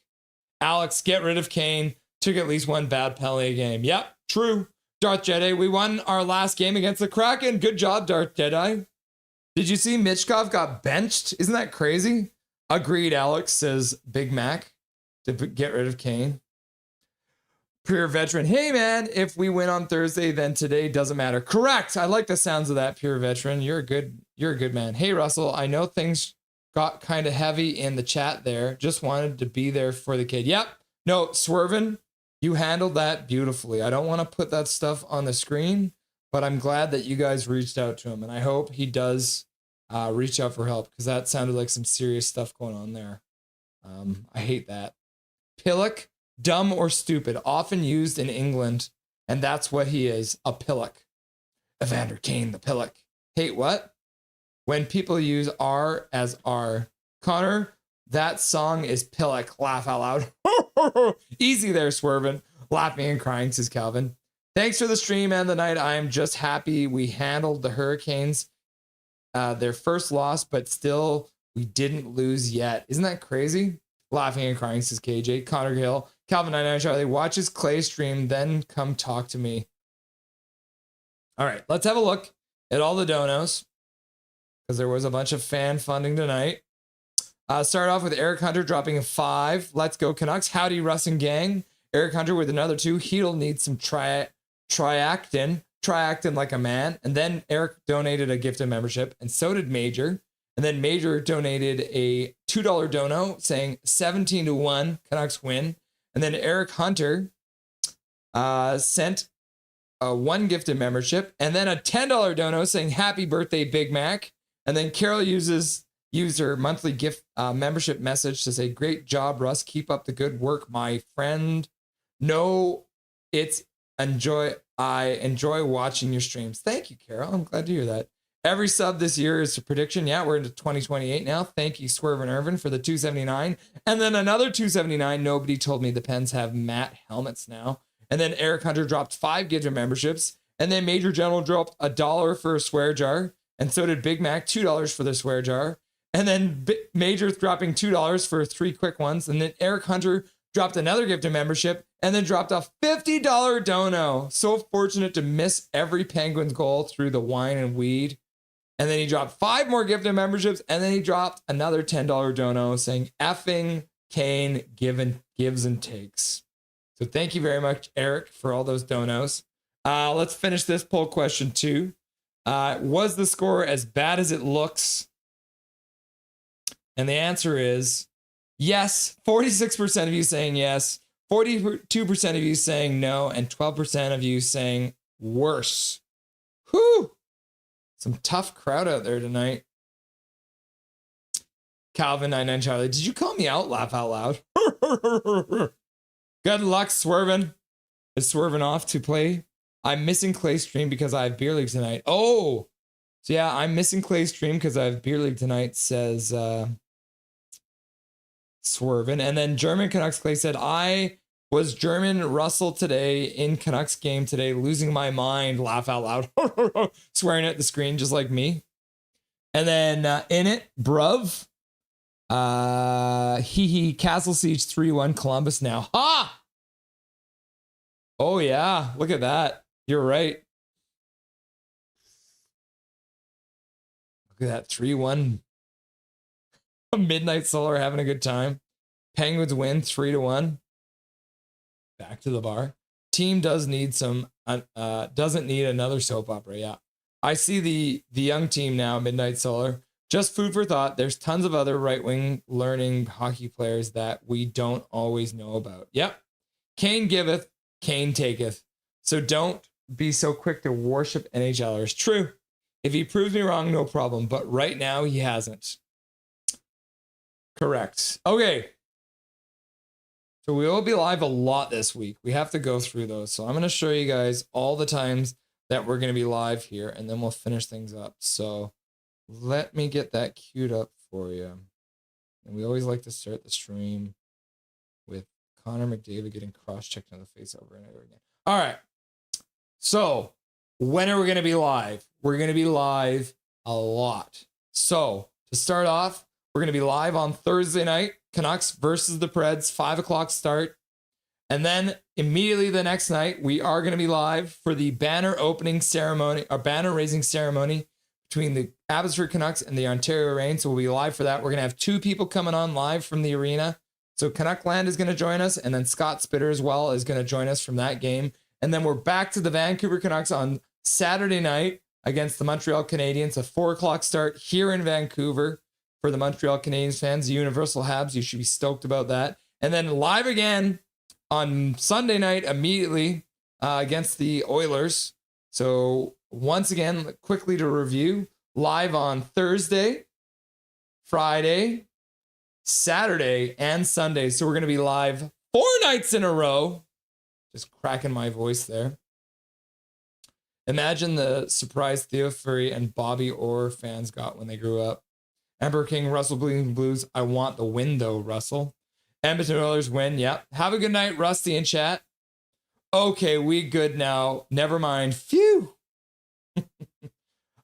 Alex, get rid of Kane. Took at least one bad penalty a game. Yep, true. Darth Jedi, we won our last game against the Kraken. Good job, Darth Jedi. Did you see Michkov got benched? Isn't that crazy? Agreed, Alex, says Big Mac, to get rid of Kane. Pure Veteran, hey man, if we win on Thursday, then today doesn't matter. Correct. I like the sounds of that, Pure Veteran. You're a good man. Hey Russell, I know things got kind of heavy in the chat there. Just wanted to be there for the kid. Yep. No, Swervin, you handled that beautifully. I don't want to put that stuff on the screen, but I'm glad that you guys reached out to him, and I hope he does reach out for help, because that sounded like some serious stuff going on there. I hate that. Pillock, dumb or stupid, often used in England, and that's what he is, a pillock. Evander Kane, the pillock. Hate what? When people use R as R. Connor, that song is pillock. Laugh out loud. Easy there, Swervin. Laughing and crying, says Calvin. Thanks for the stream and the night. I am just happy we handled the Hurricanes. Their first loss, but still we didn't lose yet. Isn't that crazy? Laughing and crying, says KJ. Connor Gill. Calvin 99 Charlie. Watches Clay stream, then come talk to me. All right, let's have a look at all the donos, because there was a bunch of fan funding tonight. Start off with Eric Hunter dropping a 5. Let's go Canucks. Howdy, Russ and gang. Eric Hunter with another 2. Heedle needs some triactin. try acting like a man. And then Eric donated a gift of membership, and so did Major. And then Major donated a $2 dono saying 17-1 Canucks win. And then Eric Hunter sent one gifted membership, and then a $10 dono saying happy birthday, Big Mac. And then Carol used her monthly gift membership message to say, great job, Russ. Keep up the good work, my friend. No, I enjoy watching your streams. Thank you, Carol. I'm glad to hear that. Every sub this year is a prediction. Yeah, we're into 2028 now. Thank you, Swerve and Irvin, for the 279. And then another 279. Nobody told me the Pens have matte helmets now. And then Eric Hunter dropped 5 gifted memberships. And then Major General dropped $1 for a swear jar. And so did Big Mac, $2 for the swear jar. And then Major's dropping $2 for 3 quick ones. And then Eric Hunter dropped another gifted membership and then dropped a $50 dono. So fortunate to miss every Penguins goal through the wine and weed. And then he dropped 5 more gifted memberships. And then he dropped another $10 dono saying effing Kane gives and takes. So thank you very much, Eric, for all those donos. Let's finish this poll question too. Was the score as bad as it looks? And the answer is yes. 46% of you saying yes, 42% of you saying no, and 12% of you saying worse. Whew. Some tough crowd out there tonight. Calvin 99 Charlie, did you call me out? Laugh out loud. Good luck, Swervin. Is Swervin off to play? I'm missing Clay's stream because I have beer league tonight. Oh, so yeah, I'm missing Clay's stream because I have beer league tonight, says Swervin. And then German Canucks Clay said, I was German Russell today in Canucks game today, losing my mind. Laugh out loud. Swearing at the screen just like me. And then in it, bruv. Castle Siege 3-1 Columbus now. Ha! Oh yeah, look at that. You're right. Look at that 3-1. Midnight Solar having a good time. Penguins win 3-1. Back to the bar. Team doesn't need another soap opera. Yeah. I see the young team now, Midnight Solar. Just food for thought. There's tons of other right-wing learning hockey players that we don't always know about. Yep. Kane giveth, Kane taketh. So don't be so quick to worship NHLers. True. If he proves me wrong, no problem. But right now, he hasn't. Correct. Okay. So we will be live a lot this week. We have to go through those. So I'm going to show you guys all the times that we're going to be live here, and then we'll finish things up. So let me get that queued up for you. And we always like to start the stream with Connor McDavid getting cross-checked in the face over and over again. All right. So when are we going to be live? We're going to be live a lot. So to start off, we're going to be live on Thursday night, Canucks versus the Preds, 5 o'clock start. And then immediately the next night, we are going to be live for the banner opening ceremony, or banner raising ceremony between the Abbotsford Canucks and the Ontario Reign. So we'll be live for that. We're going to have 2 people coming on live from the arena. So Canuckland is going to join us, and then Scott Spitter as well is going to join us from that game. And then we're back to the Vancouver Canucks on Saturday night against the Montreal Canadiens, a 4 o'clock start here in Vancouver for the Montreal Canadiens fans, the Universal Habs. You should be stoked about that. And then live again on Sunday night immediately against the Oilers. So once again, quickly to review, live on Thursday, Friday, Saturday, and Sunday. So we're going to be live 4 nights in a row. Just cracking my voice there. Imagine the surprise Theo Furry and Bobby Orr fans got when they grew up. Emperor King, Russell Bleeding Blues. I want the win though, Russell. Edmonton Oilers win. Yep. Have a good night, Rusty in chat. Okay, we good now. Never mind. Phew.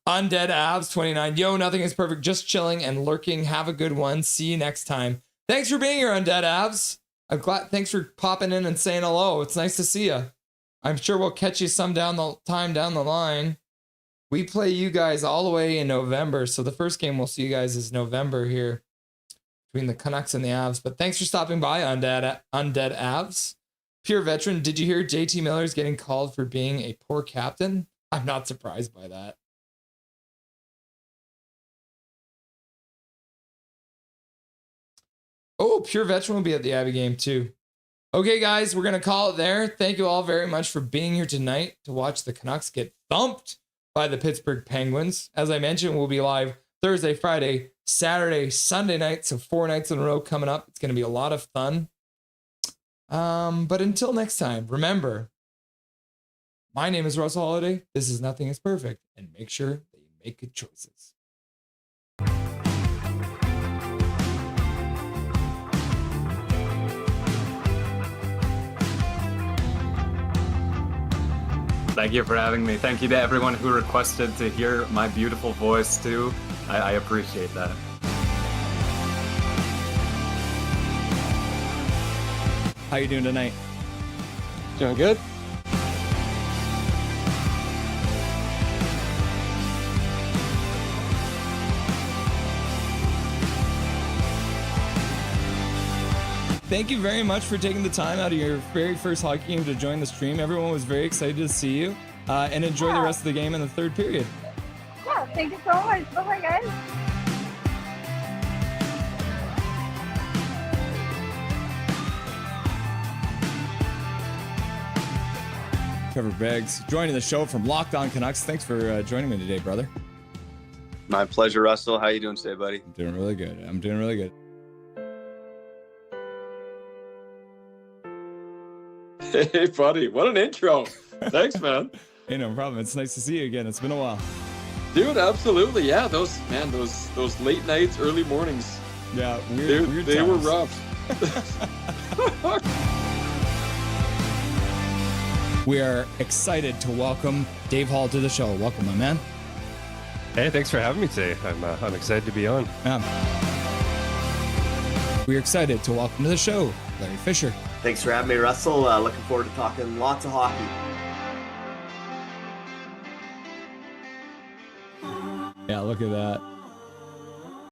Undead Avs 29. Yo, nothing is perfect. Just chilling and lurking. Have a good one. See you next time. Thanks for being here, Undead Avs. I'm glad. Thanks for popping in and saying hello. It's nice to see you. I'm sure we'll catch you some down the line. We play you guys all the way in November. So the first game we'll see you guys is November here between the Canucks and the Avs. But thanks for stopping by, Undead Avs. Pure Veteran, did you hear JT Miller's getting called for being a poor captain? I'm not surprised by that. Oh, Pure Veteran will be at the Abbey game too. Okay, guys, we're going to call it there. Thank you all very much for being here tonight to watch the Canucks get thumped by the Pittsburgh Penguins. As I mentioned, we'll be live Thursday, Friday, Saturday, Sunday night. So 4 nights in a row coming up. It's going to be a lot of fun. But until next time, remember, my name is Russell Holiday. This is Nothing is Perfect. And make sure that you make good choices. Thank you for having me. Thank you to everyone who requested to hear my beautiful voice too. I appreciate that. How you doing tonight? Doing good. Thank you very much for taking the time out of your very first hockey game to join the stream. Everyone was very excited to see you, and enjoy the rest of the game in the third period. Yeah, thank you so much. Bye-bye, guys. Trevor Beggs joining the show from Locked On Canucks. Thanks for joining me today, brother. My pleasure, Russell. How you doing today, buddy? I'm doing really good. I'm doing really good. Hey, buddy, what an intro. Thanks, man. Hey, no problem. It's nice to see you again. It's been a while. Dude, absolutely. Yeah, those late nights, early mornings. Yeah, weird they were times. rough. We are excited to welcome Dave Hall to the show. Welcome, my man. Hey, thanks for having me today. I'm excited to be on. We're excited to welcome to the show Larry Fisher. Thanks for having me, Russell. Looking forward to talking lots of hockey. Yeah, look at that.